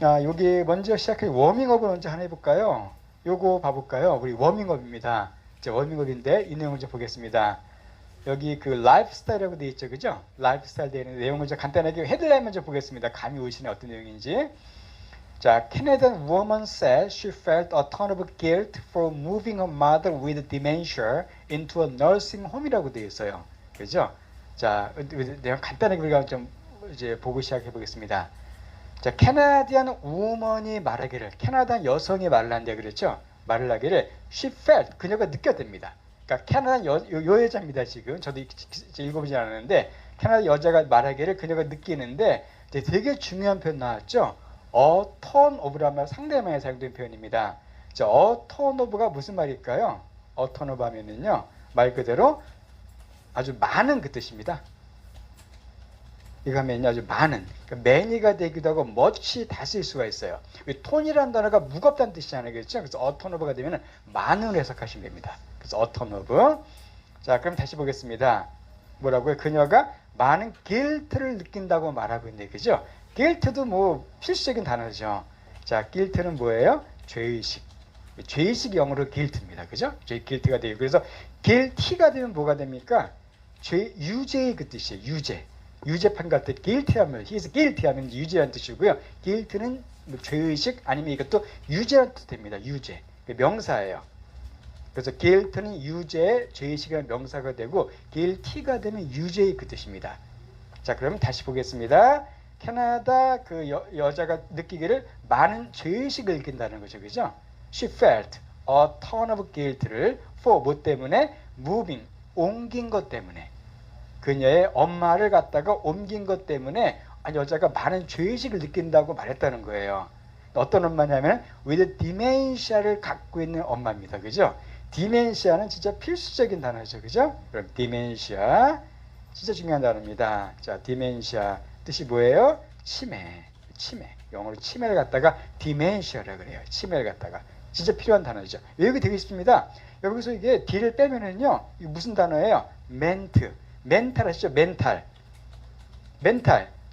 여기 먼저 시작해 워밍업을 먼저 하나 해볼까요? 요거 봐볼까요? 우리 워밍업입니다. 이제 워밍업인데 이 내용을 좀 보겠습니다. 여기 그 라이프스타일이라고 되어 있죠, 그죠? 라이프스타일 되어 있는 내용을 좀 간단하게 헤드라인 먼저 보겠습니다. 감이 오시네 어떤 내용인지. 자, Canadian woman said she felt a ton of guilt for moving her mother with dementia into a nursing home이라고 되어 있어요, 그죠? 자, 내용 간단하게 우리가 좀 이제 보고 시작해 보겠습니다. 자, 캐나디안 우먼이 말하기를, 캐나다 여성이 말을 한대 그랬죠? 말을 하기를 she felt, 그녀가 느꼈답니다. 그러니까 캐나다 요 여자입니다 지금. 저도 읽어보지 않았는데 캐나다 여자가 말하기를 그녀가 느끼는데 되게 중요한 표현 나왔죠? a ton of라는 말 상대방에 사용된 표현입니다. 자, a ton of가 무슨 말일까요? a ton of 하면은요 말 그대로 아주 많은 그 뜻입니다. 이거 하면 아주 많은, 그러니까 many가 되기도 하고 much 다 쓸 수가 있어요. 톤이라는 단어가 무겁다는 뜻이잖아요, 그렇죠? 그래서 a ton of가 되면 많은 해석하시면 됩니다. 그래서 a ton of. 자, 그럼 다시 보겠습니다. 뭐라고요? 그녀가 많은 guilt를 느낀다고 말하고 있는데, 그죠? guilt도 뭐 필수적인 단어죠. 자, guilt는 뭐예요? 죄의식. 죄의식 영어로 guilt입니다, 그죠? guilt가 되고, 그래서 guilty가 되면 뭐가 됩니까? 유죄의 그 뜻이에요. 유죄판 같은 guilty 하면 he is guilty 하면 유죄라는 뜻이고요. guilt는 뭐 죄의식 아니면 이것도 유죄라는 뜻 됩니다. 유죄. 명사예요. 그래서 guilt는 유죄, 죄의식이라는 명사가 되고 guilty가 되면 유죄의 그 뜻입니다. 자, 그럼 다시 보겠습니다. 캐나다 그 여자가 느끼기를 많은 죄의식을 느낀다는 거죠. 그죠? She felt a ton of guilt를 for 뭐 때문에? moving, 옮긴 것 때문에. 그녀의 엄마를 갖다가 옮긴 것 때문에 여자가 많은 죄의식을 느낀다고 말했다는 거예요. 어떤 엄마냐면 with dementia를 갖고 있는 엄마입니다. 그죠? dementia는 진짜 필수적인 단어죠. 그죠? 그럼 dementia 진짜 중요한 단어입니다. 자, dementia 뜻이 뭐예요? 치매. 영어로 치매를 갖다가 dementia라고 그래요. 치매를 갖다가 진짜 필요한 단어죠. 외우게 되고 있습니다. 여기서 이게 D를 빼면은요, 이게 무슨 단어예요? 멘탈 아시죠? 멘탈.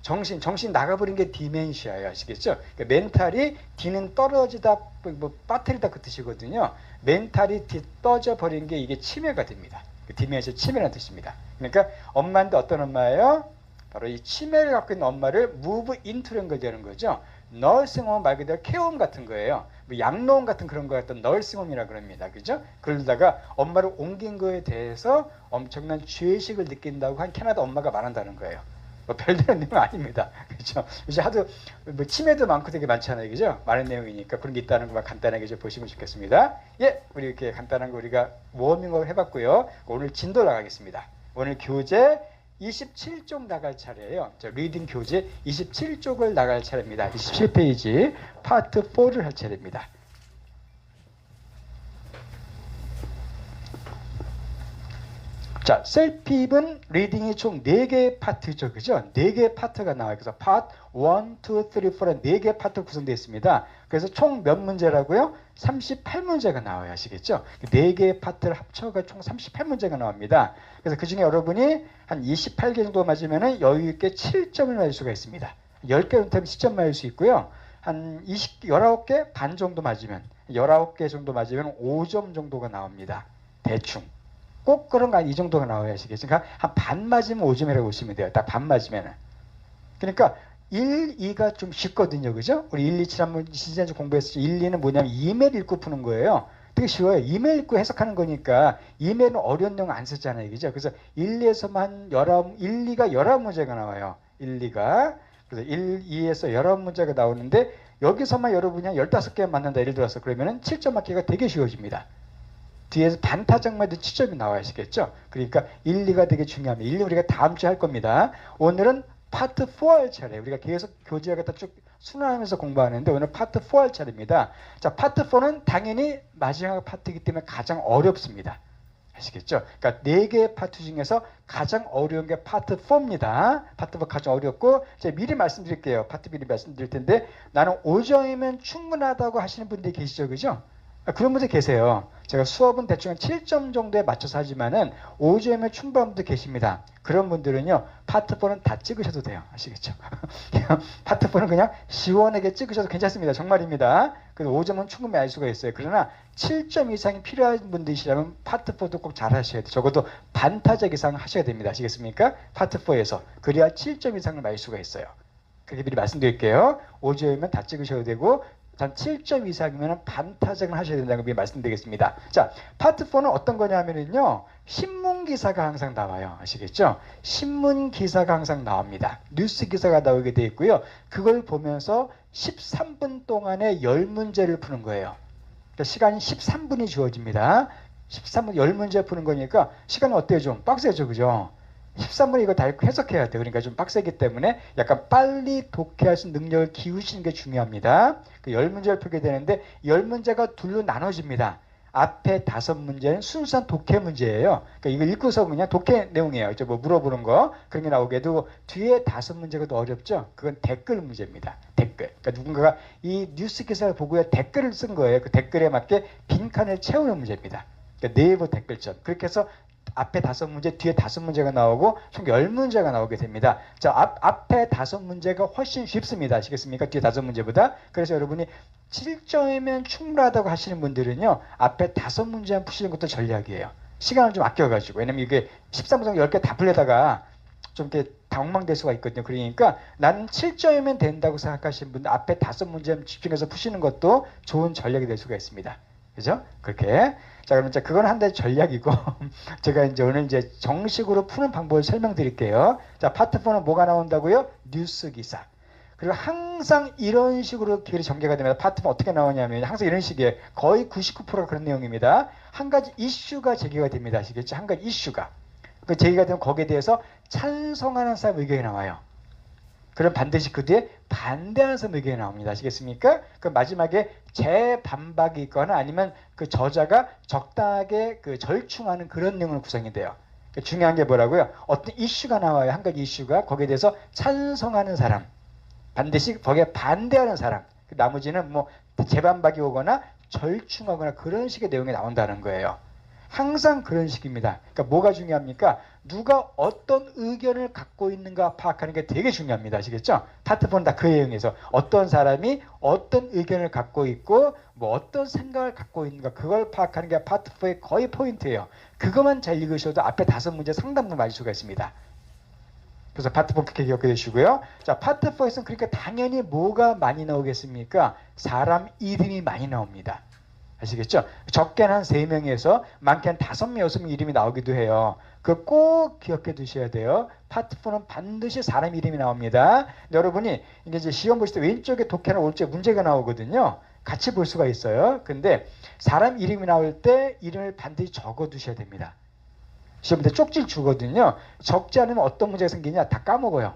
정신 나가버린 게 디멘시아예요. 아시겠죠? 그러니까 멘탈이 D는 떨어지다, 뭐 빠뜨리다 그 뜻이거든요. 멘탈이 떠져 버린 게 이게 치매가 됩니다. 디멘시아 치매라는 뜻입니다. 그러니까 엄마인데 어떤 엄마예요? 바로 이 치매를 갖고 있는 엄마를 move into라는 걸 되는 거죠. 너싱홈 말 그대로 케어홈 같은 거예요. 뭐 양로원 같은 그런 거 같은 너싱홈이라 그럽니다. 그죠? 그러다가 엄마를 옮긴 거에 대해서 엄청난 죄의식을 느낀다고 한 캐나다 엄마가 말한다는 거예요. 뭐 별다른 내용 아닙니다. 그렇죠? 이제 하도 뭐 치매도 많고 되게 많잖아요. 그죠? 많은 내용이니까 그런 게 있다는 것만 간단하게 좀 보시면 좋겠습니다. 예, 우리 이렇게 간단한 거 우리가 워밍업을 해봤고요. 오늘 진도 나가겠습니다. 오늘 교재 27쪽 나갈 차례예요. 리딩 교재 27쪽을 나갈 차례입니다. 27페이지 파트 4를 할 차례입니다. 자, 셀핍은 리딩이 총 4개의 파트죠. 그죠? 4개의 파트가 나와요. 그래서 파트 1, 2, 3, 4는 4개의 파트로 구성되어 있습니다. 그래서 총 몇 문제라고요? 38문제가 나와요. 아시겠죠? 4개의 파트를 합쳐가 총 38문제가 나옵니다. 그래서 그 중에 여러분이 한 28개 정도 맞으면 여유있게 7점을 맞을 수가 있습니다. 10개 정도면 10점 맞을 수 있고요. 한 19개 반 정도 맞으면, 19개 정도 맞으면 5점 정도가 나옵니다. 대충. 꼭 그런 거 아니, 이 정도가 나와야 하시겠죠. 그러니까 한 반 맞으면 5점이라고 보시면 돼요. 딱 반 맞으면은. 그러니까 1, 2가 좀 쉽거든요. 그죠? 우리 1, 2, 7 한번 지난주 공부했었죠. 1, 2는 뭐냐면 이메일 읽고 푸는 거예요. 되게 쉬워요. 이메일 읽고 해석하는 거니까 이메일은 어려운 내용 안 쓰잖아요. 그죠? 그래서 1, 2에서만 1, 2가 19문제가 나와요. 1, 2가. 그래서 1, 2에서 19문제가 나오는데 여기서만 여러분이 한 15개 맞는다. 예를 들어서 그러면은 7점 맞기가 되게 쉬워집니다. 뒤에서 단타작만 해도 7점이 나와야시겠죠? 그러니까 1, 2가 되게 중요합니다. 1, 2 우리가 다음 주에 할 겁니다. 오늘은 파트 4 할 차례. 우리가 계속 교재를 갖다 쭉 순환하면서 공부하는데 오늘 파트 4 할 차례입니다. 자, 파트 4는 당연히 마지막 파트이기 때문에 가장 어렵습니다. 아시겠죠? 그러니까 4개의 파트 중에서 가장 어려운 게 파트 4입니다. 파트 4 가장 어렵고 제가 미리 말씀드릴게요. 파트 미리 말씀드릴 텐데 나는 5점이면 충분하다고 하시는 분들이 계시죠? 그죠? 그런 분들 계세요. 제가 수업은 대충 7점 정도에 맞춰서 하지만은 5점에 충분한 분들 계십니다. 그런 분들은요, 파트 4는 다 찍으셔도 돼요. 아시겠죠? 파트 4는 그냥 시원하게 찍으셔도 괜찮습니다. 정말입니다. 그래서 5점은 충분히 알 수가 있어요. 그러나 7점 이상이 필요한 분들이시라면 파트 4도 꼭 잘 하셔야 돼요. 적어도 반타작 이상 하셔야 됩니다. 아시겠습니까? 파트 4에서. 그래야 7점 이상을 말 수가 있어요. 그렇게 미리 말씀드릴게요. 5점이면 다 찍으셔도 되고, 단 7점 이상이면 반타작을 하셔야 된다고 미리 말씀드리겠습니다. 자, 파트 4는 어떤 거냐면요, 신문기사가 항상 나와요. 아시겠죠? 신문기사가 항상 나옵니다. 뉴스 기사가 나오게 되어 있고요. 그걸 보면서 13분 동안에 10문제를 푸는 거예요. 그러니까 시간이 13분이 주어집니다. 13분 10문제 푸는 거니까 시간은 어때요? 좀 빡세죠, 그죠? 13분에 이거 다 해석해야 돼요. 그러니까 좀 빡세기 때문에 약간 빨리 독해할 수 있는 능력을 기우시는 게 중요합니다. 그 10문제를 풀게 되는데 10문제가 둘로 나눠집니다. 앞에 5문제는 순수한 독해 문제예요. 그러니까 이거 읽고서 그냥 독해 내용이에요. 뭐 물어보는 거 그런 게 나오게 되고, 뒤에 5문제가 더 어렵죠. 그건 댓글 문제입니다. 댓글. 그러니까 누군가가 이 뉴스 기사를 보고요, 댓글을 쓴 거예요. 그 댓글에 맞게 빈칸을 채우는 문제입니다. 그러니까 네이버 댓글점. 그렇게 해서 앞에 5문제, 뒤에 5문제가 나오고 총 10문제가 나오게 됩니다. 자, 앞에 5문제가 훨씬 쉽습니다. 아시겠습니까? 뒤에 5문제보다. 그래서 여러분이 7점이면 충분하다고 하시는 분들은요, 앞에 5문제만 푸시는 것도 전략이에요. 시간을 좀 아껴가지고. 왜냐면 이게 13분 10개 다 풀려다가 좀 이렇게 당황될 수가 있거든요. 그러니까 나는 7점이면 된다고 생각하시는 분들 앞에 5문제 집중해서 푸시는 것도 좋은 전략이 될 수가 있습니다. 그죠? 그렇게. 자, 그럼 이제 그건 한 가지 전략이고, 제가 이제 오늘 이제 정식으로 푸는 방법을 설명드릴게요. 자, 파트 4는 뭐가 나온다고요? 뉴스 기사. 그리고 항상 이런 식으로 길이 전개가 됩니다. 파트 4 어떻게 나오냐면 항상 이런 식이에요. 거의 99%가 그런 내용입니다. 한 가지 이슈가 제기가 됩니다. 아시겠죠? 한 가지 이슈가. 그 제기가 되면 거기에 대해서 찬성하는 사람 의견이 나와요. 그럼 반드시 그 뒤에 반대하는 사람 의견이 나옵니다. 아시겠습니까? 그 마지막에 재반박이 있거나 아니면 그 저자가 적당하게 그 절충하는 그런 내용으로 구성이 돼요. 중요한 게 뭐라고요? 어떤 이슈가 나와요. 한 가지 이슈가. 거기에 대해서 찬성하는 사람, 반드시 거기에 반대하는 사람, 나머지는 뭐 재반박이 오거나 절충하거나 그런 식의 내용이 나온다는 거예요. 항상 그런 식입니다. 그러니까 뭐가 중요합니까? 누가 어떤 의견을 갖고 있는가 파악하는 게 되게 중요합니다. 아시겠죠? 파트 4는 다 그 내용에서 어떤 사람이 어떤 의견을 갖고 있고 뭐 어떤 생각을 갖고 있는가, 그걸 파악하는 게 파트 4의 거의 포인트예요. 그것만 잘 읽으셔도 앞에 5문제 상당부 맞을 수가 있습니다. 그래서 파트 4 그렇게 기억해 두시고요. 자, 파트 4에서는 그러니까 당연히 뭐가 많이 나오겠습니까? 사람 이름이 많이 나옵니다. 아시겠죠? 적게는 한 3명에서 많게는 5명, 6명 이름이 나오기도 해요. 그거 꼭 기억해 두셔야 돼요. 파트 4는 반드시 사람 이름이 나옵니다. 여러분이 이제 시험 보실 때 왼쪽에 독해나 오른쪽에 문제가 나오거든요. 같이 볼 수가 있어요. 근데 사람 이름이 나올 때 이름을 반드시 적어 두셔야 됩니다. 시험 때 쪽지를 주거든요. 적지 않으면 어떤 문제가 생기냐? 다 까먹어요.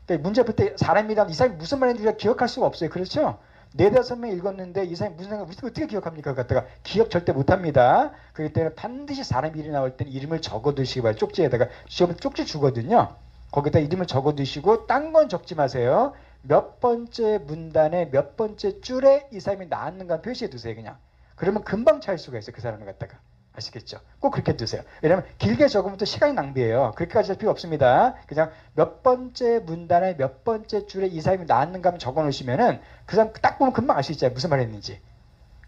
그러니까 문제 풀 때 사람이란 이 사람이 무슨 말인지 우리가 기억할 수가 없어요. 그렇죠? 4-5명 읽었는데 이 사람이 무슨 생각, 어떻게 기억합니까? 갖다가 기억 절대 못합니다. 그렇기 때문에 반드시 사람 이름이 나올 때는 이름을 적어두시기 바라요. 쪽지에다가 시험에 쪽지 주거든요. 거기다 이름을 적어두시고 딴 건 적지 마세요. 몇 번째 문단에 몇 번째 줄에 이 사람이 나왔는가 표시해 두세요. 그냥. 그러면 금방 찾을 수가 있어요. 그 사람을 갖다가. 아시겠죠? 꼭 그렇게 두세요. 왜냐하면 길게 적으면 또 시간이 낭비예요. 그렇게까지 할 필요 없습니다. 그냥 몇 번째 문단에 몇 번째 줄에 이 사람이 나왔는가 하면 적어 놓으시면은 그 사람 딱 보면 금방 알 수 있잖아요. 무슨 말 했는지.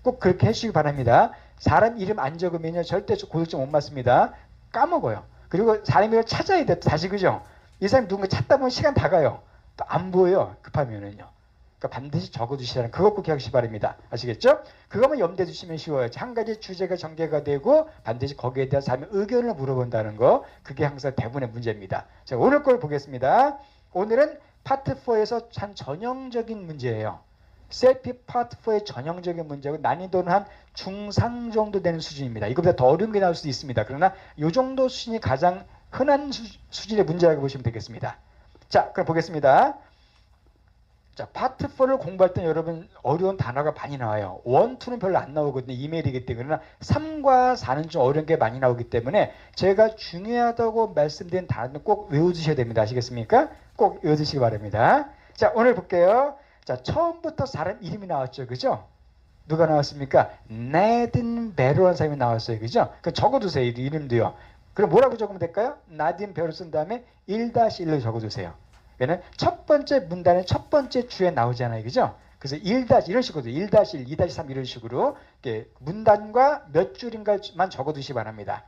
꼭 그렇게 해주시기 바랍니다. 사람 이름 안 적으면요, 절대 고득점 못 맞습니다. 까먹어요. 그리고 사람 이름을 찾아야 돼. 다시, 그죠? 이 사람이 누군가 찾다 보면 시간 다 가요. 또 안 보여요. 급하면은요. 그러니까 반드시 적어두시라는 그거 꼭 기억하시기 바랍니다. 아시겠죠? 그거만 염두에 두시면 쉬워요. 한 가지 주제가 전개가 되고 반드시 거기에 대한 사람의 의견을 물어본다는 거, 그게 항상 대부분의 문제입니다. 자, 오늘 걸 보겠습니다. 오늘은 파트 4에서 한 전형적인 문제예요. 셀피 파트 4의 전형적인 문제고 난이도는 한 중상 정도 되는 수준입니다. 이거보다 더 어려운 게 나올 수도 있습니다. 그러나 이 정도 수준이 가장 흔한 수준의 문제라고 보시면 되겠습니다. 자, 그럼 보겠습니다. 자, 파트 4를 공부할 때 여러분 어려운 단어가 많이 나와요. 1, 2는 별로 안 나오거든요. 이메일이기 때문에. 그러나 3과 4는 좀 어려운 게 많이 나오기 때문에 제가 중요하다고 말씀드린 단어는 꼭 외워두셔야 됩니다. 아시겠습니까? 꼭 외워두시기 바랍니다. 자, 오늘 볼게요. 자, 처음부터 사람 이름이 나왔죠. 그죠? 누가 나왔습니까? 나딘 베로라는 사람이 나왔어요. 그죠? 그 적어두세요. 이름도요. 그럼 뭐라고 적으면 될까요? 나딘 베로 쓴 다음에 1-1로 적어두세요. 얘는 첫 번째 문단의 첫 번째 주에 나오잖아요. 그죠? 그래서 1- 이런 식으로 1-1, 2-3 이런 식으로 이렇게 문단과 몇 줄인가만 적어두시기 바랍니다.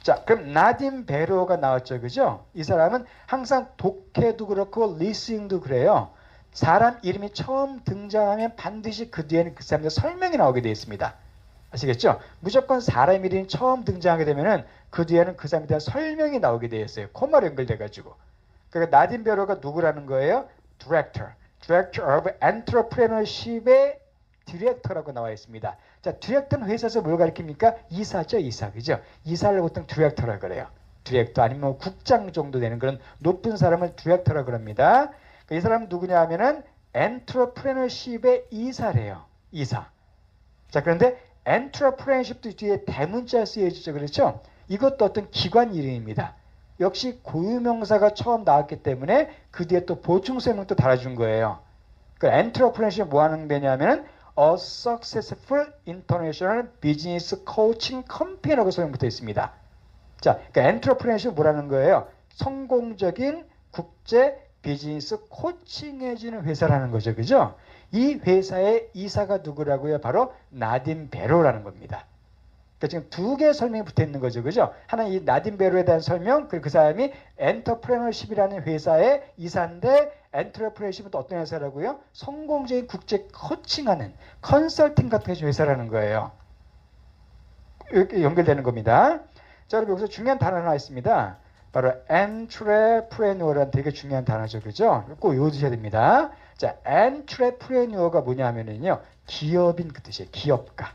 자, 그럼 나딘 베로가 나왔죠. 그죠? 이 사람은 항상 독해도 그렇고 리스닝도 그래요. 사람 이름이 처음 등장하면 반드시 그 뒤에는 그 사람의 설명이 나오게 되어 있습니다. 아시겠죠? 무조건 사람 이름이 처음 등장하게 되면은 그 뒤에는 그 사람에 대한 설명이 나오게 되어 있어요. 코마로 연결돼가지고. 그러니까 나딘 베로가 누구라는 거예요? Director of Entrepreneurship의 디렉터라고 나와 있습니다. 자, 디렉터는 회사에서 뭘 가리킵니까? 이사죠, 이사. 그죠? 이사를 보통 디렉터라 그래요. 디렉터 아니면 국장 정도 되는 그런 높은 사람을 디렉터라 그럽니다. 이 사람은 누구냐 하면은 엔트러프레너십의 이사래요. 이사. 자, 그런데 엔트러프레너십도 뒤에 대문자 쓰여지죠. 그렇죠? 이것도 어떤 기관 이름입니다. 역시 고유명사가 처음 나왔기 때문에 그 뒤에 또 보충 설명도 달아준 거예요. 그 엔트러프레너십이 뭐 하는 데냐면은 A Successful International Business Coaching Company라고 설명부터 있습니다. 자, 그러니까 엔트러프레너십이 뭐라는 거예요? 성공적인 국제 비즈니스 코칭해주는 회사라는 거죠. 그죠? 이 회사의 이사가 누구라고요? 바로 나딘 베로라는 겁니다. 그러니까 지금 두 개의 설명이 붙어 있는 거죠. 그죠? 하나는 이 나딘 베로에 대한 설명, 그리고 그 사람이 엔터프레너십이라는 회사의 이사인데 엔터프레너십은 또 어떤 회사라고요? 성공적인 국제 코칭하는 컨설팅 같은 회사라는 거예요. 이렇게 연결되는 겁니다. 자, 여러분 여기서 중요한 단어 하나 있습니다. 바로 entrepreneur라는 되게 중요한 단어죠. 그죠? 꼭 외워두셔야 됩니다. 자, entrepreneur가 뭐냐 하면은요, 기업인 그 뜻이에요. 기업가.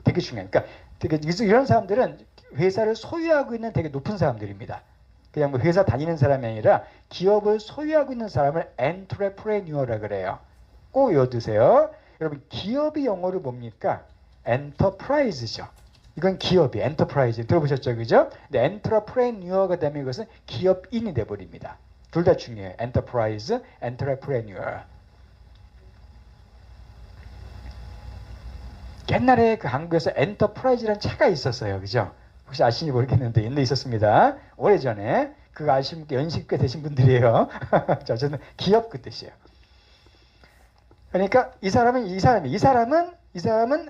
되게 중요해요. 그러니까 되게 이런 사람들은 회사를 소유하고 있는 되게 높은 사람들입니다. 그냥 뭐 회사 다니는 사람이 아니라 기업을 소유하고 있는 사람을 entrepreneur라 그래요. 꼭 외워두세요. 여러분, 기업이 영어로 뭡니까? enterprise죠. 이건 기업이 엔터프라이즈 들어보셨죠, 그죠? 근데 엔터프레뉴어가 되면 이것은 기업인이 돼버립니다. 둘 다 중요해요. 엔터프라이즈, 엔터프레뉴어. 옛날에 그 한국에서 엔터프라이즈라는 차가 있었어요, 그죠? 혹시 아시는지 모르겠는데 옛날에 있었습니다. 오래전에 그거 아시는 분 연식 꽤 되신 분들이에요. 자, 어쨌든 기업 그 뜻이에요. 그러니까 이 사람은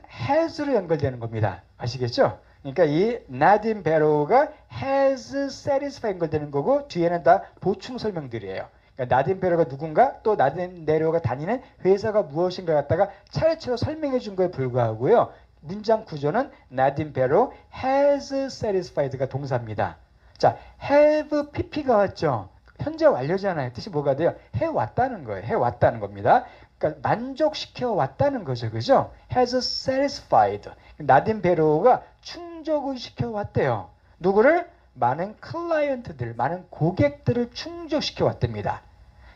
has로 연결되는 겁니다. 아시겠죠? 그러니까 이 나딘 베로가 has satisfied 연결되는 거고 뒤에는 다 보충 설명들이에요. 그러니까 나딘 베로가 누군가 또 나딘 베로가 다니는 회사가 무엇인가 갖다가 차례차례 설명해 준 거에 불과하고요. 문장 구조는 나딘 베로 has satisfied가 동사입니다. 자, have pp가 왔죠. 현재 완료잖아요. 뜻이 뭐가 돼요? 해왔다는 거예요. 해왔다는 겁니다. 그러니까 만족시켜 왔다는 거죠. 그죠? has satisfied. 나딘 베로가 충족을 시켜 왔대요. 누구를? 많은 클라이언트들, 많은 고객들을 충족시켜 왔답니다.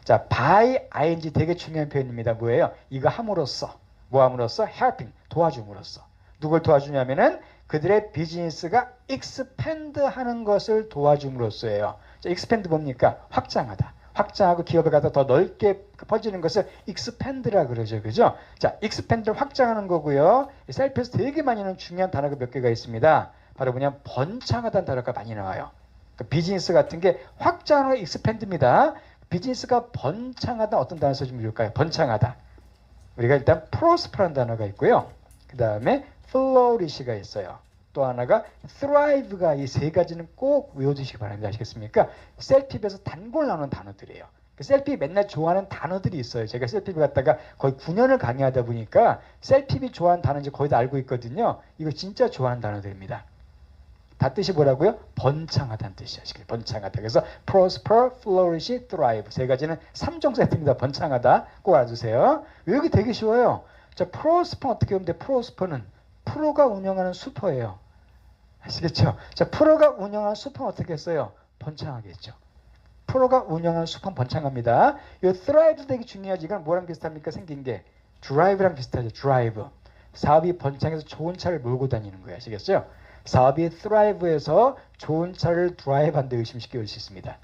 자, by ing 되게 중요한 표현입니다. 뭐예요? 이거 함으로써. 뭐 함으로써? helping, 도와줌으로써. 누굴 도와주냐면은 그들의 비즈니스가 expand 하는 것을 도와줌으로써예요. 자, expand 뭡니까? 확장하다. 확장하고 기업에 가서 더 넓게 퍼지는 것을 expand라 그러죠. 그죠? 자, expand를 확장하는 거고요. 셀프에서 되게 많이 나오는 중요한 단어가 몇 개가 있습니다. 바로 뭐냐면 번창하다는 단어가 많이 나와요. 그러니까 비즈니스 같은 게 확장하는 expand입니다. 비즈니스가 번창하다 어떤 단어 써주면 좋을까요? 번창하다. 우리가 일단 prosper라는 단어가 있고요. 그 다음에 flourish가 있어요. 또 하나가 thrive가 이 세 가지는 꼭 외워두시기 바랍니다. 아시겠습니까? 셀피브에서 단골 나오는 단어들이에요. 셀피브 맨날 좋아하는 단어들이 있어요. 제가 셀피브 갔다가 거의 9년을 강의하다 보니까 셀피브 좋아하는 단어인지 거의 다 알고 있거든요. 이거 진짜 좋아하는 단어들입니다. 다 뜻이 뭐라고요? 번창하다는 뜻이에요. 번창하다. 그래서 prosper, flourish, thrive 세 가지는 3종 세트입니다. 번창하다. 꼭 알아두세요. 여기 되게 쉬워요. 자, prosper 어떻게 보면 돼? prosper는 프로가 운영하는 슈퍼예요. 아시겠죠? 자, 프로가 운영하는 슈퍼는 어떻게 했어요? 번창하겠죠. 프로가 운영하는 슈퍼는 번창합니다. 이 thrive 되게 중요하지. 이건 뭐랑 비슷합니까? 생긴 게 drive랑 비슷하죠. drive. 사업이 번창해서 좋은 차를 몰고 다니는 거예요. 아시겠죠? 사업이 thrive해서 좋은 차를 드라이브한데 의심시켜 올 수 있습니다.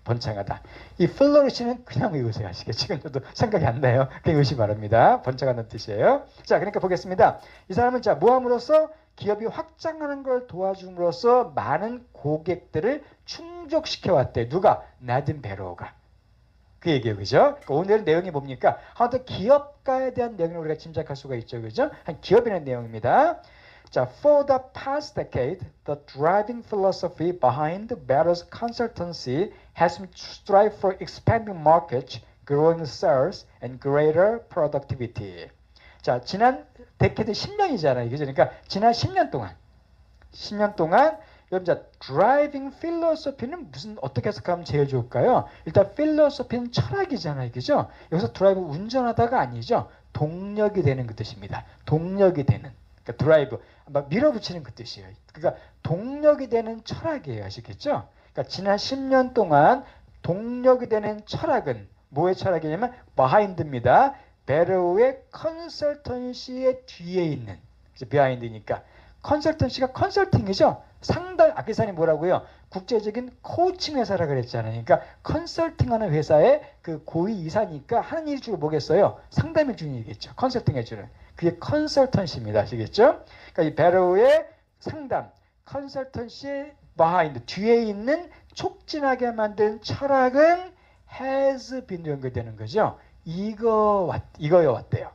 번창하다. 이 flourish는 그냥 외우세요. 아시겠죠? 지금 저도 생각이 안 나요. 그냥 외우시 바랍니다. 번창하는 뜻이에요. 자, 그러니까 보겠습니다. 이 사람은 자, 뭐 함으로써 기업이 확장하는 걸 도와줌으로써 많은 고객들을 충족시켜 왔대. 누가? 나딘 베로우가. 그 얘기예요. 그죠? 그러니까 오늘 내용이 뭡니까? 하나 더 기업가에 대한 내용을 우리가 짐작할 수가 있죠. 그죠? 한 기업이라는 내용입니다. 자, for the past decade, the driving philosophy behind Barro's consultancy has been to strive for expanding markets, growing sales, and greater productivity. 자, 지난 데케드 10년이잖아요. 그죠? 그러니까 지난 10년 동안 여러분 자, 드라이빙 필로소피는 무슨 어떻게 해석하면 제일 좋을까요? 일단 필로소피는 철학이잖아요. 그죠? 여기서 드라이브 운전하다가 아니죠. 동력이 되는 그 뜻입니다. 동력이 되는. 그러니까 드라이브 막 밀어붙이는 그 뜻이에요. 그러니까 동력이 되는 철학이에요. 아시겠죠? 그러니까 지난 10년 동안 동력이 되는 철학은 뭐의 철학이냐면 behind입니다. 베로우의 컨설턴시의 뒤에 있는 비하인드니까 컨설턴시가 컨설팅이죠. 상담 아까 사님 뭐라고요? 국제적인 코칭 회사라 그랬잖아요. 그러니까 컨설팅하는 회사의 그 고위 이사니까 하는 일이 주로 뭐겠어요? 상담해 주는 일이겠죠. 컨설팅 해주는 그게 컨설턴시입니다. 아시겠죠? 그러니까 이 베로우의 상담 컨설턴시의 behind 뒤에 있는 촉진하게 만든 철학은 has been 연결되는 거죠. 이거여 왔대요.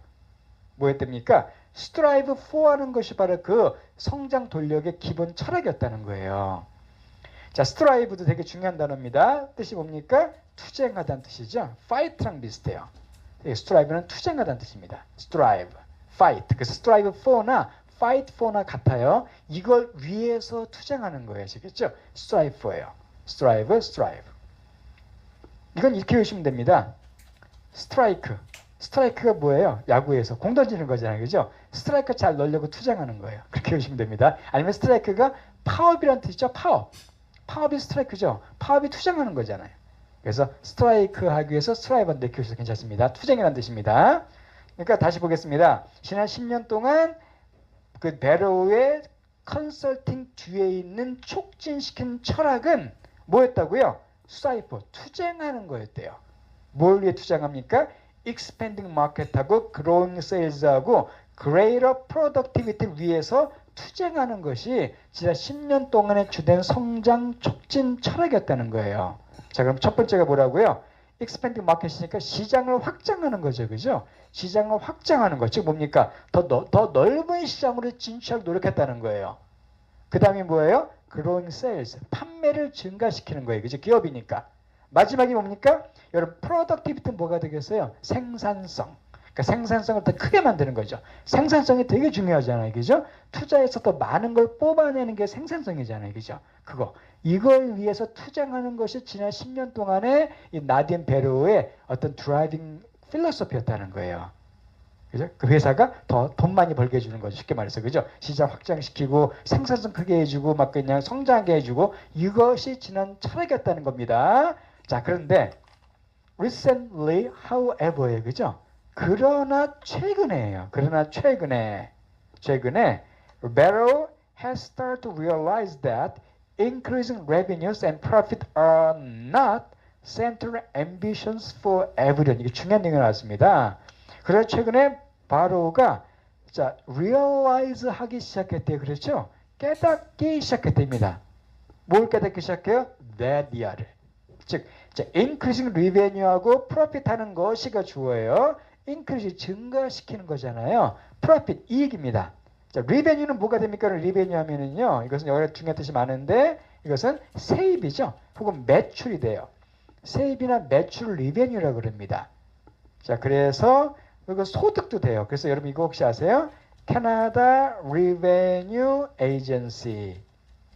뭐였답니까? strive for 하는 것이 바로 그 성장 동력의 기본 철학이었다는 거예요. 자, strive도 되게 중요한 단어입니다. 뜻이 뭡니까? 투쟁하다는 뜻이죠. fight랑 비슷해요. strive는 투쟁하다는 뜻입니다. strive, fight. 그래서 strive for나 fight for나 같아요. 이걸 위해서 투쟁하는 거예요. 아시겠죠? strive for예요. strive. 이건 이렇게 외우시면 됩니다. 스트라이크가 뭐예요? 야구에서 공 던지는 거잖아요. 그죠? 스트라이크 잘 넣으려고 투쟁하는 거예요. 그렇게 보시면 됩니다. 아니면 스트라이크가 파업이라는 뜻이죠. 파업이 스트라이크죠. 파업이 투쟁하는 거잖아요. 그래서 스트라이크 하기 위해서 스트라이브한테 키우셔도 괜찮습니다. 투쟁이라는 뜻입니다. 그러니까 다시 보겠습니다. 지난 10년 동안 그 베로우의 컨설팅 뒤에 있는 촉진시킨 철학은 뭐였다고요? 스트라이프, 투쟁하는 거였대요. 뭘 위해 투쟁합니까? expanding market하고 growing sales하고 greater productivity를 위해서 투쟁하는 것이 지난 10년 동안의 주된 성장 촉진 철학이었다는 거예요. 자, 그럼 첫 번째가 뭐라고요? expanding market이니까 시장을 확장하는 거죠. 그죠? 시장을 확장하는 것. 즉 뭡니까? 더 넓은 시장으로 진출하기 노력했다는 거예요. 그 다음에 뭐예요? growing sales. 판매를 증가시키는 거예요. 그죠? 기업이니까. 마지막이 뭡니까? 여러분, productivity는 뭐가 되겠어요? 생산성. 그러니까 생산성을 더 크게 만드는 거죠. 생산성이 되게 중요하잖아요. 그죠? 투자해서 더 많은 걸 뽑아내는 게 생산성이잖아요. 그죠? 이걸 위해서 투쟁하는 것이 지난 10년 동안의 이 나딘 베로우의 어떤 드라이빙 필로소피였다는 거예요. 그죠? 그 회사가 더 돈 많이 벌게 해주는 거죠. 쉽게 말해서. 그죠? 시장 확장시키고 생산성 크게 해주고 막 그냥 성장하게 해주고 이것이 지난 철학이었다는 겁니다. 자, 그런데 recently, however에 그죠? 그러나 최근에 Barrow has started to realize that increasing revenues and profit are not central ambitions for everyone. 이게 중요한 내용이 나왔습니다. 그래서 최근에 바로우가 자, realize 하기 시작했대요. 그렇죠? 깨닫기 시작했답니다. 뭘 깨닫기 시작해요? that year. 즉, increasing revenue하고 profit 하는 것이가 주어예요. increase 증가시키는 거잖아요. profit 이익입니다. 자, revenue는 뭐가 됩니까? revenue 하면은요. 이것은 여러 중요한 뜻이 많은데 이것은 세입이죠. 혹은 매출이 돼요. 세입이나 매출 revenue라고 그럽니다. 자, 그래서 이거 소득도 돼요. 그래서 여러분 이거 혹시 아세요? 캐나다 Revenue Agency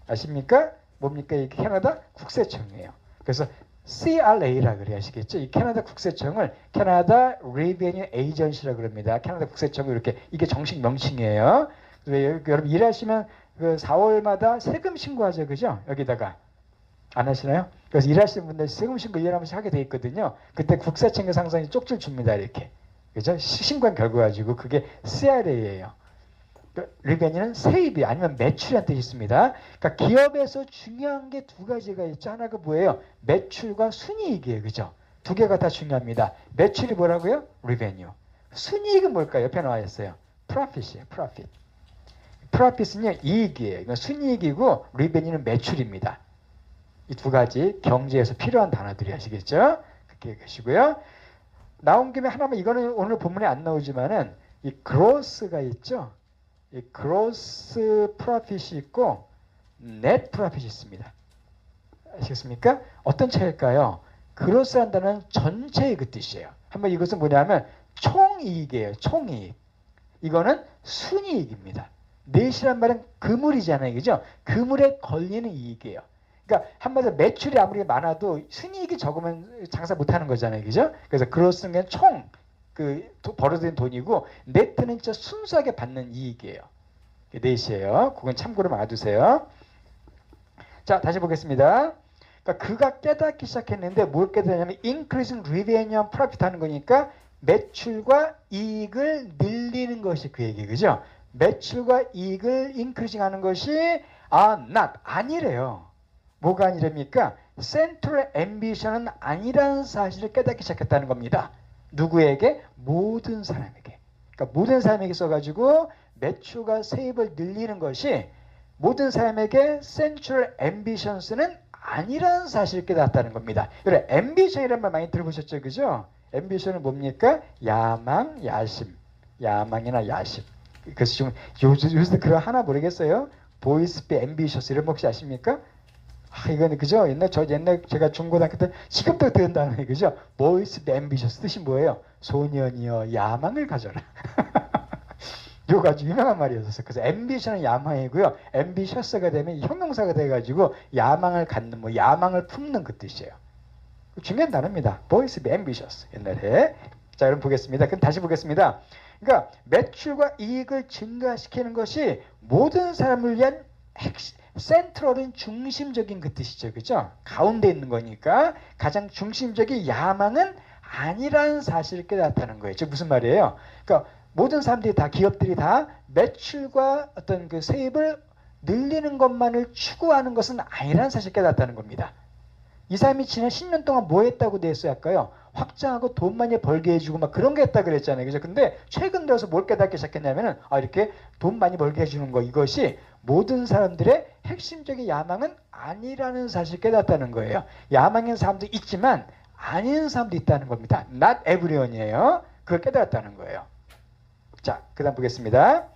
아십니까? 뭡니까? 이 캐나다 국세청이에요. 그래서 CRA라 그래야 아시겠죠? 이 캐나다 국세청을 캐나다 Revenue Agency라 그럽니다. 캐나다 국세청을 이렇게 이게 정식 명칭이에요. 여러분 일하시면 그 4월마다 세금 신고하죠, 그죠? 여기다가 안 하시나요? 그래서 일하시는 분들 세금 신고 1년 한 번씩 하게 돼 있거든요. 그때 국세청의 상상이 쪽지를 줍니다, 이렇게. 그죠? 신고한 결과 가지고 그게 CRA예요. 리베뉴는 세입이 아니면 매출이라는 뜻이 있습니다. 그러니까 기업에서 중요한 게 두 가지가 있죠. 하나가 뭐예요? 매출과 순이익이에요. 그죠? 두 개가 다 중요합니다. 매출이 뭐라고요? 리베뉴. 순이익은 뭘까요? 옆에 나와 있어요. profit이에요. profit. profit은요 이익이에요. 그러니까 순이익이고 리베뉴는 매출입니다. 이 두 가지 경제에서 필요한 단어들이 아시겠죠? 그렇게 계시고요. 나온 김에 하나만 이거는 오늘 본문에 안 나오지만은 이 gross가 있죠. 이 gross profit이 있고 net profit이 있습니다. 아시겠습니까? 어떤 차이일까요? gross란 단어는 전체의 그 뜻이에요. 한번 이것은 뭐냐면 총이익이에요. 총이익. 이거는 순이익입니다. net이란 말은 그물이잖아요. 그죠? 그물에 걸리는 이익이에요. 그러니까 한마디로 매출이 아무리 많아도 순이익이 적으면 장사 못하는 거잖아요. 그죠? 그래서 gross는 총 벌어들인 돈이고 네트는 진짜 순수하게 받는 이익이에요. 넷이에요. 그건 참고로 알아두세요. 자, 다시 보겠습니다. 그러니까 그가 깨닫기 시작했는데 뭘 깨닫냐면 increasing revenue and profit 하는 거니까 매출과 이익을 늘리는 것이 그 얘기 그죠? 매출과 이익을 increasing 하는 것이 not 아니래요. 뭐가 아니랍니까? central ambition은 아니라는 사실을 깨닫기 시작했다는 겁니다. 누구에게? 모든 사람에게. 그러니까 모든 사람에게 써가지고 매출과 세입을 늘리는 것이 모든 사람에게 central ambitions는 아니라는 사실을 깨닫았다는 겁니다. 그래, ambition이라는 말 많이 들어보셨죠, 그죠? ambition은 뭡니까? 야망, 야심, 야망이나 야심. 그래서 지금 요새 그거 하나 모르겠어요. boys be ambitious 이런 거 혹시 아십니까? 이거는 그죠? 옛날 제가 중고등학교 때 시급도 듣는 단어예요, 그죠? boys be ambitious 뜻이 뭐예요? 소년이여 야망을 가져라. 이거 아주 유명한 말이었어요. 그래서 ambition은 야망이고요, ambitious가 되면 형용사가 돼가지고 야망을 갖는, 뭐 야망을 품는 그 뜻이에요. 중요한 단어입니다. boys be ambitious 옛날에. 자, 여러분 보겠습니다. 그럼 다시 보겠습니다. 그러니까 매출과 이익을 증가시키는 것이 모든 사람을 위한 센트럴은 중심적인 그 뜻이죠. 그죠? 가운데 있는 거니까 가장 중심적인 야망은 아니라는 사실을 깨닫다는 거예요. 즉 무슨 말이에요? 그러니까 모든 사람들이 다 기업들이 다 매출과 어떤 그 세입을 늘리는 것만을 추구하는 것은 아니라는 사실을 깨닫다는 겁니다. 이 사람이 지난 10년 동안 뭐 했다고 돼 있어야 할까요? 확장하고 돈 많이 벌게 해주고 막 그런 게 했다 그랬잖아요. 그죠? 근데 최근 들어서 뭘 깨닫기 시작했냐면은 이렇게 돈 많이 벌게 해주는 거 이것이 모든 사람들의 핵심적인 야망은 아니라는 사실을 깨닫다는 거예요. 야망인 사람도 있지만 아닌 사람도 있다는 겁니다. Not everyone이에요. 그걸 깨달았다는 거예요. 자, 그 다음 보겠습니다.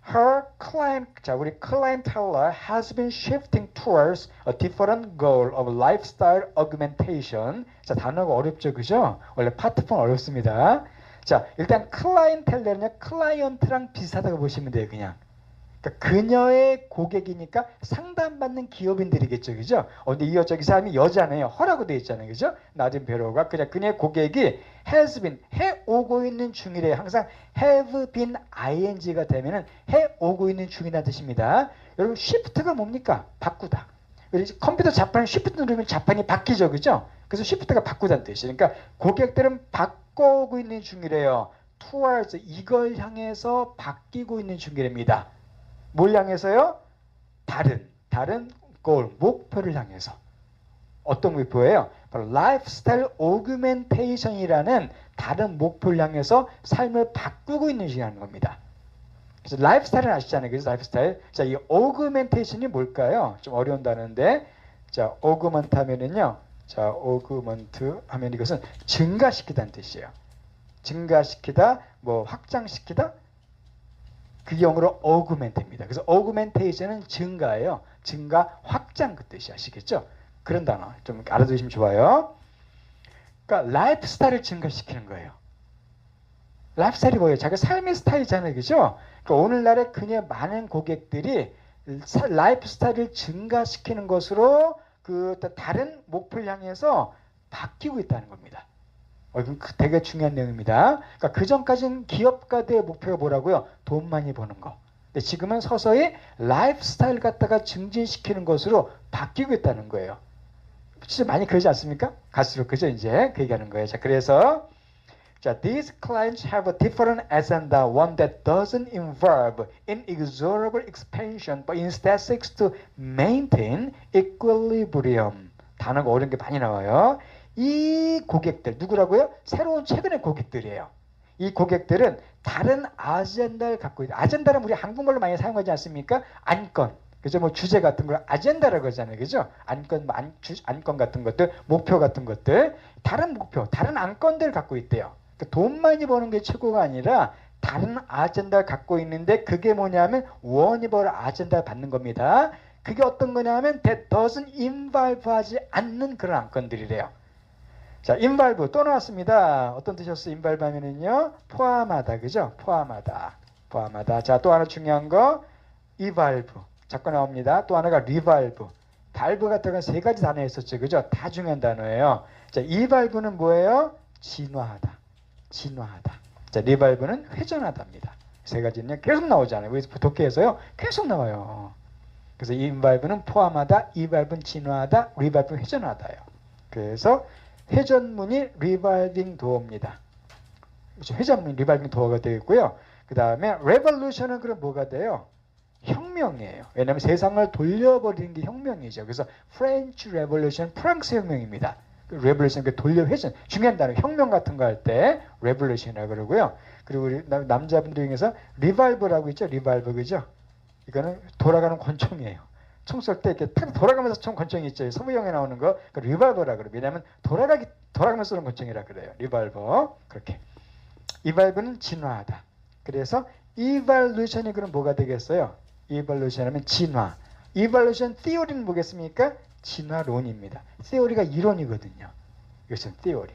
Her client, 자, 우리 clientele has been shifting towards a different goal of lifestyle augmentation. 자, 단어가 어렵죠, 그죠? 원래 파트폰 어렵습니다. 자, 일단 clientele는요, 클라이언트랑 비슷하다고 보시면 돼요, 그냥. 그러니까 그녀의 고객이니까 상담받는 기업인들이겠죠, 그죠? 근데 이 사람이 여자네요. 허라고 되어 있잖아요, 그죠? 낮은 배로가 그냥 그녀의 고객이 has been 해오고 있는 중이래요. 항상 have been ing가 되면은 해오고 있는 중이라는 뜻입니다. 여러분 shift가 뭡니까? 바꾸다. 컴퓨터 자판에 shift 누르면 자판이 바뀌죠, 그죠? 그래서 shift가 바꾸다는 뜻이에요. 그러니까 고객들은 바꿔오고 있는 중이래요. towards 이걸 향해서 바뀌고 있는 중이랍니다. 뭘 향해서요? 다른 goal, 목표를 향해서. 어떤 목표예요? 바로 lifestyle augmentation이라는 다른 목표를 향해서 삶을 바꾸고 있는 시간인 겁니다. 그래서 라이프스타일은 아시잖아요. 그래서 라이프스타일. 자, 이 augmentation이 뭘까요? 좀 어려운 단어인데, 자, augment 하면은요, 자, augment 하면 이것은 증가시키다는 뜻이에요. 증가시키다, 뭐 확장시키다. 그 영어로 augment입니다. 그래서 augmentation은 증가예요. 증가, 확장 그 뜻이 아시겠죠? 그런 단어 좀 알아두시면 좋아요. 그러니까 라이프스타일을 증가시키는 거예요. 라이프스타일이 뭐예요? 자기 삶의 스타일이잖아요, 그죠? 그러니까 오늘날의 그녀의 많은 고객들이 라이프스타일을 증가시키는 것으로 그 다른 목표를 향해서 바뀌고 있다는 겁니다. 이건 되게 중요한 내용입니다. 그러니까 그 전까지는 기업가들의 목표가 뭐라고요? 돈 많이 버는 거. 근데 지금은 서서히 라이프스타일 갖다가 증진시키는 것으로 바뀌고 있다는 거예요. 진짜 많이 그러지 않습니까? 갈수록 그죠? 이제 그 얘기하는 거예요. 자, 그래서 자, these clients have a different agenda, one that doesn't involve inexorable expansion, but instead seeks to maintain equilibrium. 단어가 어려운 게 많이 나와요. 이 고객들 누구라고요? 새로운 최근의 고객들이에요. 이 고객들은 다른 아젠다를 갖고 있다. 아젠다는 우리 한국말로 많이 사용하지 않습니까? 안건, 그죠? 뭐 주제 같은 걸 아젠다라고 하잖아요, 그죠? 안건, 안건 같은 것들, 목표 같은 것들, 다른 목표, 다른 안건들을 갖고 있대요. 그러니까 돈 많이 버는 게 최고가 아니라 다른 아젠다를 갖고 있는데 그게 뭐냐면 원이버를 아젠다를 받는 겁니다. 그게 어떤 거냐면 that doesn't involve 하지 않는 그런 안건들이래요. 자, involve 또 나왔습니다. 어떤 뜻이었어요? involve 하면은요, 포함하다, 그죠? 포함하다. 자, 또 하나 중요한 거, evolve. 자꾸 나옵니다. 또 하나가 revolve. valve가 들어간 세 가지 단어 있었죠, 그죠? 다 중요한 단어예요. 자, evolve는 뭐예요? 진화하다. 자, revolve는 회전하다입니다. 세 가지는 계속 나오잖아요. 우리 독해에서요, 계속 나와요. 그래서 involve는 포함하다, evolve는 진화하다, revolve는 회전하다예요. 그래서 회전문이 revolving door입니다. 그렇죠? 회전문이 revolving door가 되겠고요. 그 다음에 revolution은 그럼 뭐가 돼요? 혁명이에요. 왜냐하면 세상을 돌려버리는 게 혁명이죠. 그래서 French Revolution, 프랑스 혁명입니다. revolution, 그 돌려 회전, 중요한 단어, 혁명 같은 거 할 때 revolution이라고 그러고요. 그리고 우리 남자분들 중에서 revolve라고 있죠. revolve, 그죠? 이거는 돌아가는 권총이에요. 총 쏠 때 이렇게 탁 돌아가면서 총 권총이 있죠. 서부형에 나오는 거, 그 리발버라 그래요. 왜냐하면 돌아가면서 쏘는 권총이라 그래요. 리발버. 그렇게. evolve는 진화하다. 그래서 evolution이 그럼 뭐가 되겠어요? evolution 하면 진화. evolution theory는 뭐겠습니까? 진화론입니다. theory가 이론이거든요. 이것은 theory.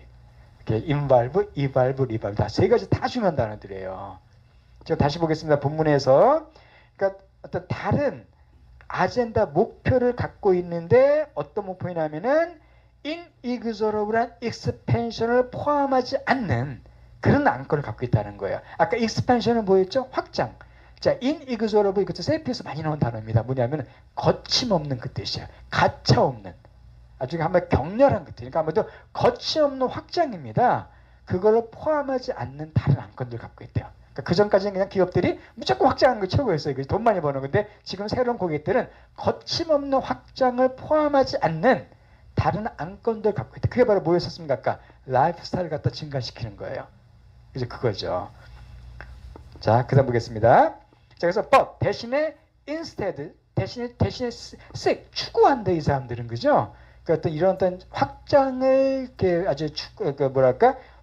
이렇게 involve, evolve, revolve 다 세 가지 다 중요한 단어들이에요. 제가 다시 보겠습니다. 본문에서. 그러니까 어떤 다른 아젠다 목표를 갖고 있는데 어떤 목표냐면은 inexorable한 expansion을 포함하지 않는 그런 안건을 갖고 있다는 거예요. 아까 expansion은 뭐였죠? 확장. 자, inexorable 이것도 셀피에서 많이 나온 단어입니다. 뭐냐면 거침없는 그 뜻이에요. 가차 없는. 아주 한번 격렬한 그 뜻. 그러니까 아무래도 거침없는 확장입니다. 그거를 포함하지 않는 다른 안건들 갖고 있대요. 그 전까지는 그냥 기업들이 무조건 확장하는 게 최고였어요. 돈 많이 버는 건데 지금 새로운 고객들은 거침없는 확장을 포함하지 않는 다른 안건들 갖고 있다. 그게 바로 뭐였었습니까? 아까 라이프스타일 갖다 증가시키는 거예요. 이제 그거죠. 자, 그다음 보겠습니다. 자, 그래서 but 대신에 instead 대신에 seek 추구한다 이 사람들은, 그죠? 그 어떤 이런 어떤 확장을 이렇게 아주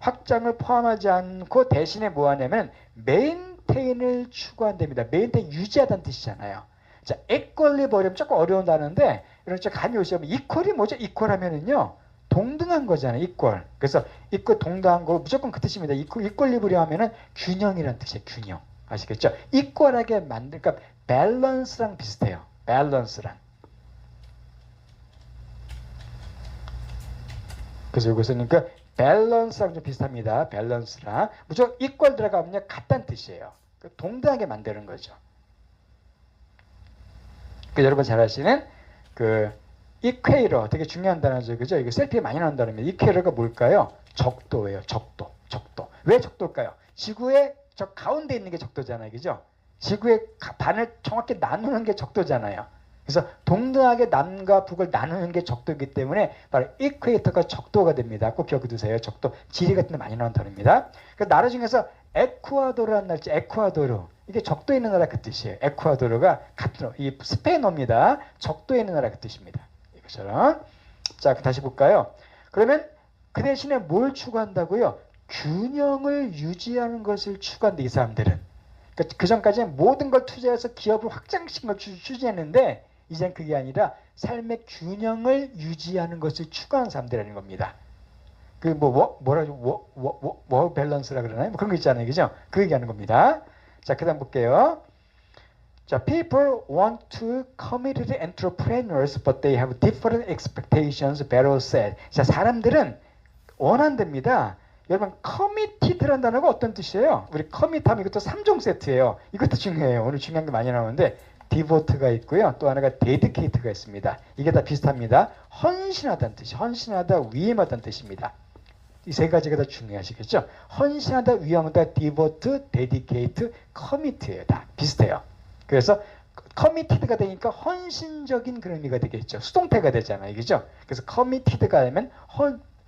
확장을 포함하지 않고 대신에 뭐 하냐면 maintain을 추구한답니다. maintain 유지하다는 뜻이잖아요. 자, equilibrium 조금 어려운 단어인데 이런 쪽 감이 오시면 equal이 뭐죠? equal 하면은요 동등한 거잖아요. equal. 그래서 equal 동등한 거 무조건 그 뜻입니다. equilibrium 하면은 균형이라는 뜻이에요. 균형. 아시겠죠? equal하게 만들, 그러니까 밸런스랑 비슷해요. 밸런스랑. 그래서 이것은 그러니까 밸런스랑 좀 비슷합니다. 밸런스랑. 무조건 equal 들어가면 같다는 뜻이에요. 동등하게 만드는 거죠. 그 여러분 잘 아시는 그 equator 되게 중요한 단어죠. 그죠? 이거 셀피에 많이 나온 단어입니다. equator가 뭘까요? 적도예요. 적도. 왜 적도일까요? 지구의 저 가운데 있는 게 적도잖아요. 그죠? 지구의 반을 정확히 나누는 게 적도잖아요. 그래서 동등하게 남과 북을 나누는 게 적도이기 때문에 바로 equator가 적도가 됩니다. 꼭 기억해 두세요. 적도. 지리 같은 데 많이 나온 단어입니다. 그 나라 중에서 에쿠아도르라는 나라 있죠. 에쿠아도르. 이게 적도에 있는 나라 그 뜻이에요. 에쿠아도르가 같은 이 스페인어입니다. 적도에 있는 나라 그 뜻입니다. 이것처럼. 자, 다시 볼까요? 그러면 그 대신에 뭘 추구한다고요? 균형을 유지하는 것을 추구한다. 이 사람들은. 그 전까지는 모든 걸 투자해서 기업을 확장시킨 걸 추진했는데 이젠 그게 아니라 삶의 균형을 유지하는 것을 추구하는 사람들이라는 겁니다. 그 워 밸런스라 그러나요? 뭐 그런 거 있잖아요. 그죠? 그 얘기하는 겁니다. 자, 그다음 볼게요. 자, people want to committed entrepreneurs, but they have different expectations, better said. 자, 사람들은 원한답니다. 여러분, committed라는 단어가 어떤 뜻이에요? 우리 commit 하면 이것도 3종 세트예요. 이것도 중요해요. 오늘 중요한 게 많이 나오는데 devote가 있고요. 또 하나가 dedicate가 있습니다. 이게 다 비슷합니다. 헌신하다는 뜻이, 헌신하다, 위임하다는 뜻입니다. 이 세 가지가 다 중요하시겠죠? 헌신하다, 위함하다, devote, dedicate, commit예요. 다 비슷해요. 그래서 committed가 되니까 헌신적인 그런 의미가 되겠죠. 수동태가 되잖아요. 그죠? 그래서 committed가 되면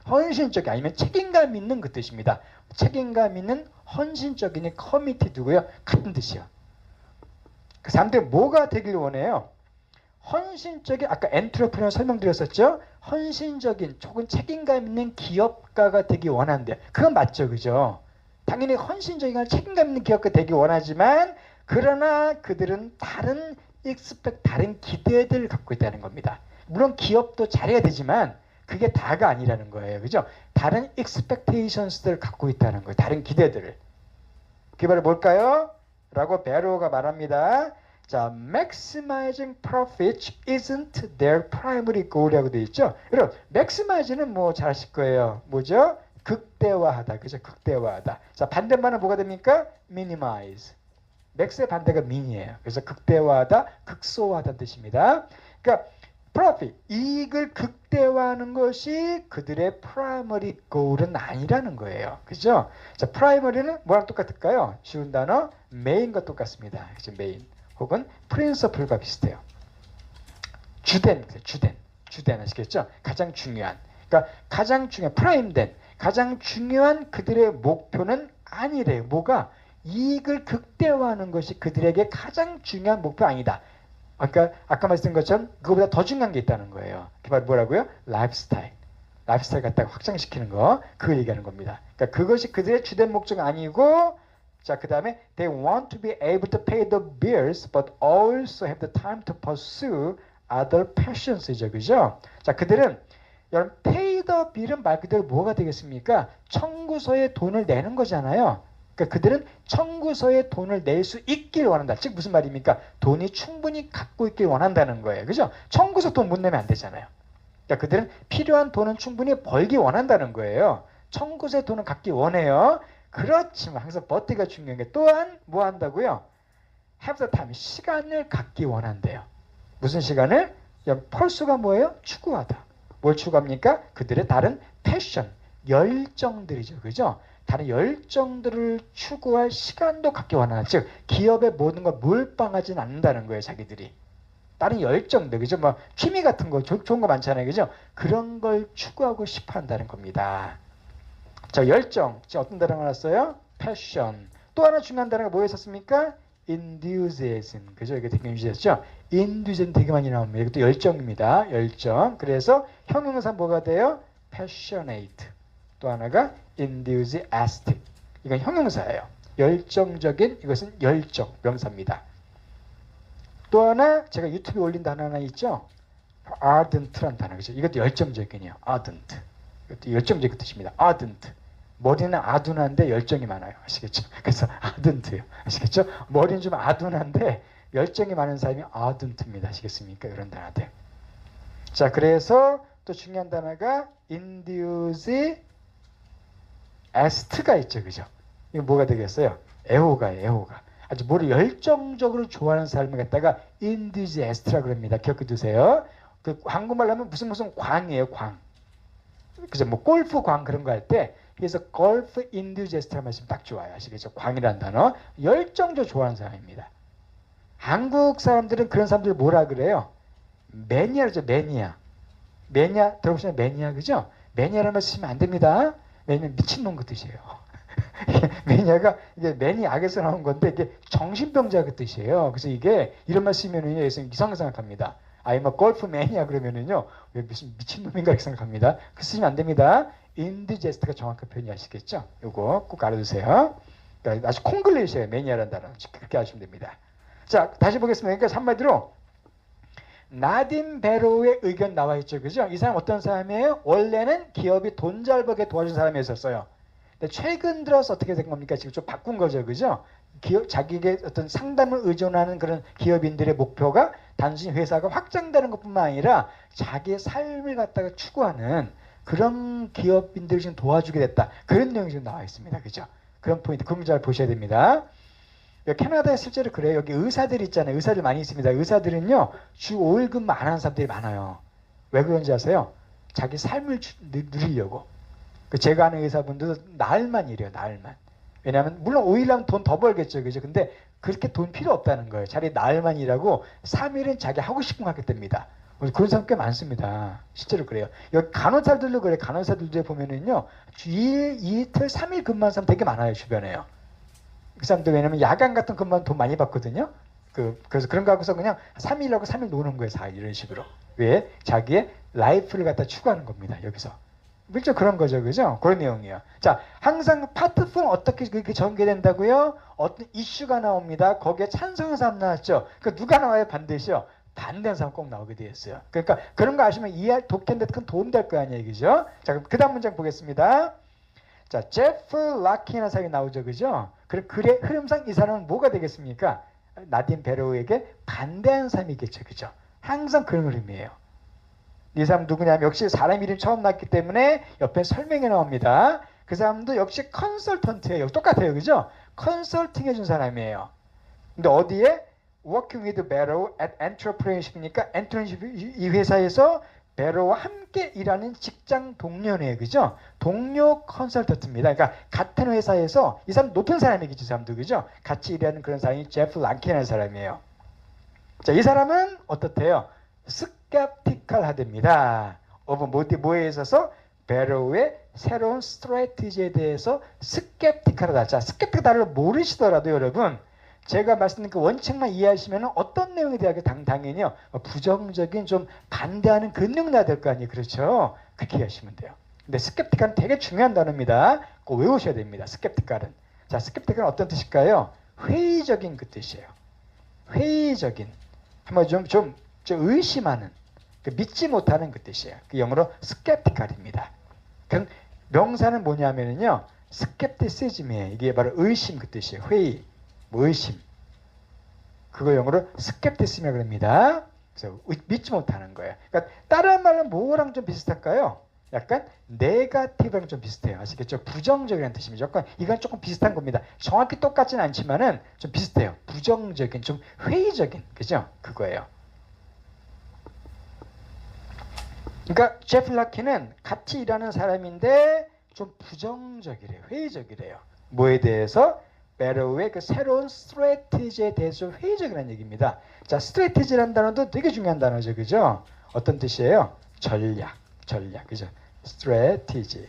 헌신적이 아니면 책임감 있는 그 뜻입니다. 책임감 있는 헌신적인 committed고요. 같은 뜻이요. 그 사람들이 뭐가 되길 원해요? 헌신적인, 아까 엔트로프리너 설명드렸었죠? 헌신적인, 조금 책임감 있는 기업가가 되기 원한대. 그건 맞죠, 그죠? 당연히 헌신적인, 책임감 있는 기업가 되기 원하지만, 그러나 그들은 다른 다른 기대들을 갖고 있다는 겁니다. 물론 기업도 잘해야 되지만, 그게 다가 아니라는 거예요, 그죠? 다른 expectations들을 갖고 있다는 거예요. 다른 기대들을. 그게 바로 뭘까요? 라고 베로가 말합니다. 자, maximizing profits isn't their primary goal이라고 되어 있죠. 여러분, maximize는 뭐 잘 아실 거예요. 뭐죠? 극대화하다. 그죠? 극대화하다. 자, 반대말은 뭐가 됩니까? minimize. max의 반대가 min이에요. 그래서 극대화하다, 극소화하다는 뜻입니다. 그러니까 profit, 이익을 극대화하는 것이 그들의 primary goal은 아니라는 거예요. 그죠? 자, primary는 뭐랑 똑같을까요? 쉬운 단어, main과 똑같습니다. 그죠? main. 혹은 principle과 비슷해요. 주된 아시겠죠? 가장 중요한. 그러니까 가장 중요한, 프라임된, 가장 중요한 그들의 목표는 아니래요. 뭐가? 이익을 극대화하는 것이 그들에게 가장 중요한 목표 아니다. 아까 말씀드린 것처럼 그거보다 더 중요한 게 있다는 거예요. 그게 바로 뭐라고요? 라이프스타일 갖다가 확장시키는 거, 그걸 얘기하는 겁니다. 그러니까 그것이 그들의 주된 목적은 아니고, 자, 그 다음에 they want to be able to pay the bills but also have the time to pursue other passions이죠. 그죠? 자, 그들은 여러분 pay the bill은 말 그대로 뭐가 되겠습니까? 청구서에 돈을 내는 거잖아요. 그러니까 그들은 청구서에 돈을 낼 수 있길 원한다. 즉 무슨 말입니까? 돈이 충분히 갖고 있길 원한다는 거예요. 그죠? 청구서 돈 못 내면 안 되잖아요. 그러니까 그들은 필요한 돈은 충분히 벌기 원한다는 거예요. 청구서에 돈을 갖기 원해요. 그렇지만 항상 버티가 중요한 게 또한 뭐 한다고요? have the time, 시간을 갖기 원한대요. 무슨 시간을? 펄수가 뭐예요? 추구하다. 뭘 추구합니까? 그들의 다른 패션, 열정들이죠. 그죠? 다른 열정들을 추구할 시간도 갖기 원하는, 즉 기업의 모든 걸 몰빵하지는 않는다는 거예요. 자기들이. 다른 열정들, 그죠? 뭐 취미 같은 거 좋은 거 많잖아요. 그죠? 그런 걸 추구하고 싶어 한다는 겁니다. 자, 열정. 지금 어떤 단어가 나왔어요? 패션. 또 하나 중요한 단어가 뭐였었습니까? enthusiasm. 그죠? 이게 되게 유지했죠? enthusiasm 되게 많이 나옵니다. 이것도 열정입니다. 열정. 그래서 형용사 뭐가 돼요? passionate. 또 하나가 enthusiastic. 이건 형용사예요. 열정적인, 이것은 열정, 명사입니다. 또 하나 제가 유튜브에 올린 단어 하나 있죠? ardent라는 단어. 그죠? 이것도 열정적이네요. ardent. 이것도 열정적인 뜻입니다. ardent. 머리는 아둔한데 열정이 많아요. 아시겠죠? 그래서 ardent예요. 아시겠죠? 머리는 좀 아둔한데 열정이 많은 사람이 ardent입니다. 아시겠습니까? 이런 단어들. 자, 그래서 또 중요한 단어가 enthusiast가 있죠. 그죠? 이거 뭐가 되겠어요? 애호가예요. 애호가. 아주 뭐를 열정적으로 좋아하는 사람을 갖다가 enthusiast라고 합니다. 기억해 두세요. 그 한국말로 하면 무슨 광이에요. 광. 그죠? 뭐 골프 광 그런 거 할 때 그래서 골프 enthusiast라는 말씀 딱 좋아요. 아시겠죠? 광이라는 단어. 열정적으로 좋아하는 사람입니다. 한국 사람들은 그런 사람들 뭐라 그래요? 매니아죠. 매니아. 매니아 들어보시면 매니아 그죠? 매니아라는 말 쓰시면 안 됩니다. 왜냐면 미친놈 그 뜻이에요. 매니아가 이게 매니악에서 나온 건데 이게 정신병자 그 뜻이에요. 그래서 이게 이런 말 쓰면은요, 이상하게 생각합니다. 막 골프 매니아 그러면은요, 왜 무슨 미친놈인가 이렇게 생각합니다. 그 쓰시면 안 됩니다. 인디제스트가 정확한 표현이 아시겠죠? 요거 꼭 알아두세요. 그러니까 아주 콩글리시예요. 매니아라는 단어. 그렇게 하시면 됩니다. 자, 다시 보겠습니다. 그러니까 한마디로 나딘 베로의 의견 나와 있죠. 그죠? 이 사람 어떤 사람이에요? 원래는 기업이 돈 잘 벌게 도와준 사람이었어요. 근데 최근 들어서 어떻게 된 겁니까? 지금 좀 바꾼 거죠. 그죠? 자기에게 어떤 상담을 의존하는 그런 기업인들의 목표가 단순히 회사가 확장되는 것뿐만 아니라 자기의 삶을 갖다가 추구하는 그런 기업인들을 지금 도와주게 됐다. 그런 내용이 지금 나와 있습니다. 그죠? 그런 포인트, 그런 걸 잘 보셔야 됩니다. 캐나다에 실제로 그래요. 여기 의사들 있잖아요. 의사들 많이 있습니다. 의사들은요, 주 5일근무 안 하는 사람들이 많아요. 왜 그런지 아세요? 자기 삶을 누리려고. 제가 아는 의사분들도 나흘만 일해요. 나흘만. 왜냐하면 물론 5일하면 돈 더 벌겠죠. 그죠? 근데 그렇게 돈 필요 없다는 거예요. 차라리 나흘만 일하고 3일은 자기 하고 싶은 거 하겠답니다. 그런 사람 꽤 많습니다. 실제로 그래요. 여기 간호사들도 그래요. 간호사들도 보면은요. 주일, 이틀, 3일 근무하는 사람 되게 많아요. 주변에요. 그 사람도 왜냐면 야간 같은 근무하면 돈 많이 받거든요. 그래서 그런 거 하고서 그냥 3일 하고 3일 노는 거예요. 4일 이런 식으로. 왜? 자기의 라이프를 갖다 추구하는 겁니다. 여기서. 실제 그런 거죠. 그죠? 그런 내용이에요. 자, 항상 파트 4는 어떻게 그렇게 전개된다고요? 어떤 이슈가 나옵니다. 거기에 찬성하는 사람 나왔죠. 그 누가 나와요? 반드시요. 반대하는 사람 꼭 나오게 되어 있어요. 그러니까 그런 거 아시면 이해할 독해인데 큰 도움 될 거 아니에요. 그죠? 자, 그럼 그 다음 문장 보겠습니다. 자, 제프 라키라는 사람이 나오죠. 그죠? 그럼 글의 흐름상 이 사람은 뭐가 되겠습니까? 나딘 베로우에게 반대하는 사람이겠죠. 그죠? 항상 그런 흐름이에요. 이 사람 누구냐면 역시 사람 이름 처음 났기 때문에 옆에 설명이 나옵니다. 그 사람도 역시 컨설턴트예요. 똑같아요. 그죠? 컨설팅 해준 사람이에요. 근데 어디에? Working with Barrow at Entrepreneurship이니까 Entrepreneurship 이 회사에서 베로와 함께 일하는 직장 동료네요. 그죠? 동료 컨설턴트입니다. 그러니까 같은 회사에서 이 사람 높은 사람이겠죠. 이 사람도. 그죠? 같이 일하는 그런 사람이 제프 랑키라는 사람이에요. 자, 이 사람은 어떻대요? 스캡티컬하답니다. 뭐에 있어서? 베로우의 새로운 스트래티지에 대해서 스캡티컬하다. 자, 스캡티컬을 모르시더라도 여러분 제가 말씀드린 그 원칙만 이해하시면 어떤 내용에 대하게 당연히요 부정적인 좀 반대하는 그 내용 나야 될 거 아니에요. 그렇죠? 그렇게 이해하시면 돼요. 근데 스캡티컬은 되게 중요한 단어입니다. 꼭 외우셔야 됩니다. 스캡티컬은. 자, 스캡티컬은 어떤 뜻일까요? 회의적인 그 뜻이에요. 회의적인. 한번 좀 의심하는, 믿지 못하는 그 뜻이에요. 그 영어로 스캡티컬입니다. 그럼 명사는 뭐냐면요, 스캡티시즘이에요. 이게 바로 의심 그 뜻이에요. 회의, 의심. 그거 영어로 스캡티시즘이라고 합니다. 그래서 믿지 못하는 거예요. 그러니까 다른 말은 뭐랑 좀 비슷할까요? 약간 네가티브랑 좀 비슷해요. 아시겠죠? 부정적이라는 뜻입니다. 이건 조금 비슷한 겁니다. 정확히 똑같지는 않지만은 좀 비슷해요. 부정적인, 좀 회의적인, 그죠? 그거예요. 그러니까 제프 라키는 같이 일하는 사람인데 좀 부정적이래요. 회의적이래요. 뭐에 대해서? 베로우의 그 새로운 스트래티지에 대해서 회의적이라는 얘기입니다. 자, 스트래티지라는 단어도 되게 중요한 단어죠. 그죠? 어떤 뜻이에요? 전략. 그죠? 스트래티지.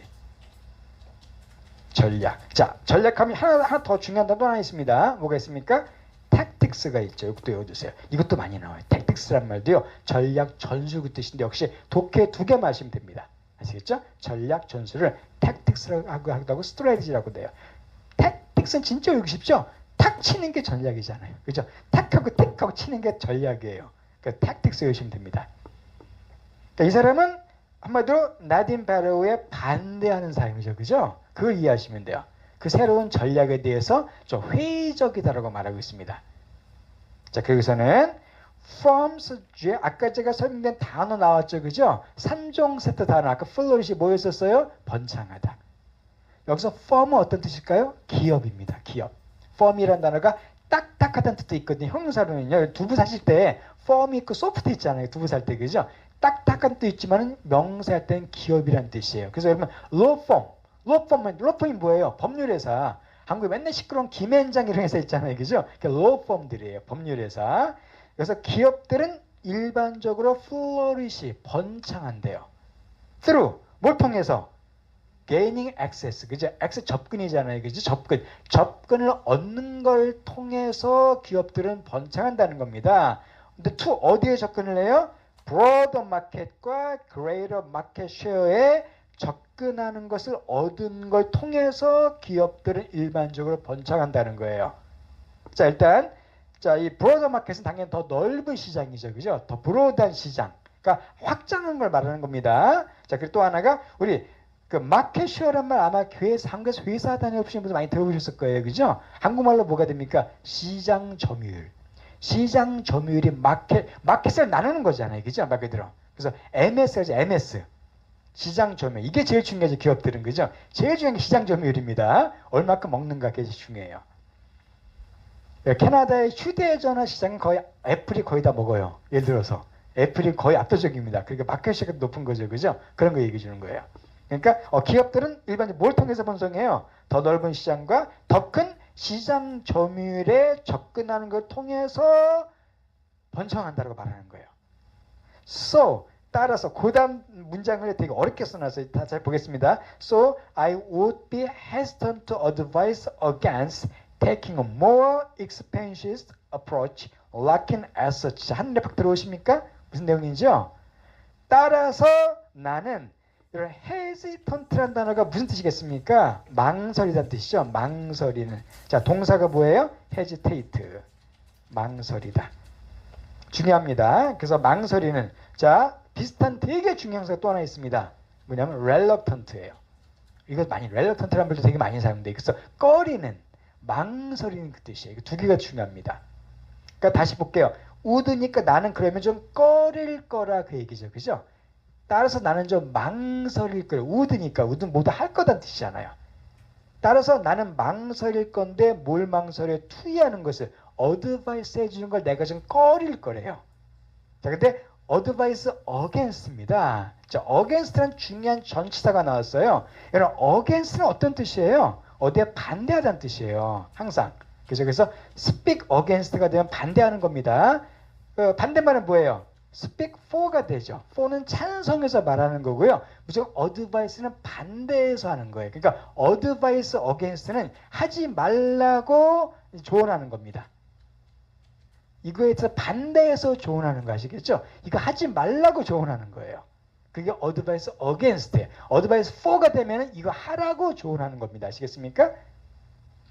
전략. 자, 전략하면 하나 더 중요한 단어 하나 있습니다. 뭐가 있습니까? 택틱스가 있죠. 이것도 외워두세요. 이것도 많이 나와요. 택틱스란 말도요. 전략, 전술 그 뜻인데 역시 독해 두 개만 하시면 됩니다. 아시겠죠? 전략, 전술을 택틱스라고 하기도 하고 스트래티지라고 돼요. 택틱스는 진짜 외우기 쉽죠? 탁 치는 게 전략이잖아요. 그죠? 탁하고 틱하고 치는 게 전략이에요. 그러니까 택틱스 외우시면 됩니다. 그러니까 이 사람은 한마디로 나딘 베로우에 반대하는 사람이죠. 그죠? 그걸 이해하시면 돼요. 그 새로운 전략에 대해서 좀 회의적이다라고 말하고 있습니다. 자, 거기서는 forms, 아까 제가 설명된 단어 나왔죠. 그죠? 3종 세트 단어. 아까 플로릿이 뭐였었어요? 번창하다. 여기서 form은 어떤 뜻일까요? 기업입니다. 기업. form이라는 단어가 딱딱하다는 뜻도 있거든요. 형용사로는요. 두부 사실 때 form이 있고 soft 있잖아요. 두부 살 때. 그죠? 딱딱한 뜻도 있지만 명사할 때는 기업이라는 뜻이에요. 그래서 여러분 law firm이 뭐예요? 법률회사. 한국에 맨날 시끄러운 김앤장 이런 회사 있잖아요. 그죠? law firm들이에요. 법률회사. 그래서 기업들은 일반적으로 flourish이 번창한대요. through 뭘 통해서? gaining access. 그죠? access 접근이잖아요. 그죠? 접근을 얻는 걸 통해서 기업들은 번창한다는 겁니다. 근데 to 어디에 접근을 해요? broader market과 greater market share에 접근하는 것을 얻은 걸 통해서 기업들은 일반적으로 번창한다는 거예요. 자, 일단 이 broader market은 당연히 더 넓은 시장이죠. 그죠? 더 broad한 시장. 그러니까 확장한 걸 말하는 겁니다. 자, 그리고 또 하나가 우리 그 마켓 쉐어란 말 아마 한국에서 회사 다녀보시는 분들 많이 들어보셨을 거예요. 그죠? 한국말로 뭐가 됩니까? 시장 점유율. 시장 점유율이 마켓을 나누는 거잖아요. 그죠? 말 그대로. 그래서 MS죠. MS. 시장 점유율. 이게 제일 중요하죠. 기업들은. 그죠? 제일 중요한 게 시장 점유율입니다. 얼마큼 먹는가 그게 중요해요. 캐나다의 휴대전화 시장은 거의 애플이 거의 다 먹어요. 예를 들어서. 애플이 거의 압도적입니다. 그러니까 마켓 쉐어가 높은 거죠. 그죠? 그런 거 얘기해 주는 거예요. 그러니까 기업들은 일반적으로 뭘 통해서 번성해요? 더 넓은 시장과 더 큰 시장 점유율에 접근하는 걸 통해서 번성한다고 말하는 거예요. So 따라서 고단 문장을 되게 어렵게 써놨어요. 다 잘 보겠습니다. So I would be hesitant to advise against taking a more expansive approach, lacking assets. 한눈에 팍 들어오십니까? 무슨 내용인지요? 따라서 나는 이런 hesitant라는 단어가 무슨 뜻이겠습니까? 망설이다는 뜻이죠. 망설이는. 자, 동사가 뭐예요? hesitate. 망설이다. 중요합니다. 그래서 망설이는. 자, 비슷한 되게 중요한 단어가 또 하나 있습니다. 뭐냐면 reluctant예요. 이거 많이 reluctant라는 말도 되게 많이 사용돼요. 그래서 꺼리는, 망설이는 그 뜻이에요. 두 개가 중요합니다. 그러니까 다시 볼게요. would니까 나는 그러면 좀 꺼릴 거라 그 얘기죠. 그죠? 따라서 나는 좀 망설일 거예요. would니까 would는 모두 할 거란 뜻이잖아요. 따라서 나는 망설일 건데 뭘 망설여? 투의하는 것을 어드바이스 해주는 걸 내가 좀 꺼릴 거래요. 자, 근데 어드바이스 against입니다. 자, against라는 중요한 전치사가 나왔어요. 여러분, against는 어떤 뜻이에요? 어디에 반대하다는 뜻이에요. 항상. 그래서 speak against가 되면 반대하는 겁니다. 반대말은 뭐예요? speak for가 되죠. for는 찬성해서 말하는 거고요. 무조건 advice는 반대해서 하는 거예요. 그러니까 advice against는 하지 말라고 조언하는 겁니다. 이거에 대해서 반대해서 조언하는 거 아시겠죠? 이거 하지 말라고 조언하는 거예요. 그게 advice against예요. advice for가 되면 이거 하라고 조언하는 겁니다. 아시겠습니까?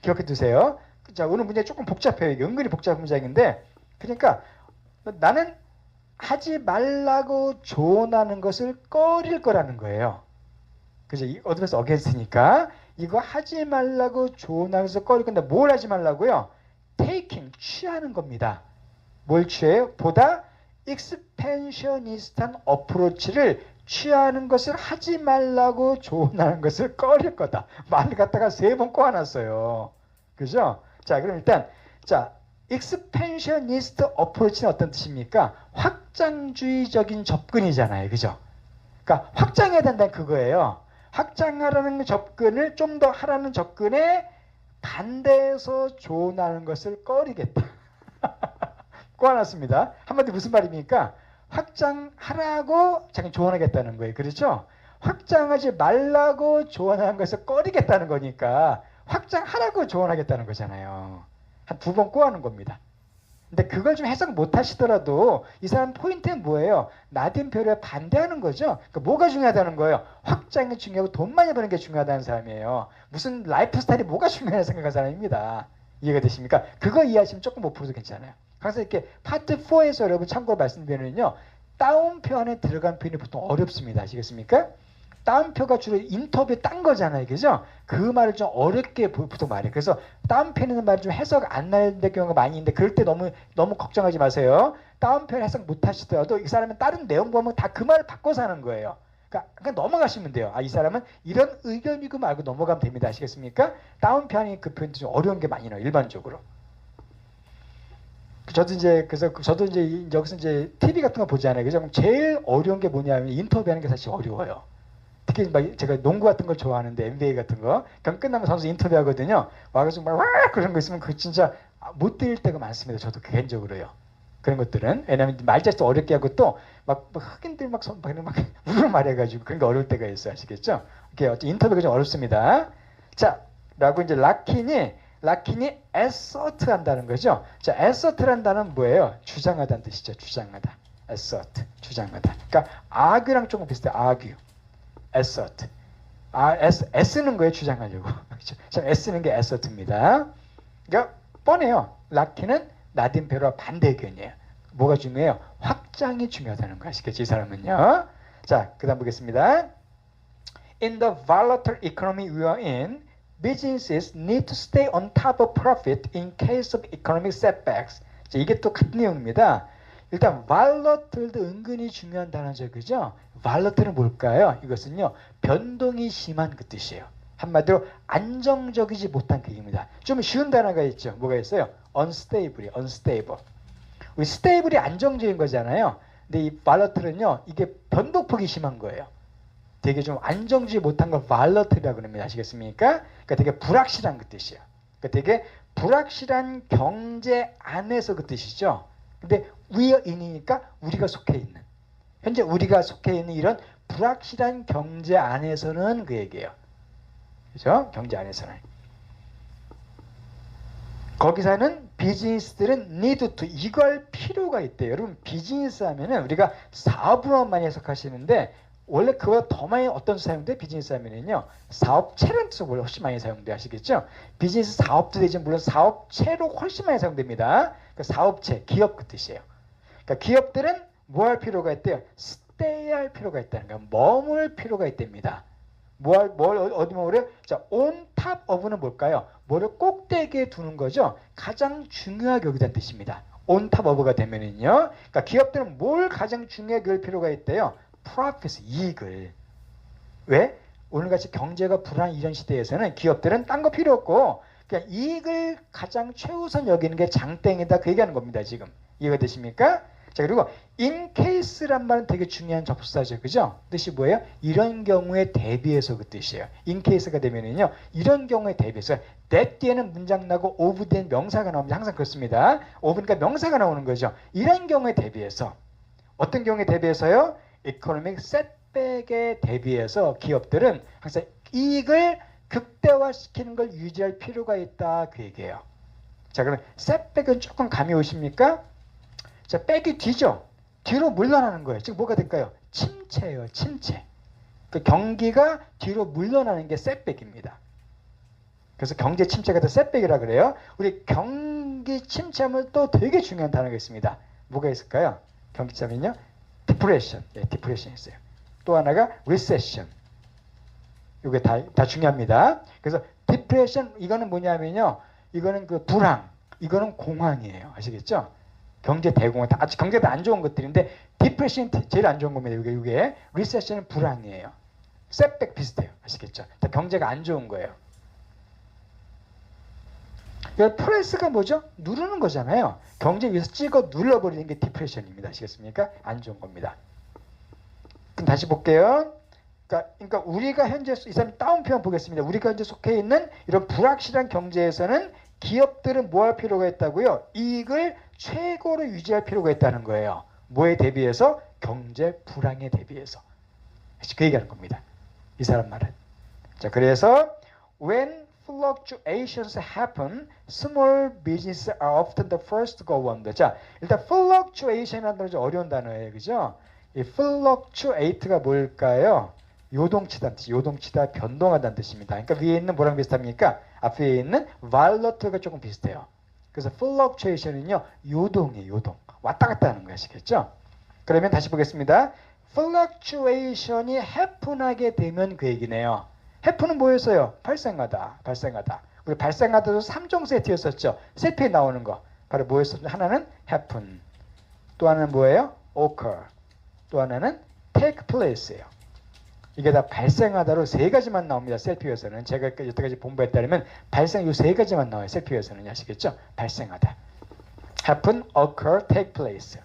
기억해 두세요. 자, 오늘 문제 조금 복잡해요. 이게 은근히 복잡한 문장인데, 그러니까 나는 하지 말라고 조언하는 것을 꺼릴 거라는 거예요. 그죠? advice against니까 이거 하지 말라고 조언하는 것을 꺼릴 건데 뭘 하지 말라고요? taking, 취하는 겁니다. 뭘 취해요? 보다 expansionist한 어프로치를 취하는 것을 하지 말라고 조언하는 것을 꺼릴 거다. 말을 갖다가 3번 꼬아놨어요. 그죠? 자, 그럼 일단 자, expansionist approach는 어떤 뜻입니까? 확장주의적인 접근이잖아요. 그죠? 그러니까 확장해야 된다는 그거예요. 확장하라는 접근을 좀 더 하라는 접근에 반대해서 조언하는 것을 꺼리겠다. 꼬아놨습니다. 한마디 무슨 말입니까? 확장하라고 자기 조언하겠다는 거예요. 그렇죠? 확장하지 말라고 조언하는 것을 꺼리겠다는 거니까 확장하라고 조언하겠다는 거잖아요. 한 2번 꼬아는 겁니다. 근데 그걸 좀 해석 못 하시더라도 이 사람 포인트는 뭐예요? 나딘표를 반대하는 거죠. 그러니까 뭐가 중요하다는 거예요? 확장이 중요하고 돈 많이 버는 게 중요하다는 사람이에요. 무슨 라이프 스타일이 뭐가 중요하다고 생각하는 사람입니다. 이해가 되십니까? 그거 이해하시면 조금 못 풀어도 괜찮아요. 그래서 이렇게 파트 4에서 여러분 참고로 말씀드리면요. 따옴표 안에 들어간 표현이 보통 어렵습니다. 아시겠습니까? 따옴표가 주로 인터뷰에 딴 거잖아요. 그죠? 그 말을 좀 어렵게 보통 말해요. 그래서 따옴표는 말이 좀 해석 안 날 경우가 많이 있는데 그럴 때 너무 걱정하지 마세요. 따옴표를 해석 못 하시더라도 이 사람은 다른 내용 보면 다 그 말을 바꿔서 하는 거예요. 그러니까 넘어가시면 돼요. 아, 이 사람은 이런 의견이고 말고 넘어가면 됩니다. 아시겠습니까? 따옴표 안에 그 표현도 좀 어려운 게 많이 나와요. 일반적으로. 저도 이제 여기서 이제 TV 같은 거 보잖아요. 그죠? 제일 어려운 게 뭐냐면 인터뷰하는 게 사실 어려워요. 특히 막 제가 농구 같은 걸 좋아하는데 NBA 같은 거, 그럼 끝나면 선수 인터뷰하거든요. 와가지고 막 그런 거 있으면 그 진짜 못 들을 때가 많습니다. 저도 개인적으로요. 그런 것들은 왜냐하면 말자도 어렵게 하고 또 막 흑인들 막 우르르 말해가지고 그런 게 어려울 때가 있어요. 아시겠죠? 이렇게 인터뷰가 좀 어렵습니다. 자, 라고 이제 라킨이 assert 한다는 거죠. 자, assert라는 단어는 뭐예요? 주장하다는 뜻이죠. 주장하다. assert, 주장하다. 그러니까 argue랑 조금 비슷해요. argue, assert. S는 거예요. 주장하려고. 참 S는 게 assert입니다. 그러니까 뻔해요. 라킨은 나딘표와 반대 의견이에요. 뭐가 중요해요? 확장이 중요하다는 거 아시겠죠? 이 사람은요. 자, 그 다음 보겠습니다. In the volatile economy we are in, businesses need to stay on top of profit in case of economic setbacks. 자, 이게 또 같은 내용입니다. 일단 volatile도 은근히 중요한 단어죠. 그죠? volatile은 뭘까요? 이것은요. 변동이 심한 그 뜻이에요. 한마디로 안정적이지 못한 그 얘기입니다. 좀 쉬운 단어가 있죠. 뭐가 있어요? unstable. 우리 stable이 안정적인 거잖아요. 근데 이 volatile은요. 이게 변동폭이 심한 거예요. 되게 좀 안정주의 못한 걸 발러트라고 그럽니다. 아시겠습니까? 그러니까 되게 불확실한 그 뜻이에요. 그러니까 되게 불확실한 경제 안에서 그 뜻이죠. 근데 we are in이니까 우리가 속해 있는. 현재 우리가 속해 있는 이런 불확실한 경제 안에서는 그 얘기예요. 그죠? 경제 안에서는. 거기서는 비즈니스들은 need to 이걸 필요가 있대요. 여러분 비즈니스 하면은 우리가 사업으로 많이 해석하시는데 원래 그보다 더 많이 어떤 사용돼? 비즈니스 하면은요. 사업체라는 뜻으로 훨씬 많이 사용돼 아시겠죠? 비즈니스 사업도 되지만 물론 사업체로 훨씬 많이 사용됩니다. 그러니까 사업체, 기업 그 뜻이에요. 그러니까 기업들은 뭐 할 필요가 있대요? stay 할 필요가 있다는 거예요. 머물 필요가 있답니다. 뭘 어디 머무래요? 자, on top of는 뭘까요? 뭐를 꼭대기에 두는 거죠. 가장 중요하게 여기다는 뜻입니다. on top of가 되면은요. 그러니까 기업들은 뭘 가장 중요하게 여길 필요가 있대요? profit, 이익을. 왜? 오늘같이 경제가 불안한 이런 시대에서는 기업들은 딴 거 필요 없고 그냥 이익을 가장 최우선 여기는 게 장땡이다. 그 얘기하는 겁니다. 지금. 이해가 되십니까? 자, 그리고 in case란 말은 되게 중요한 접수사죠. 그죠? 뜻이 뭐예요? 이런 경우에 대비해서 그 뜻이에요. in case가 되면은요. 이런 경우에 대비해서 that 뒤에는 문장 나고 of 뒤에는 명사가 나옵니다. 항상 그렇습니다. of니까 명사가 나오는 거죠. 이런 경우에 대비해서 어떤 경우에 대비해서요? economic setback에 대비해서 기업들은 항상 이익을 극대화시키는 걸 유지할 필요가 있다. 그 얘기예요. 자, 그럼 setback은 조금 감이 오십니까? 자, 백이 뒤죠. 뒤로 물러나는 거예요. 즉 뭐가 될까요? 침체예요. 침체. 그 경기가 뒤로 물러나는 게 setback입니다. 그래서 경제 침체가 더 setback이라 그래요. 우리 경기 침체하면 또 되게 중요한 단어가 있습니다. 뭐가 있을까요? 경기 침체면요. depression. 예, depression 있어요. 또 하나가 recession. 이게 다 중요합니다. 그래서 depression 이거는 뭐냐면요. 이거는 그 불황. 이거는 공황이에요. 아시겠죠? 경제 대공황, 경제도 안 좋은 것들인데 디프레션 제일 안 좋은 겁니다. 이게 리세션은 불황이에요. setback 비슷해요. 아시겠죠? 경제가 안 좋은 거예요. 프레스가 뭐죠? 누르는 거잖아요. 경제 위에서 찍어 눌러버리는 게 디프레션입니다. 아시겠습니까? 안 좋은 겁니다. 그럼 다시 볼게요. 그러니까 우리가 현재 이 사람 다운 표현 보겠습니다. 우리가 현재 속해 있는 이런 불확실한 경제에서는 기업들은 뭐 할 필요가 있다고요? 이익을 최고로 유지할 필요가 있다는 거예요. 뭐에 대비해서? 경제 불황에 대비해서. 그 얘기하는 겁니다. 이 사람 말은. 자, 그래서 when fluctuations happen, small businesses are often the first to go under. 자, 일단 fluctuation이라는 단어 좀 어려운 단어예요. 그죠? 이 fluctuate가 뭘까요? 요동치다는 뜻이 요동치다, 변동하다는 뜻입니다. 그러니까 위에 있는 뭐랑 비슷합니까? 앞에 있는 violent가 조금 비슷해요. 그래서 fluctuation은요, 요동이에요, 요동. 왔다 갔다 하는 거 아시겠죠? 그러면 다시 보겠습니다. fluctuation이 happen하게 되면 그 얘기네요. happen은 뭐였어요? 발생하다, 발생하다. 우리 발생하다도 3종 세트였었죠. 세트에 나오는 거. 바로 뭐였었죠? 하나는 happen. 또 하나는 뭐예요? occur. 또 하나는 take place예요. 이게 다 발생하다로 세 가지만 나옵니다. 셀피에서는 제가 여태까지 본부에 따르면 발생 요 세 가지만 나와요. 셀피에서는 아시겠죠? 발생하다. happen, occur, take place.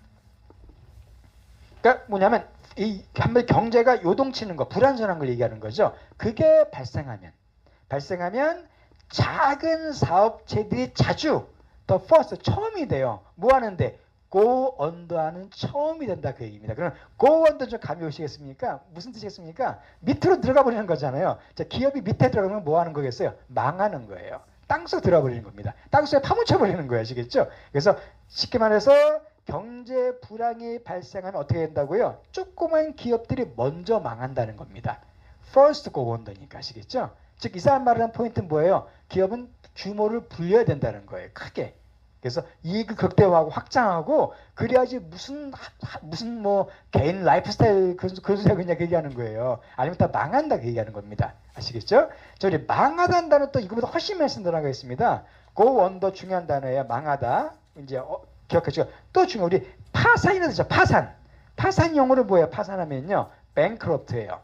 그러니까 뭐냐면 이 한번 경제가 요동치는 거, 불안전한 걸 얘기하는 거죠. 그게 발생하면 작은 사업체들이 자주 the first 처음이 돼요. 뭐 하는데? go under하는 처음이 된다 그 얘기입니다. 그럼 go under 좀 감이 오시겠습니까? 무슨 뜻이겠습니까? 밑으로 들어가 버리는 거잖아요. 자, 기업이 밑에 들어가면 뭐 하는 거겠어요? 망하는 거예요. 땅속 들어가 버리는 겁니다. 땅속에 파묻혀 버리는 거예요. 아시겠죠? 그래서 쉽게 말해서 경제 불황이 발생하면 어떻게 된다고요? 조그만 기업들이 먼저 망한다는 겁니다. first go under니까 아시겠죠? 즉 이 사람 말하는 포인트는 뭐예요? 기업은 규모를 불려야 된다는 거예요. 크게. 그래서 이익을 극대화하고 확장하고 그래야지 무슨 뭐 개인 라이프스타일 그런 소리가 그냥 얘기하는 거예요. 아니면 다 망한다 그 얘기하는 겁니다. 아시겠죠? 저희 망하다는 단어 또 이거보다 훨씬 많이 쓴 단어가 있습니다. go under 중요한 단어예요. 망하다. 이제 기억하시고 또 중요한 우리 파산이라는 뜻이죠. 파산 용어로 뭐예요? 파산하면요. bankrupt예요.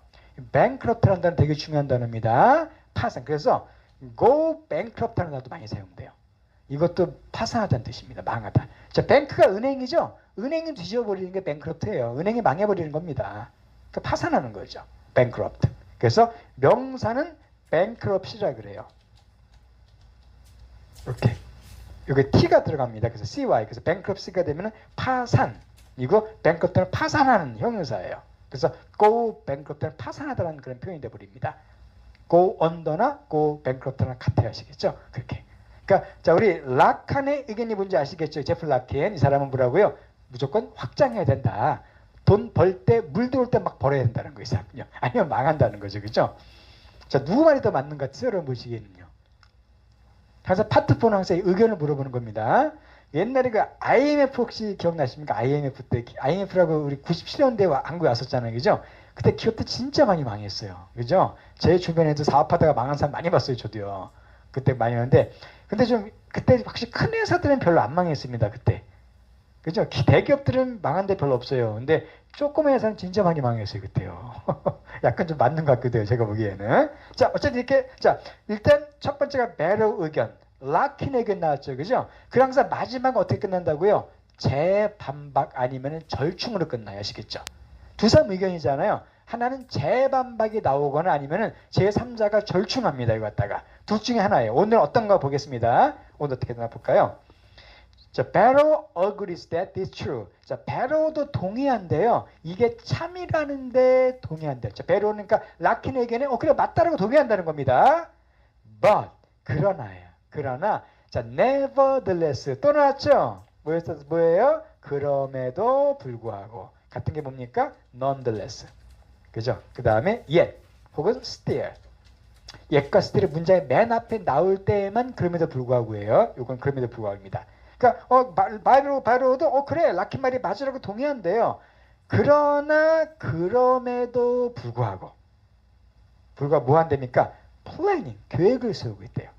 bankrupt라는 단어 되게 중요한 단어입니다. 파산. 그래서 go bankrupt라는 단어도 많이 사용돼요. 이것도 파산하다는 뜻입니다. 망하다. 자, 뱅크가 은행이죠. 은행이 뒤져버리는 게 뱅크럽트예요. 은행이 망해버리는 겁니다. 그러니까 파산하는 거죠. bankrupt. 그래서 명사는 bankruptcy라 그래요. 이렇게 여기 t가 들어갑니다. 그래서 cy. 그래서 bankruptcy가 되면 파산. 이거 bankrupt는 파산하는 형용사예요. 그래서 go bankrupt는 파산하다는 그런 표현이 되어버립니다. go under나 go bankrupt나 같아야 하시겠죠? 그렇게. 그러니까 자 우리 라칸의 의견이 뭔지 아시겠죠? 제프 라칸 이 사람은 뭐라고요? 무조건 확장해야 된다. 돈 벌 때 물 들어올 때 막 벌어야 된다는 거 이 사람은요. 아니면 망한다는 거죠, 그죠? 자 누구 말이 더 맞는 것 같아요? 여러분 보시기에는요. 항상 파트폰은 항상 의견을 물어보는 겁니다. 옛날에 그 IMF 혹시 기억나십니까? IMF 때 IMF라고 우리 97년대 한국에 왔었잖아요, 그죠? 그때 기업들 진짜 많이 망했어요, 그죠? 제 주변에도 사업하다가 망한 사람 많이 봤어요, 저도요. 그때 많이 했는데, 근데 좀 그때 확실히 큰 회사들은 별로 안 망했습니다, 그때. 그죠? 대기업들은 망한 데 별로 없어요. 근데 조그만 회사는 진짜 많이 망했어요, 그때요. 약간 좀 맞는 것 같기도 해요, 제가 보기에는. 자, 어쨌든 이렇게, 자, 일단 첫 번째가 배로 의견, 라킨 의견 나왔죠, 그죠? 그 항상 마지막은 어떻게 끝난다고요? 재반박 아니면 절충으로 끝나요, 아시겠죠? 두 사람 의견이잖아요. 하나는 재반박이 나오거나 아니면 제3자가 절충합니다, 이거 갖다가. 둘 중에 하나예요. 오늘 어떤 거 보겠습니다. 오늘 어떻게 되나 볼까요? 자, Barrow agrees that this is true. 자, Barrow도 동의한대요. 이게 참이라는데 동의한대요. 자, Barrow는 그러니까 라킨에게는 그래 맞다라고 동의한다는 겁니다. But 그러나요. 그러나 자, nevertheless 또 나왔죠. 뭐예요? 그럼에도 불구하고 같은 게 뭡니까? nonetheless. 그죠? 그 다음에 yet 혹은 still. yet과 still이 문장의 맨 앞에 나올 때에만 그럼에도 불구하고예요. 이건 그럼에도 불구하고입니다. 그러니까 바로도 그래 라킨 말이 맞으라고 동의한대요. 그러나 그럼에도 불구하고 뭐 한답니까? 플래닝 계획을 세우고 있대요.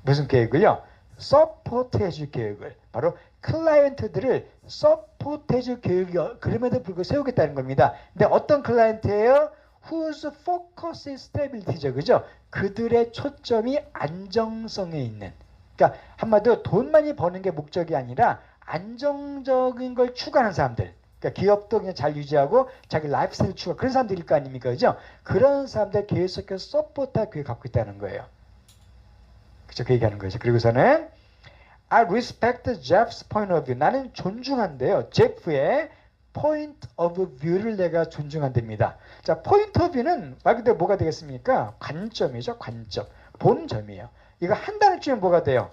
무슨 계획을요? 서포트 해줄 계획을 바로 클라이언트들을 서포트 해줄 계획이 그럼에도 불구하고 세우겠다는 겁니다. 근데 어떤 클라이언트예요? Whose focus is stability죠, 그죠? 그들의 초점이 안정성에 있는. 그러니까 한마디로 돈 많이 버는 게 목적이 아니라 안정적인 걸 추구하는 사람들. 그러니까 기업도 그냥 잘 유지하고 자기 라이프스타일 추구하는 그런 사람들일 거 아닙니까? 그죠? 그런 사람들 계속해서 서포트할 기회를 갖고 있다는 거예요. 그죠? 그 얘기하는 거죠. 그리고서는 I respect Jeff's point of view. 나는 존중한대요. 제프의 point of view를 내가 존중한답니다. 자, point of view는 말 그대로 뭐가 되겠습니까? 관점이죠. 관점. 본점이에요. 이거 한 단어 치면 뭐가 돼요?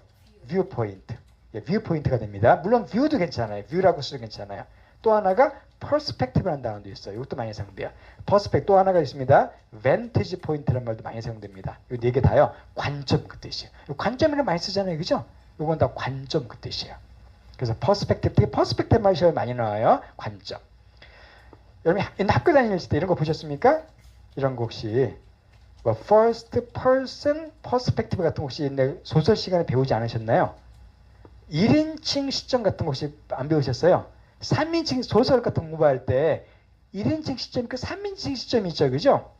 viewpoint. 예, viewpoint가 됩니다. 물론 view도 괜찮아요. view라고 써도 괜찮아요. 또 하나가 perspective라는 단어도 있어요. 이것도 많이 사용돼요. perspective 또 하나가 있습니다. vantage point라는 말도 많이 사용됩니다. 이 네 개 다요. 관점 그 뜻이에요. 관점이라는 많이 쓰잖아요. 그죠? 이건 다 관점 그 뜻이에요. 그래서 perspective, 되게 perspective 말이 많이 나와요. 관점. 여러분 학교 다닐 때 이런 거 보셨습니까? 이런 거 혹시 뭐 first person perspective 같은 거 혹시 옛날 소설 시간에 배우지 않으셨나요? 1인칭 시점 같은 거 혹시 안 배우셨어요? 3인칭 소설 같은 거 공부할 때 1인칭 시점, 그 3인칭 시점이 있죠, 그죠?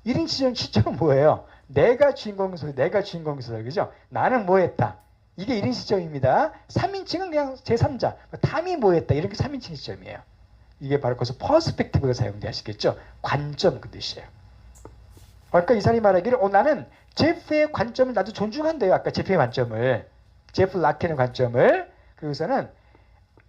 1인칭 시점은 뭐예요? 내가 주인공이서 내가 주인공이서 그죠? 나는 뭐 했다. 이게 1인 시점입니다. 3인칭은 그냥 제3자. 탐이 뭐 했다. 이런 게 3인칭 시점이에요. 이게 바로 거기서 퍼스펙티브가 사용돼 하시겠죠? 관점 그 뜻이에요. 그러니까 이 사람이 말하기를 나는 제프의 관점을 나도 존중한대요. 아까 제프의 관점을. 제프 라켄의 관점을. 그리고서는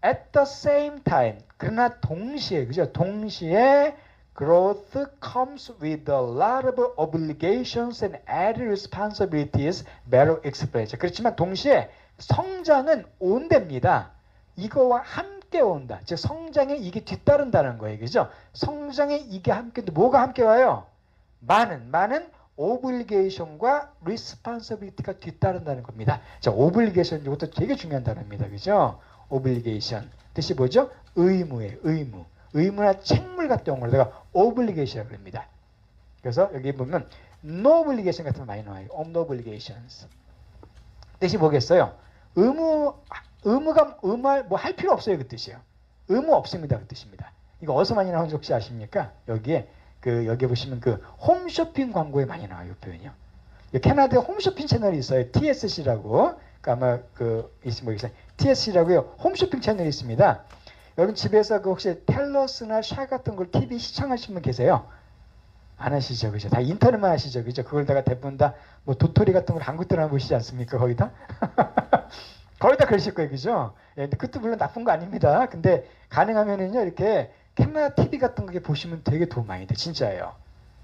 at the same time. 그러나 동시에, 그죠? 동시에 growth comes with a lot of obligations and added responsibilities. Barrow explains. 그렇지만 동시에 성장은 온답니다. 이거와 함께 온다. 즉 성장에 이게 뒤따른다는 거예요. 그죠? 성장에 이게 함께, 뭐가 함께 와요? 많은 obligation과 responsibility가 뒤따른다는 겁니다. 자, obligation 이것도 되게 중요한 단어입니다. 그죠? obligation. 뜻이 뭐죠? 의무예요. 의무. 의무나 책무 같은 경우를 내가 obligation이라고 합니다. 그래서 여기 보면 no obligation 같은 거 많이 나와요. no obligations. 뜻이 뭐겠어요? 의무가 뭐 할 필요 없어요. 그 뜻이에요. 의무 없습니다. 그 뜻입니다. 이거 어디서 많이 나오는지 혹시 아십니까? 여기에 보시면 그 홈쇼핑 광고에 많이 나와요. 이 표현이요. 캐나다에 홈쇼핑 채널이 있어요. TSC라고. 그러니까 아마 모르겠어요. TSC라고요. 홈쇼핑 채널이 있습니다. 여러분 집에서 혹시 텔러스나 샤 같은 걸 TV 시청하시는 분 계세요? 안 하시죠, 그죠? 다 인터넷만 하시죠, 그죠? 그걸다가 대부분 다 뭐 도토리 같은 걸 한국 드라마 보시지 않습니까, 거의 다? 거의 다 그러실 거예요, 그죠? 예, 근데 그것도 물론 나쁜 거 아닙니다. 근데 가능하면은요, 이렇게 캐나다 TV 같은 거 보시면 되게 도움 많이 돼, 진짜예요.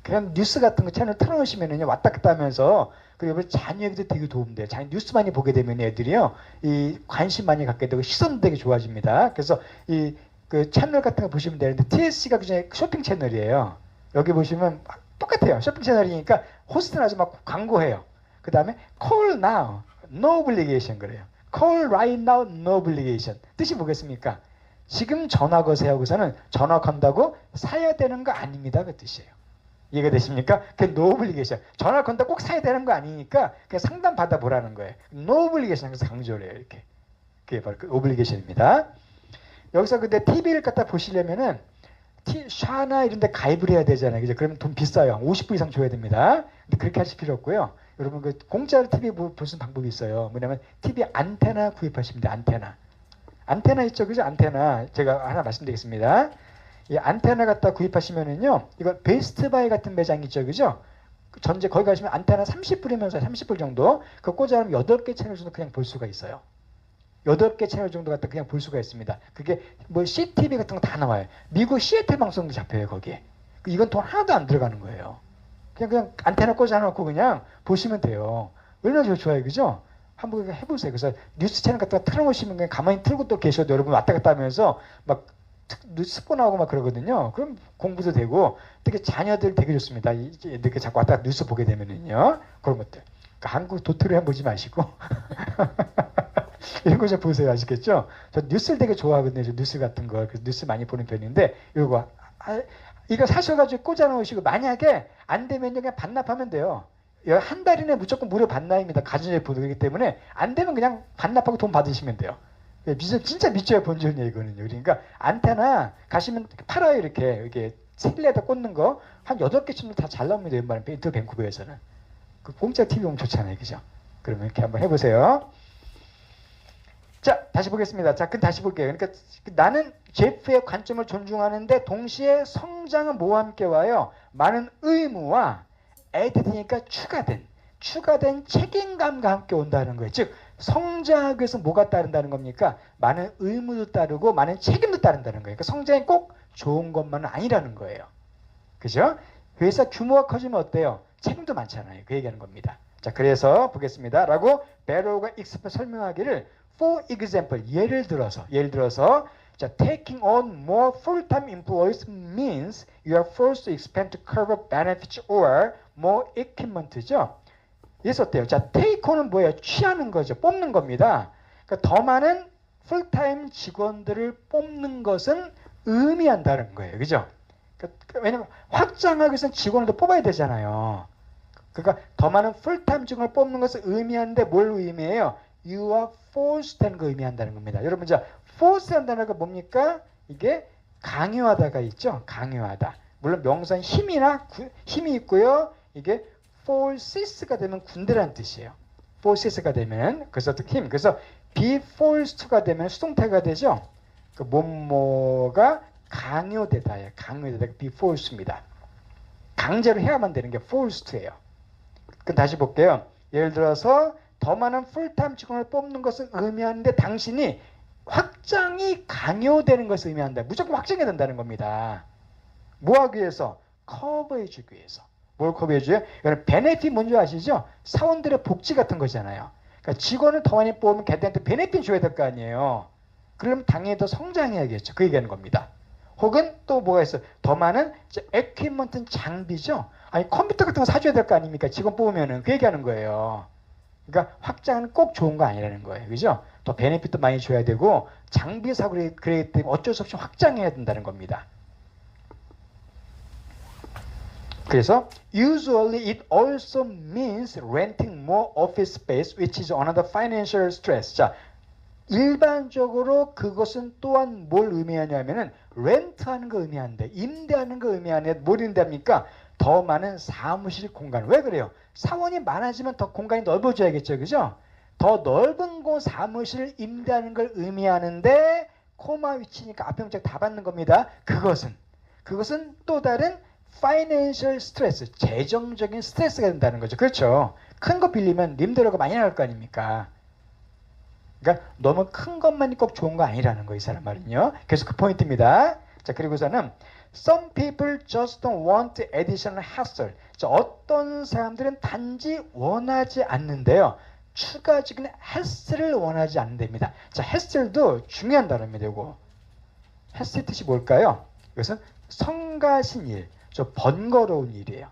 그냥 뉴스 같은 거 채널 틀어놓으시면은요, 왔다 갔다 하면서, 그리고 자녀에게도 되게 도움돼요. 자녀 뉴스 많이 보게 되면 애들이요, 이 관심 많이 갖게 되고 시선도 되게 좋아집니다. 그래서 이 그 채널 같은 거 보시면 되는데, TSC가 그중에 쇼핑 채널이에요. 여기 보시면 똑같아요. 쇼핑 채널이니까 호스트는 아주 막 광고해요. 그 다음에 call now, no obligation 그래요. call right now, no obligation. 뜻이 뭐겠습니까? 지금 전화 거세요 하고서는 전화 건다고 사야 되는 거 아닙니다. 그 뜻이에요. 이해가 되십니까? 그게 no obligation. 전화 건다 꼭 사야 되는 거 아니니까 그냥 상담 받아보라는 거예요. no obligation 그래서 강조를 해요. 이렇게. 그게 바로 그 obligation입니다. 여기서 근데 TV를 갖다 보시려면은 샤나 이런 데 가입을 해야 되잖아요. 그죠? 그러면 돈 비싸요. 50불 이상 줘야 됩니다. 근데 그렇게 하실 필요 없고요. 여러분 그 공짜로 TV 볼 수 있는 방법이 있어요. 뭐냐면 TV 안테나 구입하시면 돼요. 안테나 있죠. 그죠? 안테나 제가 하나 말씀드리겠습니다. 이 안테나 갖다 구입하시면은요. 이거 베스트바이 같은 매장 있죠. 그죠? 전체 거기 가시면 안테나 30불이면서 30불 정도 그 꽂아놓으면 8개 채널 정도 그냥 볼 수가 있어요. 8개 채널 정도 갖다 그냥 볼 수가 있습니다. 그게 뭐 CTV 같은 거 다 나와요. 미국 시애틀 방송도 잡혀요, 거기에. 이건 돈 하나도 안 들어가는 거예요. 그냥 안테나 꽂아놓고 그냥 보시면 돼요. 얼마나 좋아요, 그죠? 한번 해보세요. 그래서 뉴스 채널 같은 거 틀어놓으시면 그냥 가만히 틀고 또 계셔도 여러분 왔다 갔다 하면서 막 스포 나오고 막 그러거든요. 그럼 공부도 되고 특히 자녀들 되게 좋습니다. 이렇게 자꾸 왔다 갔다 뉴스 보게 되면은요. 그런 것들. 그러니까 한국 도토리 한번 보지 마시고 이런 거 좀 보세요. 아시겠죠? 저 뉴스를 되게 좋아하거든요. 저 뉴스 같은 거. 그래서 뉴스 많이 보는 편인데 이거 이거 사셔가지고 꽂아놓으시고 만약에 안 되면요 그냥 반납하면 돼요. 한 달 이내 무조건 무료 반납입니다. 가전제품이기 때문에 안 되면 그냥 반납하고 돈 받으시면 돼요. 진짜 믿져야 본전이에요 이거는요. 그러니까 안테나 가시면 팔아요. 이렇게 셀레에다 꽂는 거 한 8개쯤 다 잘 나옵니다. 웬만하면 밴쿠버에서는. 그 공짜 TV 오면 좋잖아요. 그죠? 그러면 이렇게 한번 해보세요. 자, 다시 보겠습니다. 자, 그럼 다시 볼게요. 그러니까 나는 제프의 관점을 존중하는데 동시에 성장은 뭐와 함께 와요? 많은 의무와 애드니까 추가된 책임감과 함께 온다는 거예요. 즉, 성장하기 위해서 뭐가 따른다는 겁니까? 많은 의무도 따르고 많은 책임도 따른다는 거예요. 그러니까 성장이 꼭 좋은 것만은 아니라는 거예요. 그죠? 회사 규모가 커지면 어때요? 책임도 많잖아요. 그 얘기하는 겁니다. 자, 그래서 보겠습니다. 라고 베로우가 설명하기를 for example, 예를 들어서 자, taking on more full-time employees means you are forced to expand to cover benefits or more equipment죠. 그래서 어때요? 자, take on은 뭐예요? 취하는 거죠. 뽑는 겁니다. 그러니까 더 많은 풀타임 직원들을 뽑는 것은 의미한다는 거예요. 그죠? 그러니까 왜냐면 확장하기 위해서는 직원을 더 뽑아야 되잖아요. 그러니까 더 많은 풀타임 직원을 뽑는 것을 의미하는데 뭘 의미해요? You are forced 하는 거 의미한다는 겁니다. 여러분, 자, force 한다는 거 뭡니까? 이게 강요하다가 있죠? 강요하다. 물론 명사는 힘이 있고요. 이게 forces가 되면 군대라는 뜻이에요. forces가 되면 그래서 힘. 그래서 be forced to가 되면 수동태가 되죠. 그 뭐뭐가 강요되다예요. 강요되다. be forced입니다. 강제로 해야만 되는 게 forced예요. 그럼 다시 볼게요. 예를 들어서 더 많은 풀타임 직원을 뽑는 것은 의미하는데 당신이 확장이 강요되는 것을 의미한다. 무조건 확장해야 된다는 겁니다. 뭐 하기 위해서? 커버해주기 위해서. 뭘 커버해줘요? 이거는 베네핏 뭔지 아시죠? 사원들의 복지 같은 거잖아요. 그러니까 직원을 더 많이 뽑으면 걔들한테 베네핏 줘야 될 거 아니에요. 그러면 당연히 더 성장해야겠죠. 그 얘기하는 겁니다. 혹은 또 뭐가 있어요? 더 많은 에퀴먼트는 장비죠. 아니 컴퓨터 같은 거 사줘야 될 거 아닙니까? 직원 뽑으면은 그 얘기하는 거예요. 그러니까 확장은 꼭 좋은 거 아니라는 거예요. 그죠? 더 베네핏도 많이 줘야 되고 장비 사고 그러기 때문에 어쩔 수 없이 확장해야 된다는 겁니다. 그래서 usually it also means renting more office space which is another financial stress. 자, 일반적으로 그것은 또한 뭘 의미하냐면은 렌트하는 거 의미하는데 임대하는 거 의미하는데 뭘 임대합니까? 더 많은 사무실 공간. 왜 그래요? 사원이 많아지면 더 공간이 넓어져야겠죠. 그죠? 더 넓은 곳 사무실 임대하는 걸 의미하는데 코마 위치니까 앞에 문자 다 받는 겁니다. 그것은 또 다른 financial stress, 재정적인 스트레스가 된다는 거죠. 그렇죠? 큰 거 빌리면 님들하고 많이 나올 거 아닙니까? 그러니까 너무 큰 것만이 꼭 좋은 거 아니라는 거, 이 사람 말은요. 그래서 그 포인트입니다. 자, 그리고서는 some people just don't want additional hassle. 자, 어떤 사람들은 단지 원하지 않는데요. 추가적인 hassle를 원하지 않는답니다. 자, hassle도 중요한 단어입니다. 이거. hassle 뜻이 뭘까요? 이것은 성가신 일, 저 번거로운 일이에요.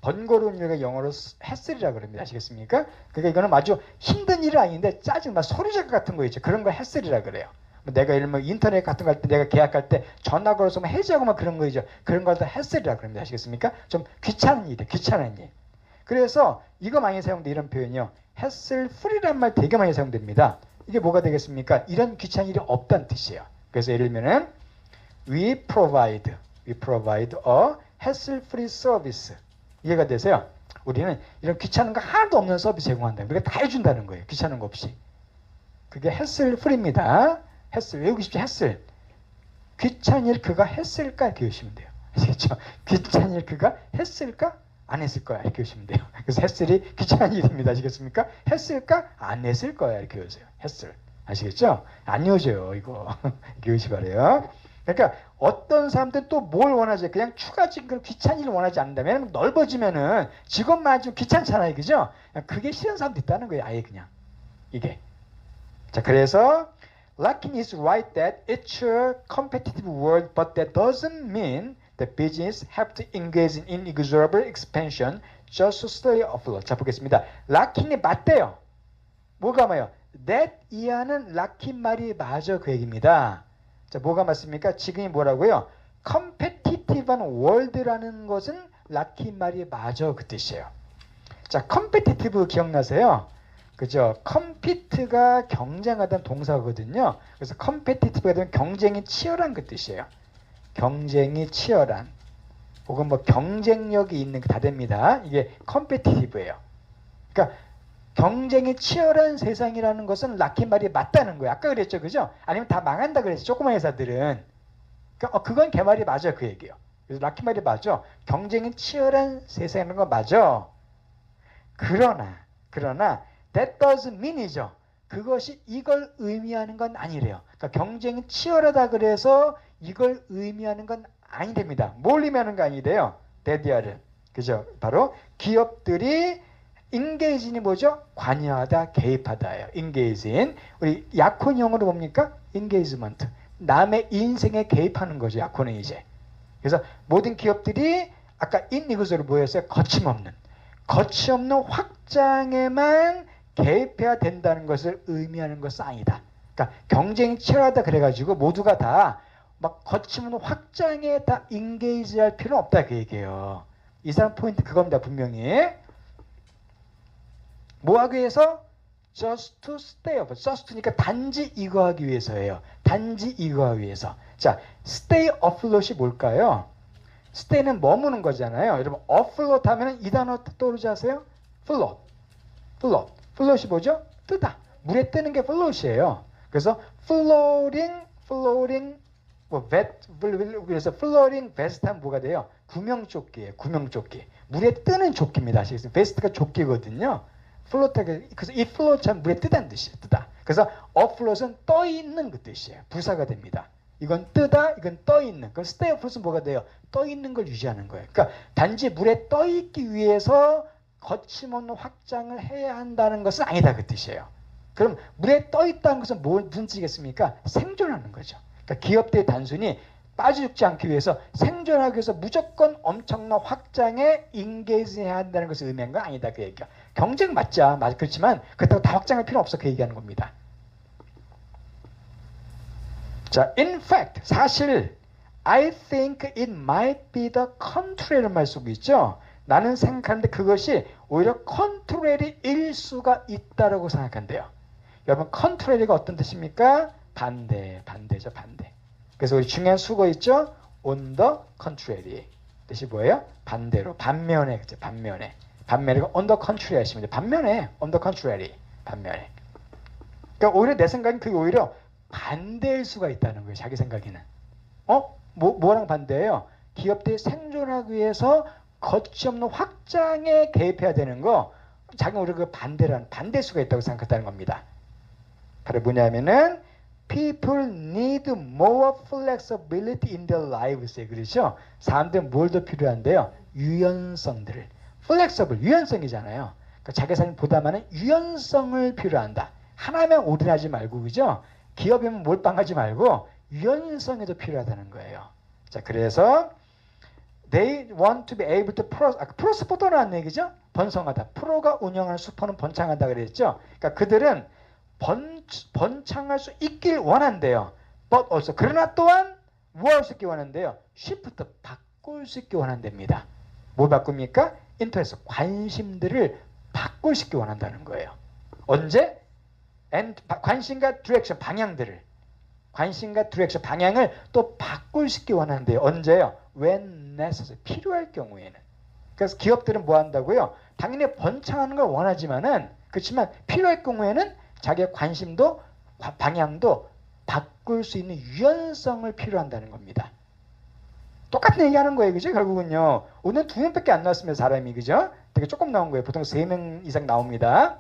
번거로운 일과 영어로 hassle이라고 그럽니다. 아시겠습니까? 그러니까 이거는 아주 힘든 일은 아닌데 짜증, 막 소리작 같은 거 있죠. 그런 걸 hassle이라고 그래요. 내가 예를 들면 인터넷 같은 거 할 때 내가 계약할 때 전화 걸어서 뭐 해지하고 막 그런 거죠. 그런 걸 다 hassle이라고 그럽니다. 아시겠습니까? 좀 귀찮은 일이에요. 귀찮은 일. 그래서 이거 많이 사용돼, 이런 표현이요. hassle free란 말 되게 많이 사용됩니다. 이게 뭐가 되겠습니까? 이런 귀찮은 일이 없다는 뜻이에요. 그래서 예를 들면은 we provide a hassle-free service. 이해가 되세요? 우리는 이런 귀찮은 거 하나도 없는 서비스 제공한다. 우리가 다 해준다는 거예요. 귀찮은 거 없이. 그게 hassle-free입니다. hassle, 외우고 싶지? hassle. 귀찮은 일 그가 했을까? 이렇게 외우시면 돼요. 아시겠죠? 귀찮은 일 그가 했을까? 안 했을 거야. 이렇게 외우시면 돼요. 그래서 hassle이 귀찮은 일입니다. 아시겠습니까? 했을까? 안 했을 거야. 이렇게 외우세요. hassle. 아시겠죠? 안 외워져요. 이거. 이렇게 외우시 바래요. 그러니까 어떤 사람들은 또 뭘 원하지? 그냥 추가적인 그런 귀찮은 일을 원하지 않는다면 넓어지면은 직업만 좀 귀찮잖아요. 그죠? 그게 싫은 사람도 있다는 거예요. 아예 그냥. 이게. 자, 그래서 Larkin is right that it's a competitive world, but that doesn't mean that business have to engage in inexorable expansion just to stay afloat. 자, 보겠습니다. 락킨이 맞대요. 뭐가 맞아요? That 이하는 락킨 말이 맞아, 그 얘기입니다. 자, 뭐가 맞습니까? 지금이 뭐라고요? competitive한 world라는 것은 락킨 말이 맞아, 그 뜻이에요. 자, competitive 기억나세요? 그죠? compete가 경쟁하다는 동사거든요. 그래서 competitive가 되면 경쟁이 치열한 그 뜻이에요. 경쟁이 치열한. 혹은 뭐 경쟁력이 있는 다 됩니다. 이게 competitive예요. 그러니까 경쟁이 치열한 세상이라는 것은 락킨 말이 맞다는 거예요. 아까 그랬죠, 그죠? 아니면 다 망한다 그랬죠, 조그만 회사들은. 그러니까 그건 걔 말이 맞아, 그 얘기예요. 그래서 락킨 말이 맞아. 경쟁이 치열한 세상이라는 건 맞아. 그러나 that doesn't mean이죠. 그것이 이걸 의미하는 건 아니래요. 그러니까 경쟁이 치열하다 그래서 이걸 의미하는 건 아니됩니다. 뭘 의미하는 거 아니래요? 대디아를. 그죠? 바로 기업들이 engage인이 뭐죠? 관여하다, 개입하다예요. engage인. 우리 약혼 영어로 뭡니까? engagement. 남의 인생에 개입하는 거죠. 약혼은 이제. 그래서 모든 기업들이 아까 in 이것으로 뭐였어요? 거침없는 확장에만 개입해야 된다는 것을 의미하는 것은 아니다. 그러니까 경쟁이 치열하다 그래가지고 모두가 다 막 거침없는 확장에 다 인게이지할 필요는 없다, 그 얘기예요. 이 사람 포인트 그겁니다. 분명히. 뭐 하기 위해서? just to stay up. just니까 단지 이거 하기 위해서예요. 단지 이거 하기 위해서. 자, stay afloat이 뭘까요? stay는 머무는 거잖아요. 여러분 afloat 하면 이 단어 떠오르지 않으세요? float. float이 뭐죠? 뜨다. 물에 뜨는 게 float이에요. 그래서 floating 뭐 그래서 floating vest 하면 뭐가 돼요? 구명조끼예요. 구명조끼. 물에 뜨는 조끼입니다. 아시겠어요? 베스트가 조끼거든요. 그래서 이 float 하면 물에 뜨다는 뜻이에요. 뜨다. 그래서 afloat은 떠 있는 그 뜻이에요. 부사가 됩니다. 이건 뜨다, 이건 떠 있는. 그럼 stay afloat은 뭐가 돼요? 떠 있는 걸 유지하는 거예요. 그러니까 단지 물에 떠 있기 위해서 거침없는 확장을 해야 한다는 것은 아니다, 그 뜻이에요. 그럼 물에 떠 있다는 것은 무슨 뜻이겠습니까? 생존하는 거죠. 그러니까 기업들이 단순히 빠져 죽지 않기 위해서 생존하기 위해서 무조건 엄청난 확장에 인게이지해야 한다는 것을 의미한 건 아니다, 그 얘기야. 경쟁 맞자, 그렇지만 그렇다고 다 확장할 필요 없어, 그 얘기하는 겁니다. 자, in fact, 사실 I think it might be the contrary라는 말 쓰고 있죠. 나는 생각하는데 그것이 오히려 contrary일 수가 있다라고 생각한대요. 여러분, contrary가 어떤 뜻입니까? 반대죠, 반대. 그래서 우리 중요한 수거 있죠? on the contrary. 뜻이 뭐예요? 반대로, 반면에, 그죠? 반면에. 반면에, on the contrary 하시면 돼요. 반면에, on the contrary. 반면에. 그러니까 오히려 내 생각엔 그게 오히려 반대일 수가 있다는 거예요. 자기 생각에는. 뭐랑 반대예요? 기업들이 생존하기 위해서 거침없는 확장에 개입해야 되는 거, 자기가 우리가 그 반대라는 반대수가 있다고 생각했다는 겁니다. 바로 뭐냐면은 people need more flexibility in their lives. 그렇죠? 사람들은 뭘 더 필요한데요? 유연성들을. flexible, 유연성이잖아요. 그러니까 자기 삶 보다 많은 유연성을 필요한다. 하나면 올인하지 말고, 그죠? 기업이면 몰빵하지 말고 유연성이 더 필요하다는 거예요. 자, 그래서 they want to be able to 프로스포터라는 얘기죠? 번성하다. 프로가 운영하는 슈퍼는 번창한다 그랬죠? 그러니까 그들은 번창할 수 있길 원한대요. But also 그러나 또한 뭐 할 수 있길 원한대요? shift 바꿀 수 있길 원한답니다. 뭘 바꿉니까? 인터넷 관심들을 바꿀 수 있길 원한다는 거예요. 언제? 관심과 디렉션 방향들을 관심과 디렉션 방향을 또 바꿀 수 있길 원한대요. 언제요? When necessary. 필요할 경우에는. 그래서 기업들은 뭐 한다고요? 당연히 번창하는 걸 원하지만은 그렇지만 필요할 경우에는 자기의 관심도 방향도 바꿀 수 있는 유연성을 필요한다는 겁니다. 똑같은 얘기하는 거예요, 그죠? 결국은요. 오늘 2명밖에 안 나왔으면 사람이, 그죠? 되게 조금 나온 거예요. 보통 3명 이상 나옵니다.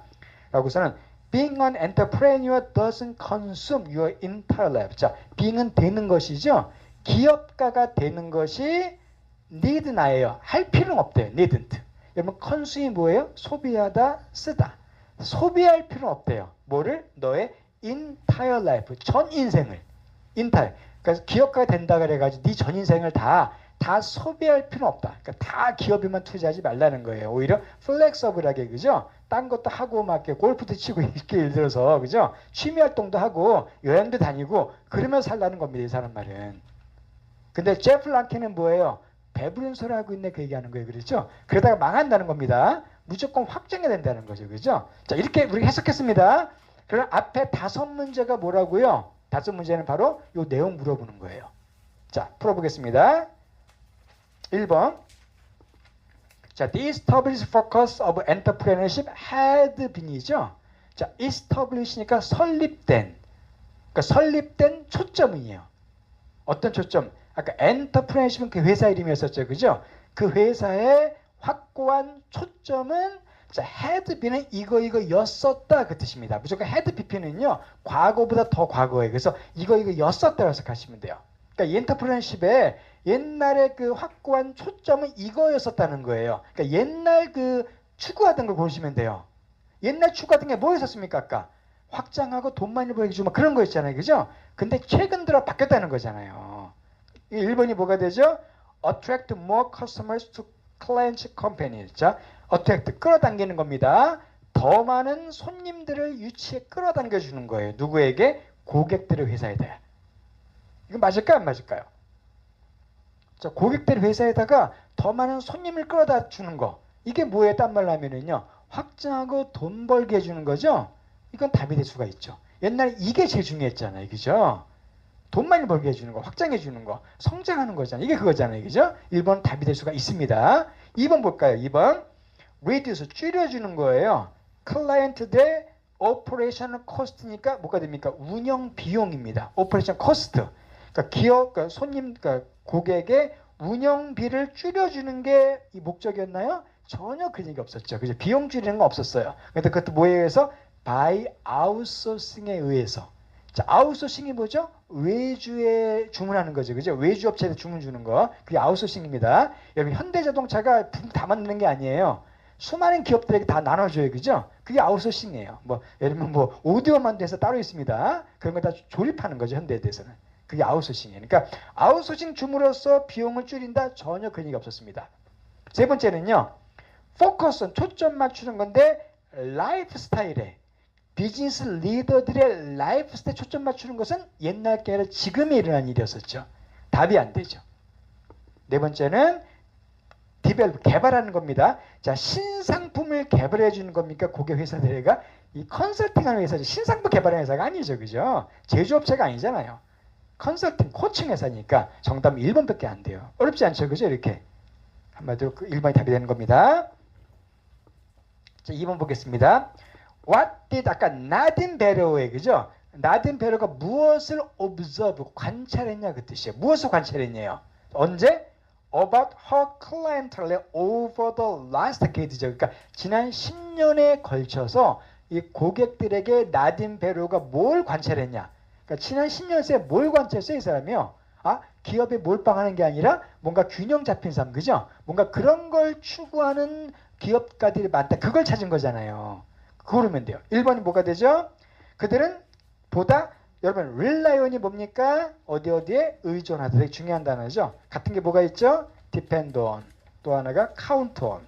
라고서는 being an entrepreneur doesn't consume your entire life. 자, being은 되는 것이죠. 기업가가 되는 것이 need 나예요. 할 필요는 없대요. needn't. 여러분 consume이 뭐예요? 소비하다, 쓰다. 소비할 필요는 없대요. 뭐를? 너의 entire life, 전 인생을. entire. 그래서 기업가가 된다 그래가지고 네 전 인생을 다 소비할 필요는 없다. 그러니까 다 기업에만 투자하지 말라는 거예요. 오히려 플렉서블하게, 그죠? 딴 것도 하고 막 골프도 치고 이렇게 예를 들어서, 그죠? 취미 활동도 하고 여행도 다니고 그러면서 살라는 겁니다. 이 사람 말은. 근데 제프 랑켄은 뭐예요? 배부른 소리 하고 있네 그 얘기하는 거예요. 그렇죠? 그러다가 망한다는 겁니다. 무조건 확정해야 된다는 거죠. 그죠? 자, 이렇게 우리가 해석했습니다. 그럼 앞에 5문제가 뭐라고요? 5문제는 바로 요 내용 물어보는 거예요. 자, 풀어보겠습니다. 1번. 자, the established focus of entrepreneurship had been이죠. 자, establish니까 설립된. 그러니까 설립된 초점이에요. 어떤 초점? 아까 엔터프레너십은 그 회사 이름이었었죠. 그죠? 그 회사의 확고한 초점은 자, had been은 이거였었다 그 뜻입니다. 무조건 had BP는요. 과거보다 더 과거에. 그래서 이거였었다고 해석하시면 돼요. 그러니까 이 엔터프레너십의 옛날에 그 확고한 초점은 이거였었다는 거예요. 그러니까 옛날 그 추구하던 걸 보시면 돼요. 옛날 추구하던 게 뭐였었습니까? 아까 확장하고 돈 많이 벌게 주고 막 그런 거 있잖아요. 그죠? 근데 최근 들어 바뀌었다는 거잖아요. 1번이 뭐가 되죠? Attract more customers to client company. 자, attract 끌어당기는 겁니다. 더 많은 손님들을 유치에 끌어당겨 주는 거예요. 누구에게? 고객들의 회사에다. 이거 맞을까요? 안 맞을까요? 자, 고객들의 회사에다가 더 많은 손님을 끌어다 주는 거. 이게 뭐에 딴 말로 하면은요. 확장하고 돈 벌게 해주는 거죠. 이건 답이 될 수가 있죠. 옛날에 이게 제일 중요했잖아요. 그죠? 돈 많이 벌게 해주는 거, 확장해 주는 거, 성장하는 거잖아요. 이게 그거잖아요. 그죠? 1번 답이 될 수가 있습니다. 2번 볼까요? 2번. reduce, 줄여주는 거예요. 클라이언트 대 오퍼레이션 코스트니까 뭐가 됩니까? 운영 비용입니다. 오퍼레이션 코스트. 그러니까 기업, 그러니까 손님, 그러니까 고객의 운영비를 줄여주는 게 이 목적이었나요? 전혀 그런 얘기 없었죠. 그죠? 비용 줄이는 거 없었어요. 근데 그것도 뭐에 의해서? by outsourcing에 의해서. 자, 아웃소싱이 뭐죠? 외주에 주문하는 거죠. 그죠? 외주 업체에 주문 주는 거. 그게 아웃소싱입니다. 여러분, 현대자동차가 다 만드는 게 아니에요. 수많은 기업들에게 다 나눠줘요. 그죠? 그게 아웃소싱이에요. 뭐, 예를 들면 뭐, 오디오만 돼서 따로 있습니다. 그런 거 다 조립하는 거죠. 현대에 대해서는. 그게 아웃소싱이에요. 그러니까, 아웃소싱 줌으로써 비용을 줄인다? 전혀 그런 얘기 없었습니다. 세 번째는요. 포커스는 초점 맞추는 건데, 라이프 스타일에. 비즈니스 리더들의 라이프 스타일 초점 맞추는 것은 옛날 게 아니라 지금에 일어난 일이었었죠. 답이 안 되죠. 네 번째는 디벨롭, 개발하는 겁니다. 자, 신상품을 개발해 주는 겁니까? 고객 회사들가 이 컨설팅하는 회사죠. 신상품 개발하는 회사가 아니죠. 그죠? 제조업체가 아니잖아요. 컨설팅, 코칭 회사니까 정답은 1번밖에 안 돼요. 어렵지 않죠. 그죠? 이렇게. 한마디로 1번이 답이 되는 겁니다. 자, 2번 보겠습니다. What did 아까 나딘 베로에 그죠? 나딘 베로가 무엇을 observe 관찰했냐 그 뜻이에요. 무엇을 관찰했냐요? 언제? about her clientele over the last decade죠. 그러니까 지난 10년에 걸쳐서 이 고객들에게 나딘 베로가 뭘 관찰했냐. 그러니까 지난 10년 새에 뭘 관찰했어요, 이 사람이요? 기업에 몰빵하는 게 아니라 뭔가 균형 잡힌 삶, 그죠? 뭔가 그런 걸 추구하는 기업가들이 많다. 그걸 찾은 거잖아요. 그러면 돼요. 1번이 뭐가 되죠? 그들은 보다 여러분 릴라이언이 뭡니까? 어디에 의존하다. 되게 중요한 단어죠. 같은 게 뭐가 있죠? depend on. 또 하나가 count on.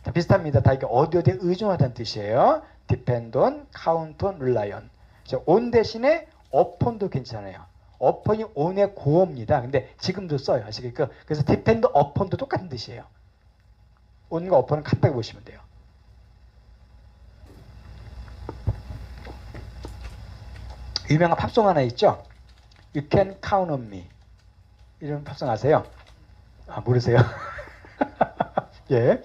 자, 비슷합니다. 다 이게 어디에 의존하다는 뜻이에요. depend on, count on, rely on. 자, on 대신에 upon도 괜찮아요. upon이 on의 고어입니다. 근데 지금도 써요. 아시겠죠? 그래서 depend upon도 똑같은 뜻이에요. on과 upon은 같다고 보시면 돼요. 유명한 팝송 하나 있죠? You can count on me. 이런 팝송 아세요? 모르세요? 예.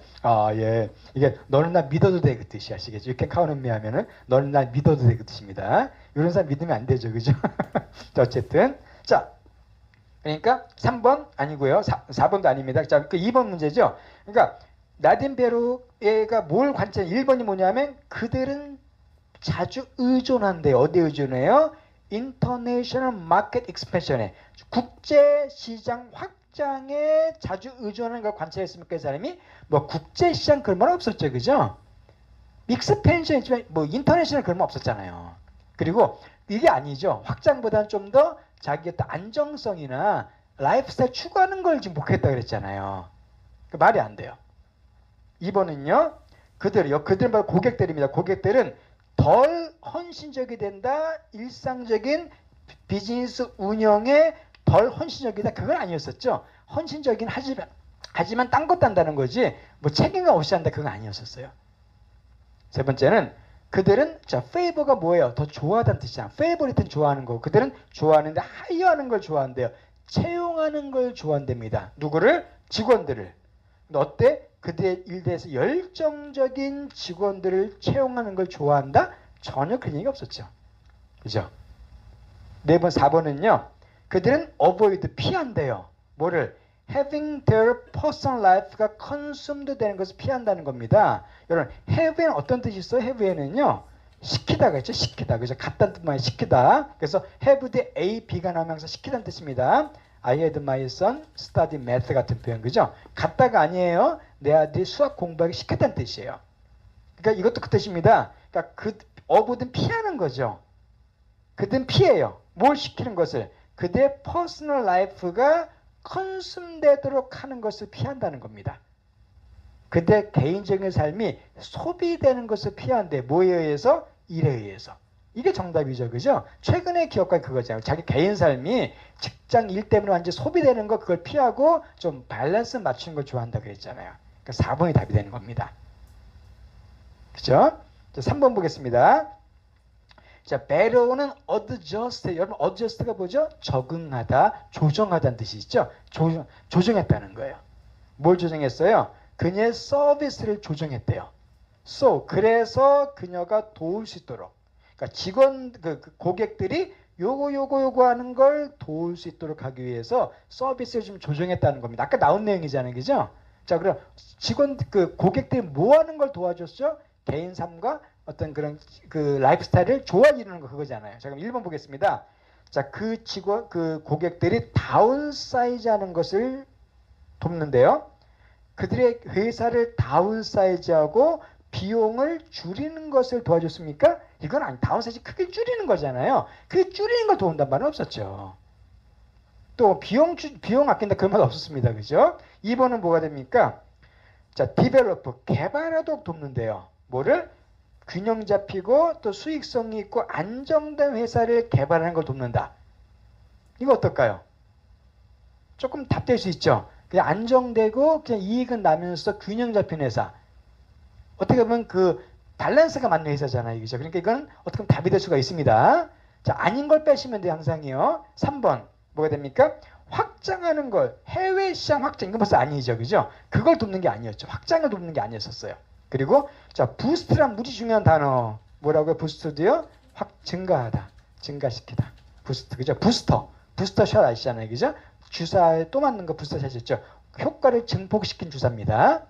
예. 이게 너는 나 믿어도 돼 그 뜻이 아시겠죠? You can count on me 하면은 너는 나 믿어도 돼 그 뜻입니다. 이런 사람 믿으면 안 되죠. 그죠? 자, 어쨌든. 자. 그러니까 3번 아니고요. 4번도 아닙니다. 자, 그 2번 문제죠. 그러니까 나딘 베로가 뭘 관찰 1번이 뭐냐면 그들은 자주 의존한대요. 어디에 의존해요? International Market Expansion에 국제시장 확장에 자주 의존하는 걸 관찰했습니까? 이 사람이 뭐 국제시장 그런 말 없었죠. 그죠? 익스펜션 있지만 뭐 인터내셔널 그런 말 없었잖아요. 그리고 이게 아니죠. 확장보다는 좀 더 자기 어떤 안정성이나 라이프스타일 추구하는 걸 지금 목표했다 그랬잖아요. 그 말이 안 돼요. 2번은요. 그들은 바로 고객들입니다. 고객들은 덜 헌신적이 된다. 일상적인 비즈니스 운영에 덜 헌신적이다. 그건 아니었었죠. 헌신적인 하지만 딴 것도 한다는 거지 뭐 책임감 없이 한다. 그건 아니었었어요. 세 번째는 그들은 favor가 뭐예요? 더 좋아하다는 뜻이잖아. favorite는 좋아하는 거고 그들은 좋아하는데 하이어하는 걸 좋아한대요. 채용하는 걸 좋아한답니다. 누구를? 직원들을. 근데 어때? 그들의 일에 대해서 열정적인 직원들을 채용하는 걸 좋아한다? 전혀 그런 얘기 없었죠. 그죠? 4번, 4번은요. 그들은 avoid, 피한대요. 뭐를? having their personal life가 consumed 되는 것을 피한다는 겁니다. 여러분, have에는 어떤 뜻이 있어요? have에는요. 시키다가 있죠. 시키다. 그죠? 갖다는 뜻만 시키다. 그래서 have 대 A, B가 나오면 항상 시키다는 뜻입니다. I had my son study math 같은 표현. 그죠? 갖다가 아니에요. 내 아들이 수학 공부하기 시켰다는 뜻이에요. 그러니까 이것도 그 뜻입니다. 그러니까 어부든 피하는 거죠. 그들은 피해요. 뭘 시키는 것을? 그들의 퍼스널 라이프가 컨숨되도록 하는 것을 피한다는 겁니다. 그들의 개인적인 삶이 소비되는 것을 피하는데 뭐에 의해서? 일에 의해서. 이게 정답이죠. 그죠? 최근의 기업가 그거잖아요. 자기 개인 삶이 직장 일 때문에 완전 소비되는 거 그걸 피하고 좀 밸런스 맞추는 걸 좋아한다 그랬잖아요. 그러니까 4번이 답이 되는 겁니다. 그죠? 자, 3번 보겠습니다. 자, better는 adjust. 여러분, adjust가 뭐죠? 적응하다, 조정하다는 뜻이 있죠? 조정했다는 거예요. 뭘 조정했어요? 그녀의 서비스를 조정했대요. 그래서 그녀가 도울 수 있도록. 그러니까 고객들이 요거 하는 걸 도울 수 있도록 하기 위해서 서비스를 좀 조정했다는 겁니다. 아까 나온 내용이잖아요. 그죠? 자, 그럼 고객들이 뭐 하는 걸 도와줬죠? 개인 삶과 어떤 그런 라이프스타일을 좋아지는 거 그거잖아요. 자, 그럼 1번 보겠습니다. 자, 고객들이 다운사이즈 하는 것을 돕는데요. 그들의 회사를 다운사이즈하고 비용을 줄이는 것을 도와줬습니까? 이건 아니, 다운사이즈 크게 줄이는 거잖아요. 그 줄이는 걸 도운단 말은 없었죠. 또 비용 아낀다 그런 말 없었습니다. 그죠? 2번은 뭐가 됩니까? 자, 디벨로퍼 개발하도록 돕는데요. 뭐를? 균형 잡히고 또 수익성이 있고 안정된 회사를 개발하는 걸 돕는다. 이거 어떨까요? 조금 답될 수 있죠. 그냥 안정되고 그냥 이익은 나면서 균형 잡힌 회사. 어떻게 보면 밸런스가 맞는 회사잖아요. 그죠? 그러니까 이건 어떻게 보면 답이 될 수가 있습니다. 자, 아닌 걸 빼시면 돼요. 항상이요. 3번 뭐가 됩니까? 확장하는 걸. 해외 시장 확장. 이건 벌써 아니죠. 그죠? 그걸 돕는 게 아니었죠. 확장을 돕는 게 아니었었어요. 그리고 자, 부스트란 무지 중요한 단어. 뭐라고요? 부스트도요? 증가하다. 증가시키다. 부스트. 그죠? 부스터 샷 아시잖아요. 그죠? 주사에 또 맞는 거 부스터샷이었죠. 효과를 증폭시킨 주사입니다.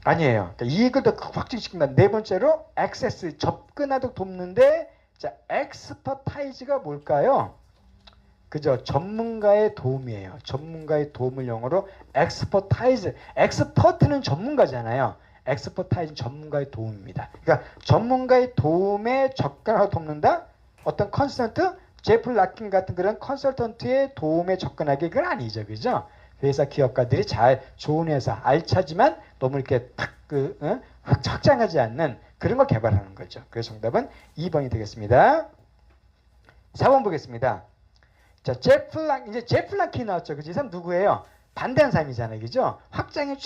아니에요. 그러니까 이익을 더 확증시킨다. 네 번째로 액세스, 접근하도록 돕는데, 자, 엑스퍼타이즈가 뭘까요? 그죠? 전문가의 도움이에요. 전문가의 도움을 영어로 엑스퍼타이즈. 엑스퍼트는 전문가잖아요. 엑스퍼타이즈는 전문가의 도움입니다. 그러니까 전문가의 도움에 접근하고 돕는다. 어떤 컨설턴트, 제프 라킨 같은 그런 컨설턴트의 도움에 접근하기 그건 아니죠, 그죠? 회사 기업가들이 잘 좋은 회사, 알차지만 너무 이렇게 확장하지 않는 그런 걸 개발하는 거죠. 그래서 정답은 2번이 되겠습니다. 4번 보겠습니다. 자, 이제 제프 라킨 나왔죠, 그죠? 이 사람 누구예요? 반대한 사람이잖아요, 그죠? 확장이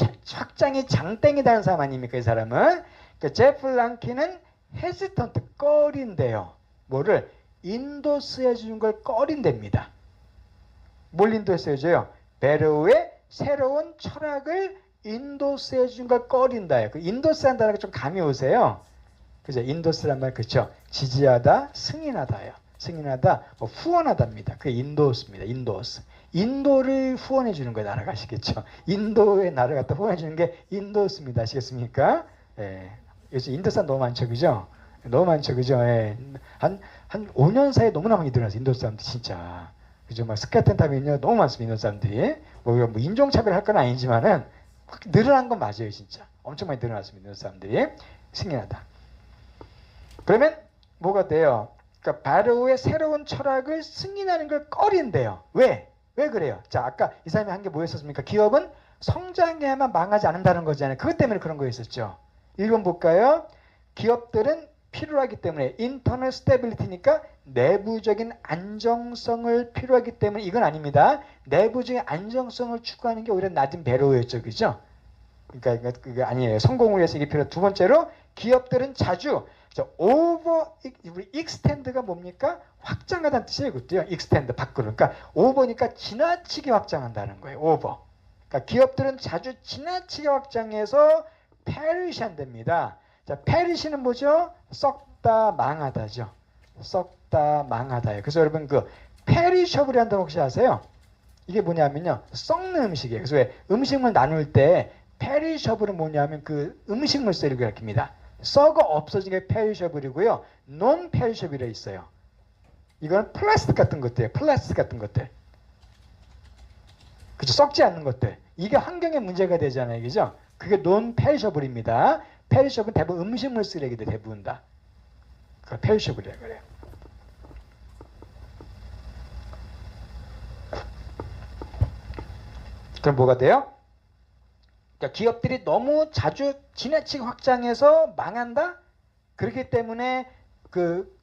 장땡이다는 사람 아닙니까, 이 사람은? 그러니까 제프 랑킨은 헤지턴트, 꺼린대요. 뭐를? 인도스 해주는 걸 꺼린답니다. 뭘 인도스 해줘요? 베로우의 새로운 철학을 인도스 해주는 걸 꺼린다요. 그 인도스라는 단어가 좀 감이 오세요. 그죠? 인도스란 말 그렇죠? 지지하다, 승인하다요. 승인하다, 뭐 후원하다입니다. 그게 인도스입니다. 인도스. 인도를 후원해 주는 거예요. 나라가 아시겠죠? 인도의 나라를 갖다 후원해 주는 게 인도스입니다. 아시겠습니까? 예. 요즘 인도 사람 너무 많죠, 그죠? 너무 많죠, 그죠? 예. 한 5년 사이에 너무나 많이 늘어났어요. 인도 사람들 진짜. 그죠? 막 스케이트 타면요 너무 많습니다. 인도 사람들이. 뭐 인종차별 할 건 아니지만은 확 늘어난 건 맞아요, 진짜. 엄청 많이 늘어났습니다. 인도 사람들이. 승인하다. 그러면 뭐가 돼요? 그러니까 바로의 새로운 철학을 승인하는 걸 꺼린대요. 왜? 왜 그래요? 자, 아까 이 사람이 한 게 뭐였었습니까? 기업은 성장해야만 망하지 않는다는 거잖아요. 그것 때문에 그런 거였었죠. 1번 볼까요? 기업들은 필요하기 때문에 인터널 스테빌리티니까 내부적인 안정성을 필요하기 때문에 이건 아닙니다. 내부적인 안정성을 추구하는 게 오히려 낮은 배로였죠. 그죠? 그러니까 그게 아니에요. 성공을 위해서 이게 필요. 두 번째로 기업들은 자주 오버 익스텐드가 뭡니까? 확장하다는 뜻이에요. 그것도요. 익스텐드 밖으로. 그러니까 오버니까 지나치게 확장한다는 거예요. 오버. 그러니까 기업들은 자주 지나치게 확장해서 페리시한답니다. 자, 페리시는 뭐죠? 썩다 망하다죠. 썩다 망하다예요. 그래서 여러분 그 페리셔블이라는 단어 혹시 아세요? 이게 뭐냐면요. 썩는 음식이에요. 그래서 왜 음식물 나눌 때 페리셔블은 뭐냐면 그 음식물 쓰레기 가르칩니다. 썩어 없어진 게 페리셔블이고요. 논 페리셔블이 있어요. 이거는 플라스틱 같은 것들이에요. 플라스틱 같은 것들. 그죠? 썩지 않는 것들. 이게 환경에 문제가 되잖아요. 그죠? 그게 논 페리셔블입니다. 페리셔블은 대부분 음식물 쓰레기들 대부분 다. 그걸 페리셔블이라고 그래요. 그럼 뭐가 돼요? 그러니까 기업들이 너무 자주 지나치게 확장해서 망한다? 그렇기 때문에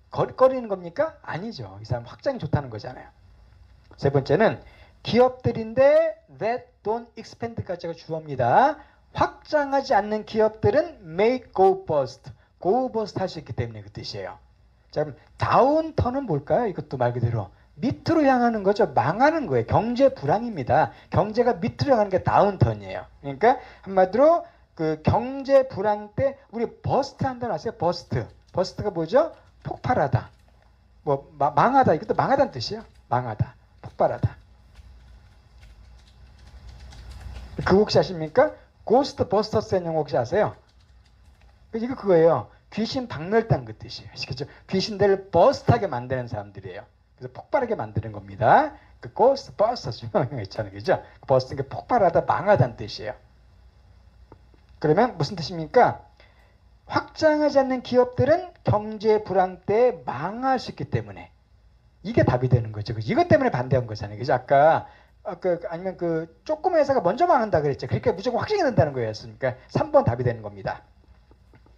꺼리는 겁니까? 아니죠. 이 사람 확장이 좋다는 거잖아요. 세 번째는 기업들인데 that don't expand까지가 주어입니다. 확장하지 않는 기업들은 may go bust. go bust 할 수 있기 때문에 그 뜻이에요. 자, 그럼 다운턴은 뭘까요? 이것도 말 그대로 밑으로 향하는 거죠. 망하는 거예요. 경제 불황입니다. 경제가 밑으로 향하는 게 다운턴이에요. 그러니까 한마디로 그 경제 불황 때 우리 버스트 한다는 아세요? 버스트. 버스트가 뭐죠? 폭발하다. 뭐 망하다. 이것도 망하다는 뜻이에요. 망하다. 폭발하다. 그 혹시 아십니까? 고스트 버스터스라는 영어 혹시 아세요? 이거 그거예요. 귀신 박멸당 그 뜻이에요. 아시겠죠? 귀신들을 버스트하게 만드는 사람들이에요. 그래서 폭발하게 만드는 겁니다. 그 고스트 버스터스 유명한 있잖아요. 그죠? 버스트는 폭발하다, 망하다는 뜻이에요. 그러면 무슨 뜻입니까? 확장하지 않는 기업들은 경제 불황 때 망할 수 있기 때문에 이게 답이 되는 거죠. 이것 때문에 반대한 거잖아요. 그죠? 아까 아니면 그 조그만 회사가 먼저 망한다 그랬죠. 그러니까 무조건 확정이 된다는 거였으니까 3번 답이 되는 겁니다.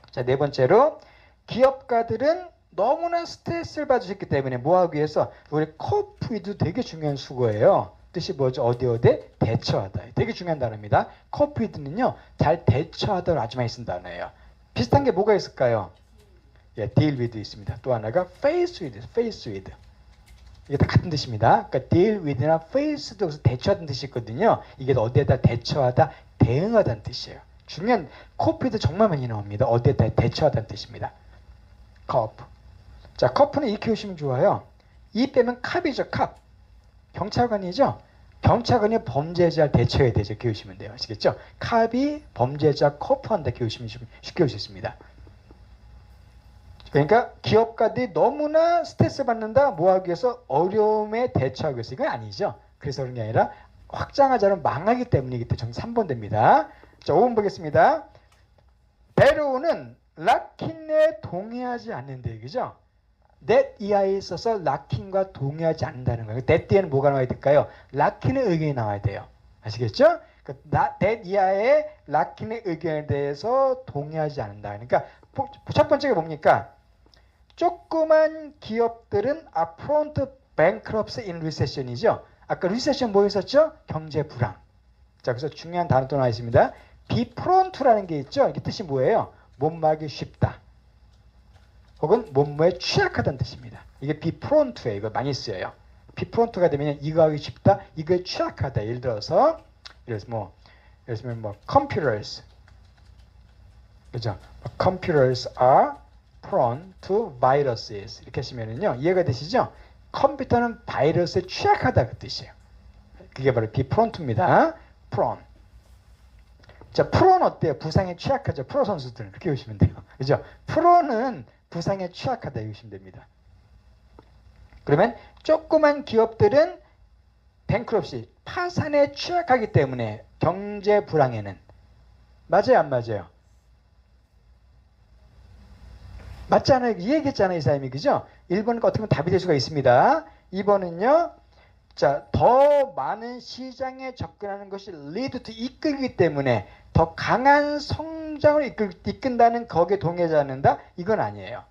자, 네 번째로 기업가들은 너무나 스트레스를 받으셨기 때문에 뭐하기 위해서 우리 코프이도 되게 중요한 수거예요. 뜻이 뭐죠? 어디 대처하다. 되게 중요한 단어입니다. 코프이드는요 잘 대처하다를 아주 많이 쓴 단어예요. 비슷한 게 뭐가 있을까요? 예, deal with 있습니다. 또 하나가 face with. 이게 다 같은 뜻입니다. 그러니까 deal with나 face도 대처하다는 뜻이 있거든요. 이게 어디에다 대처하다, 대응하다는 뜻이에요. 중요한 코피도 정말 많이 나옵니다. 어디에다 대처하다는 뜻입니다. 커프. 자, 커프는 이 키우시면 좋아요. 이 빼면 캅이죠, 캅. 경찰관이죠. 경찰관이 범죄자를 대처해야 되죠. 키우시면 돼요. 아시겠죠? 캅이 범죄자 커프한다 키우시면 쉽게 올 수 있습니다. 그러니까 기업가들이 너무나 스트레스 받는다 뭐 하기 위해서 어려움에 대처하기 위해서 이건 아니죠. 그래서 그런 게 아니라 확장하자면 망하기 때문이기 때문에 정답 3번 됩니다. 자, 5번 보겠습니다. 베로우는 락킨에 동의하지 않는다 얘기죠. that 이하에 있어서 락킨과 동의하지 않는다는 거예요. that 뒤에는 뭐가 나와야 될까요? 락킨의 의견이 나와야 돼요. 아시겠죠? that 이하의 락킨의 의견에 대해서 동의하지 않는다. 그러니까 첫 번째가 뭡니까? 조그만 기업들은 are prone to bankruptcy in recession이죠. 아까 리세션 뭐 있었죠? 경제 불황. 자, 그래서 중요한 단어 또 나와 있습니다. be prone to라는 게 있죠. 이게 뜻이 뭐예요? 못마기 쉽다. 혹은 몸무에 취약하다는 뜻입니다. 이게 be prone to예요. 이거 많이 쓰여요. be prone to가 되면 이거 하기 쉽다. 이거에 취약하다. 예를 들어서 뭐 computers. 그죠? computers are prone to viruses. 이렇게 하시면은요. 이해가 되시죠? 컴퓨터는 바이러스에 취약하다 그 뜻이에요. 그게 바로 be prone to입니다. prone. 자, 프로는 어때요? 부상에 취약하죠. 프로 선수들은 그렇게 보시면 돼요. 그죠? 프로는 부상에 취약하다 보시면 됩니다. 그러면 조그만 기업들은 뱅크럽시, 파산에 취약하기 때문에 경제 불황에는 맞아요, 안 맞아요? 맞잖아요. 이 얘기했잖아요, 이 사람이. 그죠? 1번은 어떻게 보면 답이 될 수가 있습니다. 2번은요. 자, 더 많은 시장에 접근하는 것이 lead to 이끌기 때문에 더 강한 성장을 이끈다는 거기에 동의하지 않는다? 이건 아니에요.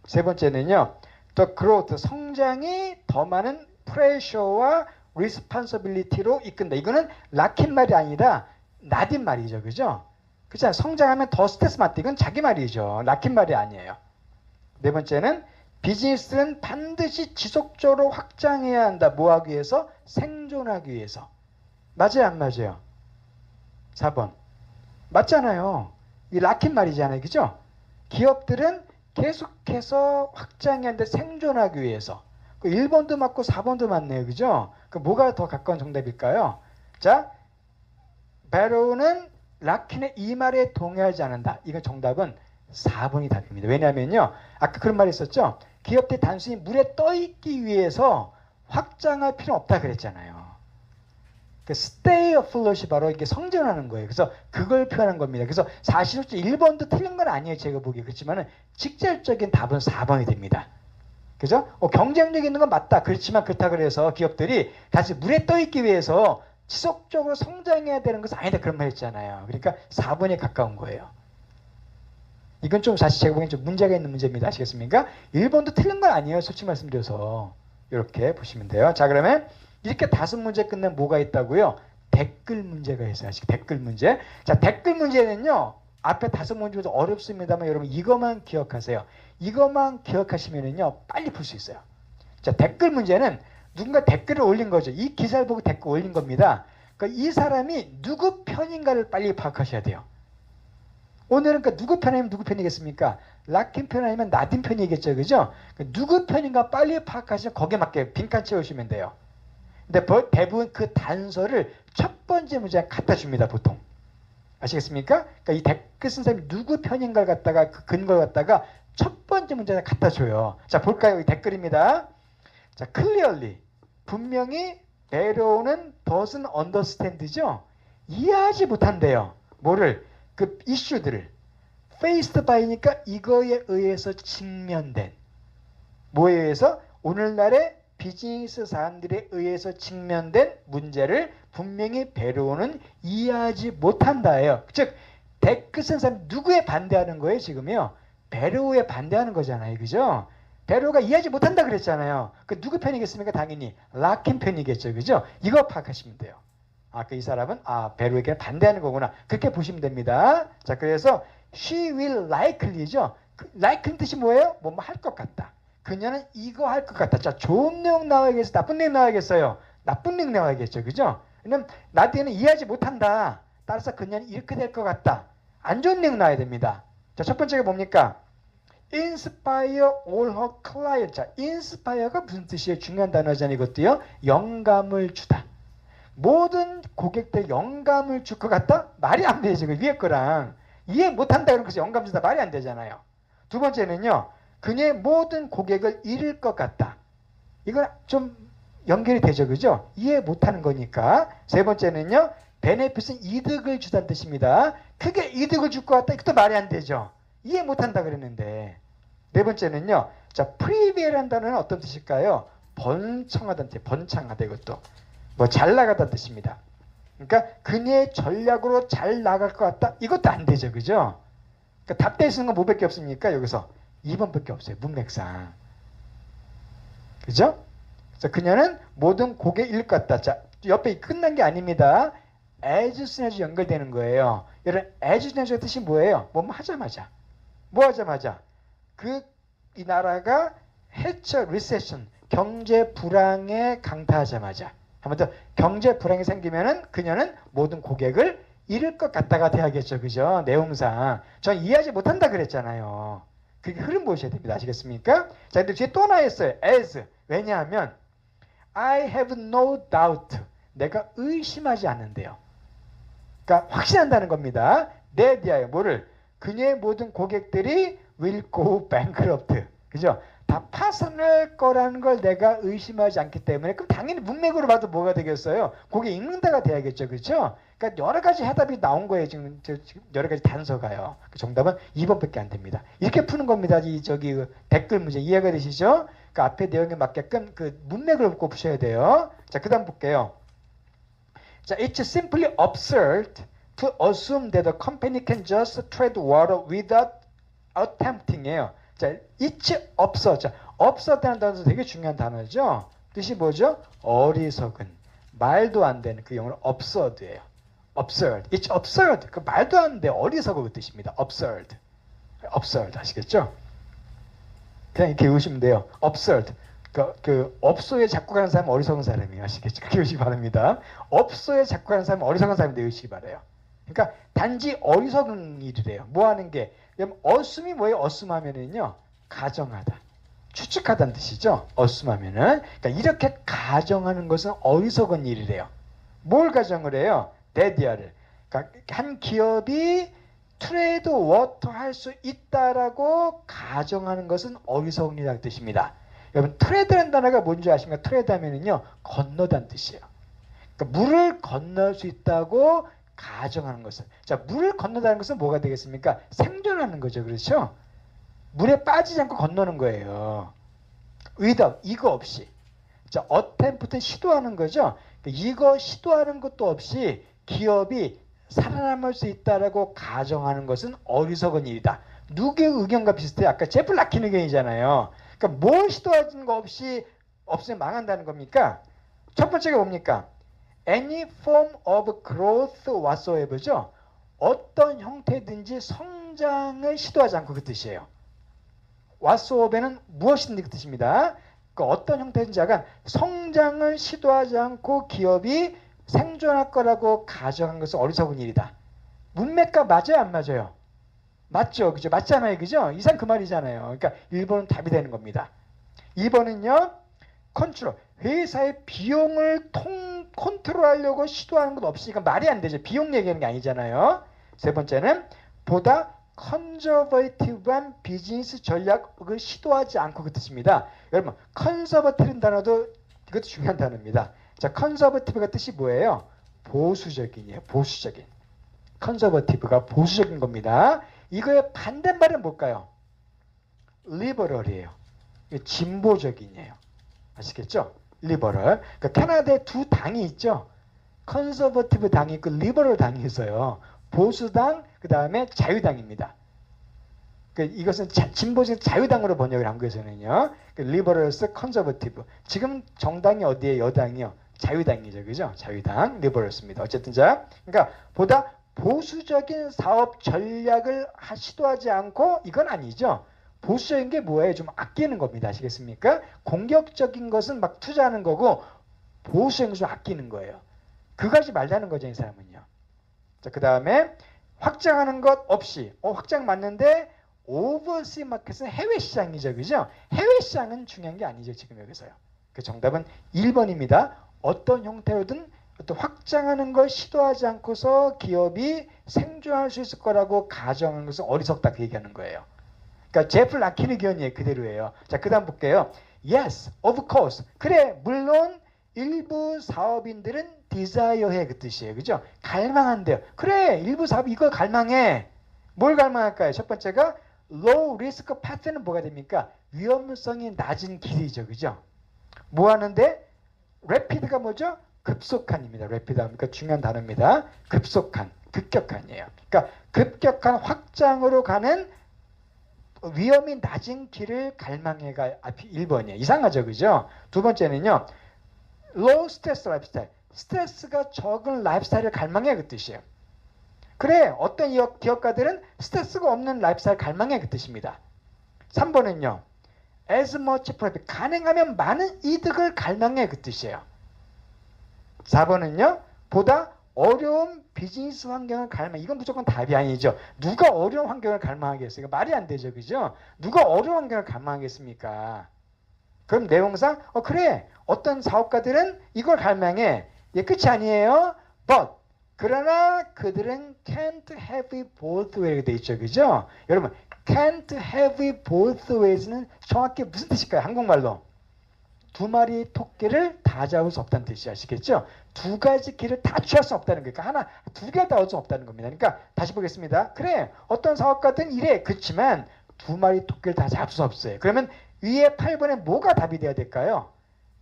세 번째는요. the growth, 성장이 더 많은 pressure와 responsibility로 이끈다. 이거는 락힌 말이 아니라 나딘 말이죠. 그죠? 그렇잖아요. 성장하면 더 스트레스 받다. 이건 자기 말이죠. 락힌 말이 아니에요. 네 번째는 비즈니스는 반드시 지속적으로 확장해야 한다. 뭐 하기 위해서? 생존하기 위해서. 맞아요, 안 맞아요? 4번. 맞잖아요. 이 락힌 말이잖아요. 그죠? 기업들은 계속해서 확장해야 하는데 생존하기 위해서. 1번도 맞고 4번도 맞네요. 그죠? 그 뭐가 더 가까운 정답일까요? 자, 베로우는 락킨의 이 말에 동의하지 않는다. 이건 정답은 4번이 답입니다. 왜냐하면요. 아까 그런 말이 있었죠. 기업들이 단순히 물에 떠있기 위해서 확장할 필요는 없다 그랬잖아요. 그 stay afloat이 바로 이게 성장하는 거예요. 그래서 그걸 표현한 겁니다. 그래서 사실 1번도 틀린 건 아니에요. 제가 보기에. 그렇지만은 직접적인 답은 4번이 됩니다. 그죠? 경쟁력 있는 건 맞다. 그렇지만 그렇다고 해서 기업들이 다시 물에 떠있기 위해서 지속적으로 성장해야 되는 것은 아니다. 그런 말 했잖아요. 그러니까 4번에 가까운 거예요. 이건 좀 사실 제가 보기엔 좀 문제가 있는 문제입니다. 아시겠습니까? 1번도 틀린 건 아니에요. 솔직히 말씀드려서. 이렇게 보시면 돼요. 자, 그러면 이렇게 5문제 끝내면 뭐가 있다고요? 댓글 문제가 있어요. 아시죠? 댓글 문제. 자, 댓글 문제는요. 앞에 5문제도 어렵습니다만 여러분 이것만 기억하세요. 이것만 기억하시면은요. 빨리 풀 수 있어요. 자, 댓글 문제는 누군가 댓글을 올린 거죠. 이 기사를 보고 댓글 올린 겁니다. 그러니까 이 사람이 누구 편인가를 빨리 파악하셔야 돼요. 오늘은 그러니까 누구 편이면 누구 편이겠습니까? 락킨 편 아니면 나딘 편이겠죠. 그죠? 그러니까 누구 편인가 빨리 파악하시면 거기에 맞게 빈칸 채우시면 돼요. 근데 대부분 그 단서를 첫 번째 문제에 갖다 줍니다. 보통. 아시겠습니까? 그러니까 이 댓글 쓴 사람이 누구 편인가를 갖다가 그 근거를 갖다가 첫 번째 문제에 갖다 줘요. 자, 볼까요? 이 댓글입니다. 자, clearly 분명히 베로우는 doesn't understand죠. 이해하지 못한대요. 뭐를? 그 이슈들을. faced by니까 이거에 의해서 직면된. 뭐에 의해서? 오늘날의 비즈니스 사람들에 의해서 직면된 문제를 분명히 베로우는 이해하지 못한다예요. 즉 댓글 쓴 사람이 누구에 반대하는 거예요? 지금요. 베로우에 반대하는 거잖아요. 그죠? 베로우가 이해하지 못한다 그랬잖아요. 그 누구 편이겠습니까? 당연히 락킨 편이겠죠. 그죠? 이거 파악하시면 돼요. 아까 이 사람은 베로우에게 반대하는 거구나. 그렇게 보시면 됩니다. 자, 그래서 she will likely죠. likely 뜻이 뭐예요? 뭐 할 것 같다. 그녀는 이거 할 것 같다. 자, 좋은 내용 나와야겠어요? 나쁜 내용 나와야겠어요? 나쁜 내용 나와야겠죠. 그죠? 왜냐면 나한테는 이해하지 못한다. 따라서 그녀는 이렇게 될 것 같다. 안 좋은 내용 나와야 됩니다. 자, 첫 번째가 뭡니까? inspire all her clients. 자, inspire가 무슨 뜻이에요? 중요한 단어잖아요. 이것도요. 영감을 주다. 모든 고객들 영감을 줄 것 같다? 말이 안 되죠. 그 위에 거랑 이해 못한다 그러면서 영감 주다 말이 안 되잖아요. 두 번째는요. 그녀의 모든 고객을 잃을 것 같다. 이건 좀 연결이 되죠. 그죠? 이해 못하는 거니까. 세 번째는요. 베네핏은 이득을 주다는 뜻입니다. 크게 이득을 줄 것 같다. 이것도 말이 안 되죠. 이해 못한다 그랬는데. 네 번째는요. 자, prevail이라는 단어는 어떤 뜻일까요? 번창하다는 뜻. 번창하다 이것도. 뭐 잘 나가다는 뜻입니다. 그러니까 그녀의 전략으로 잘 나갈 것 같다. 이것도 안 되죠. 그죠? 그러니까 답될 수 있는 건 뭐밖에 없습니까? 여기서 2번밖에 없어요. 문맥상. 그죠? 그래서 그녀는 모든 고객 잃을 것 같다. 자, 옆에 끝난 게 아닙니다. as soon as 연결되는 거예요. 여러분, as soon as의 뜻이 뭐예요? 뭐 하자마자. 뭐 하자마자. 이 나라가 해처 리세션, 경제 불황에 강타하자마자. 한 번 더, 경제 불황이 생기면은 그녀는 모든 고객을 잃을 것 같다가 돼야겠죠. 그죠? 내용상. 전 이해하지 못한다 그랬잖아요. 그게 흐름 보셔야 됩니다. 아시겠습니까? 자, 근데 뒤에 또 하나 있어요. as. 왜냐하면 I have no doubt. 내가 의심하지 않는데요. 그러니까 확신한다는 겁니다. 내 대하여 뭐를? 그녀의 모든 고객들이 will go bankrupt. 그죠? 다 파산할 거라는 걸 내가 의심하지 않기 때문에 그럼 당연히 문맥으로 봐도 뭐가 되겠어요? 고객 읽는다가 돼야겠죠. 그렇죠? 그러니까 여러 가지 해답이 나온 거예요. 지금 여러 가지 단서가요. 그 정답은 2번밖에 안 됩니다. 이렇게 푸는 겁니다. 저기 댓글 문제 이해가 되시죠? 그 앞에 내용에 맞게끔 그 문맥을 꼭 푸셔야 돼요. 자, 그다음 볼게요. 자, it's simply absurd to assume that a company can just tread water without attempting이에요. 자, it's absurd. 자, absurd라는 단어도 되게 중요한 단어죠. 뜻이 뭐죠? 어리석은, 말도 안 되는 그 영어로 absurd예요. absurd. It's absurd. 그 말도 안 돼. 어리석은 그 뜻입니다. absurd. absurd 아시겠죠? 그냥 이렇게 외우시면 돼요. absurd. 그 업소에 자꾸 가는 사람은 어리석은 사람이에요. 아시겠죠? 그렇게 외우시기 바랍니다. 업소에 자꾸 가는 사람은 어리석은 사람인데 외우시기 바라요. 그러니까 단지 어리석은 일이래요. 뭐 하는 게? assume이 뭐예요? assume 하면은요. 가정하다. 추측하다는 뜻이죠. assume 하면은. 그러니까 이렇게 가정하는 것은 어리석은 일이래요. 뭘 가정을 해요? 데디아를. 그러니까 한 기업이 트레이드 워터 할 수 있다라고 가정하는 것은 어리석은 일이라는 뜻입니다. 여러분, 트레이드라는 단어가 뭔지 아십니까? 트레이드 하면은요. 건너다는 뜻이에요. 그러니까 물을 건널 수 있다고 가정하는 것은. 자, 물을 건너다는 것은 뭐가 되겠습니까? 생존하는 거죠. 그렇죠? 물에 빠지지 않고 건너는 거예요. without, 이거 없이. 자, attempt는 시도하는 거죠. 이거 시도하는 것도 없이 기업이 살아남을 수 있다라고 가정하는 것은 어리석은 일이다. 누구의 의견과 비슷해요? 아까 제프 라킨 의견이잖아요. 그러니까 뭘 시도하는 거 없이 없으면 망한다는 겁니까? 첫 번째가 뭡니까? Any form of growth whatsoever죠. 어떤 형태든지 성장을 시도하지 않고 그 뜻이에요. whatsoever는 무엇이든지 그 뜻입니다. 그러니까 어떤 형태든지 약간 성장을 시도하지 않고 기업이 생존할 거라고 가정한 것은 어리석은 일이다. 문맥과 맞아요, 안 맞아요? 맞죠, 그죠? 맞잖아요, 그죠? 이상 그 말이잖아요. 그러니까 1번은 답이 되는 겁니다. 2번은요, 컨트롤. 회사의 비용을 컨트롤하려고 시도하는 것 없으니까 말이 안 되죠. 비용 얘기하는 게 아니잖아요. 세 번째는 보다 컨저버티브한 비즈니스 전략을 시도하지 않고 그 뜻입니다. 여러분, 컨저버티브는 단어도 이것도 중요한 단어입니다. 자, 컨저버티브가 뜻이 뭐예요? 보수적인이에요. 보수적인. 컨저버티브가 보수적인 겁니다. 이거의 반대말은 뭘까요? 리버럴이에요. 진보적인이에요. 아시겠죠? 리버럴. 그러니까 캐나다에 두 당이 있죠. 컨서버티브 당이 있고 리버럴 당이 있어요. 보수당, 그 다음에 자유당입니다. 이것은 진보적 자유당으로 번역을 한 거에서는요. 리버럴스, 컨서버티브. 지금 정당이 어디에 여당이요? 자유당이죠, 그죠? 자유당, 리버럴스입니다. 어쨌든 자, 그러니까 보다 보수적인 사업 전략을 시도하지 않고 이건 아니죠. 보수적인 게 뭐예요? 좀 아끼는 겁니다. 아시겠습니까? 공격적인 것은 막 투자하는 거고 보수적인 것은 아끼는 거예요. 그거 하지 말라는 거죠, 이 사람은요. 자, 그 다음에 확장하는 것 없이 확장 맞는데 overseas 마켓은 해외 시장이죠. 그죠? 해외 시장은 중요한 게 아니죠. 지금 여기서요. 그 정답은 1번입니다. 어떤 형태로든 어떤 확장하는 걸 시도하지 않고서 기업이 생존할 수 있을 거라고 가정하는 것은 어리석다 그 얘기하는 거예요. 그러니까 제프 라킨의 견해 그대로예요. 자, 그 다음 볼게요. Yes, of course. 그래, 물론 일부 사업인들은 desire해 그 뜻이에요. 그죠? 갈망한대요. 그래, 일부 사업 이걸 갈망해. 뭘 갈망할까요? 첫 번째가 low risk path는 뭐가 됩니까? 위험성이 낮은 길이죠. 그죠? 뭐 하는데? rapid가 뭐죠? 급속한입니다. rapid 그러니까 중요한 단어입니다. 급속한, 급격한이에요. 그러니까 급격한 확장으로 가는 위험이 낮은 길을 갈망해가 앞이 1번이에요. 이상하죠. 그죠? 두 번째는요. low stress lifestyle. 스트레스가 적은 라이프스타일을 갈망해 그 뜻이에요. 그래, 어떤 기업가들은 스트레스가 없는 라이프스타일 갈망해 그 뜻입니다. 3번은요. as much profit. 가능하면 많은 이득을 갈망해 그 뜻이에요. 4번은요. 보다 어려운 비즈니스 환경을 갈망. 이건 무조건 답이 아니죠. 누가 어려운 환경을 갈망하겠어요? 말이 안 되죠. 그죠? 누가 어려운 환경을 갈망하겠습니까? 그럼 내용상 그래. 어떤 사업가들은 이걸 갈망해. 이게 끝이 아니에요. But 그러나 그들은 can't have it both ways 돼 있죠. 그죠? 여러분 can't have it both ways는 정확히 무슨 뜻일까요? 한국말로. 두 마리 토끼를 다 잡을 수 없다는 뜻이 아시겠죠? 두 가지 길을 다 취할 수 없다는 거니까 하나, 두 개를 다 얻을 수 없다는 겁니다. 그러니까 다시 보겠습니다. 그래, 어떤 사업가든 이래. 그렇지만 두 마리 토끼를 다 잡을 수 없어요. 그러면 위에 8번에 뭐가 답이 돼야 될까요?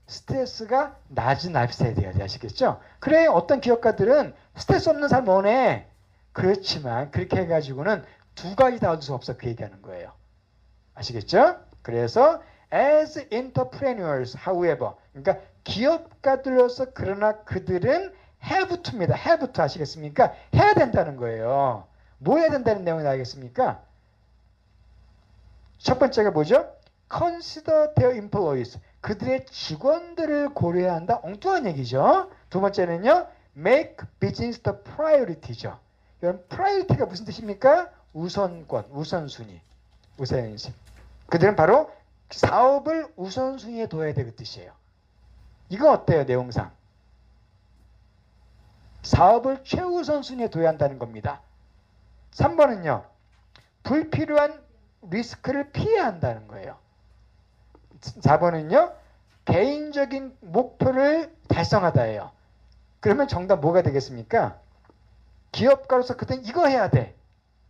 스트레스가 낮은 라이프스타일이 돼야 돼. 아시겠죠? 그래, 어떤 기업가들은 스트레스 없는 삶 원해. 그렇지만 그렇게 해가지고는 두 가지 다 얻을 수 없어. 그 얘기하는 거예요. 아시겠죠? 그래서 as entrepreneurs, however, 그러니까 기업가들로서 그러나 그들은 have to입니다. have to 아시겠습니까? 해야 된다는 거예요. 뭐 해야 된다는 내용이 나오겠습니까? 첫 번째가 뭐죠? consider their employees. 그들의 직원들을 고려해야 한다. 엉뚱한 얘기죠. 두 번째는요. make business the priority죠. 여러분 priority가 무슨 뜻입니까? 우선권, 우선순위. 우선순위. 그들은 바로 사업을 우선순위에 둬야 될 그 뜻이에요. 이거 어때요? 내용상. 사업을 최우선순위에 둬야 한다는 겁니다. 3번은요. 불필요한 리스크를 피해야 한다는 거예요. 4번은요. 개인적인 목표를 달성하다예요. 그러면 정답 뭐가 되겠습니까? 기업가로서 그땐 이거 해야 돼.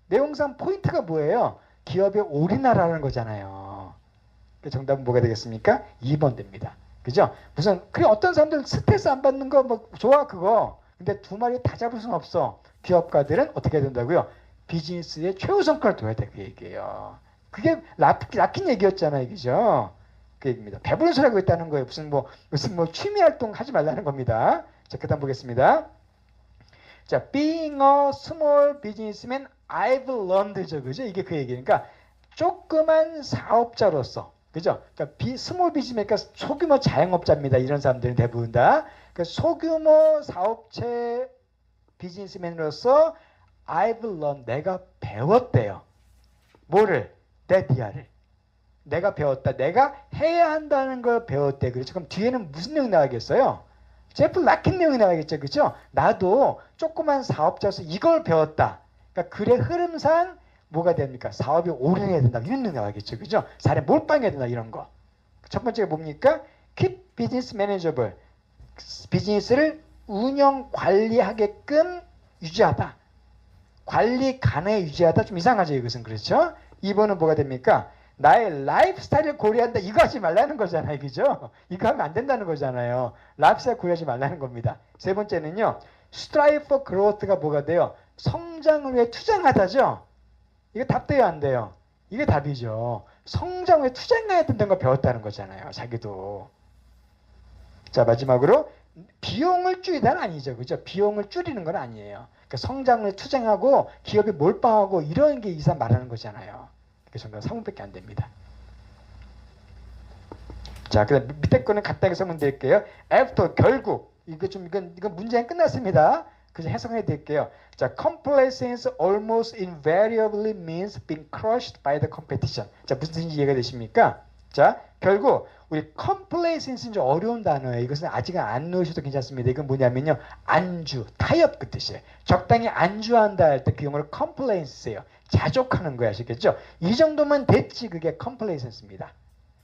내용상 포인트가 뭐예요? 기업에 올인하라는 거잖아요. 정답은 뭐가 되겠습니까? 2번 됩니다. 그죠? 무슨 그래 어떤 사람들은 스트레스 안 받는 거 뭐 좋아 그거. 근데 두 마리 다 잡을 수는 없어. 기업가들은 어떻게 해야 된다고요? 비즈니스의 최우선권을 둬야 돼. 그 얘기예요. 그게 라킨 얘기였잖아요. 그죠? 그 얘기입니다. 배부른 소리 하고 있다는 거예요. 무슨 뭐 취미 활동 하지 말라는 겁니다. 자, 그다음 보겠습니다. 자, being a small businessman, I've learned죠. 그죠? 이게 그 얘기니까 조그만 사업자로서 그죠? 그러니까 스몰 비즈니스니까 소규모 자영업자입니다. 이런 사람들은 대부분 다. 그러니까 소규모 사업체 비즈니스맨으로서 I've learned. 내가 배웠대요. 뭐를? 데디아를. 내가 배웠다. 내가 해야 한다는 걸 배웠대. 그렇죠? 그럼 뒤에는 무슨 내용이 나와야겠어요? 제프 라킨 내용이 나와야겠죠. 그렇죠? 나도 조그만 사업자로서 이걸 배웠다. 그러니까 글의 흐름상 뭐가 됩니까? 사업이 올인해야 된다. 이런 내용이 나와야겠죠. 그죠? 사례 몰빵해야 된다. 이런 거. 첫 번째가 뭡니까? Keep business manageable. 비즈니스를 운영 관리하게끔 유지하다. 관리 가능에 유지하다. 좀 이상하죠. 이것은. 그렇죠? 2번은 뭐가 됩니까? 나의 라이프 스타일을 고려한다. 이거 하지 말라는 거잖아요. 그죠? 이거 하면 안 된다는 거잖아요. 라이프 스타일 고려하지 말라는 겁니다. 세 번째는요. strive for growth가 뭐가 돼요? 성장을 위해 투쟁하다죠? 이거 답돼요? 안 돼요? 이게 답이죠. 성장 후에 투쟁해야 된다는 걸 배웠다는 거잖아요. 자기도. 자, 마지막으로 비용을 줄이다는 아니죠. 그죠? 비용을 줄이는 건 아니에요. 그러니까 성장을 투쟁하고 기업이 몰빵하고 이런 게 이상 말하는 거잖아요. 그래서 정답 3번밖에 안 됩니다. 자, 그다음 밑에 거는 간단하게 설명드릴게요. after 결국 이건 문제는 끝났습니다. 그래서 해석해 드릴게요. 자, complacence almost invariably means being crushed by the competition. 자, 무슨 뜻인지 이해가 되십니까? 자, 결국 우리 complacence는 좀 어려운 단어예요. 이것은 아직 안 넣으셔도 괜찮습니다. 이건 뭐냐면요, 안주, 타협 그 뜻이에요. 적당히 안주한다 할 때 그 용어를 complacence예요. 자족하는 거야, 아시겠죠? 이 정도면 됐지, 그게 complacence입니다.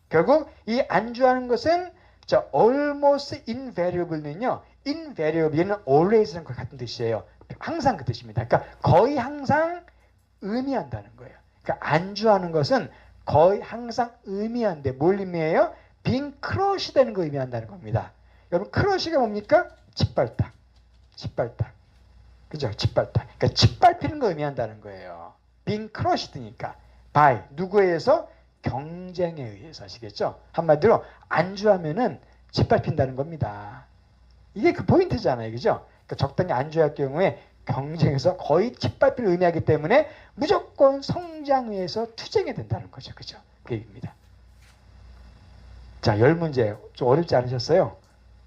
결국 이 안주하는 것은 자, almost invariable는요, invariable 얘는 always랑 같은 뜻이에요. 항상 그 뜻입니다. 그러니까 거의 항상 의미한다는 거예요. 그러니까 안주하는 것은 거의 항상 의미한데 뭘 의미해요? being crush 되는 거 의미한다는 겁니다. 여러분 crush가 뭡니까? 짓밟다. 짓밟다. 그죠? 짓밟다. 그러니까 짓밟히는 거 의미한다는 거예요. being crushed니까. by 누구에 의해서? 경쟁에 의해서. 아시겠죠? 한마디로 안주하면은 짓밟힌다는 겁니다. 이게 그 포인트잖아요. 그죠? 그러니까 적당히 안주할 경우에 경쟁에서 거의 짓밟히를 의미하기 때문에 무조건 성장위에서 투쟁이 된다는 거죠. 그죠? 그 얘기입니다. 자, 10문제. 좀 어렵지 않으셨어요?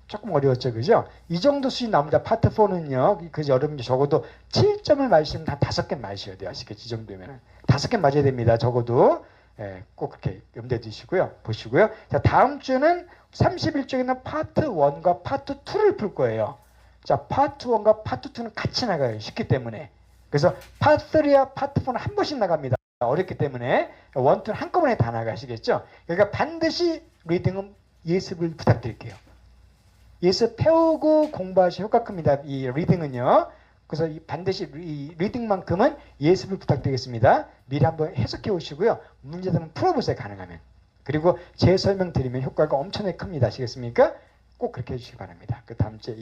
조금 어려웠죠. 그죠? 이 정도 수준 나옵니다. 파트 4는요. 그래서 여러분이 적어도 7점을 맞으시면 한 5개 맞으셔야 돼요. 아시겠죠? 이 정도면 5개 맞아야 됩니다. 적어도. 예, 꼭 그렇게 염두에 두시고요. 보시고요. 자, 다음 주는 31쪽에는 파트 1과 파트 2를 풀 거예요. 자, 파트 1과 파트 2는 같이 나가요. 쉽기 때문에. 그래서 파트 3와 파트 4는 한 번씩 나갑니다. 어렵기 때문에 1, 2는 한꺼번에 다 나가시겠죠? 그러니까 반드시 리딩은 예습을 부탁드릴게요. 예습 배우고 공부하시 효과 큽니다. 이 리딩은요. 그래서 반드시 이 리딩만큼은 예습을 부탁드리겠습니다. 미리 한번 해석해 오시고요. 문제도 한번 풀어보세요. 가능하면. 그리고 제 설명 드리면 효과가 엄청나게 큽니다. 아시겠습니까? 꼭 그렇게 해주시기 바랍니다. 그 다음 주에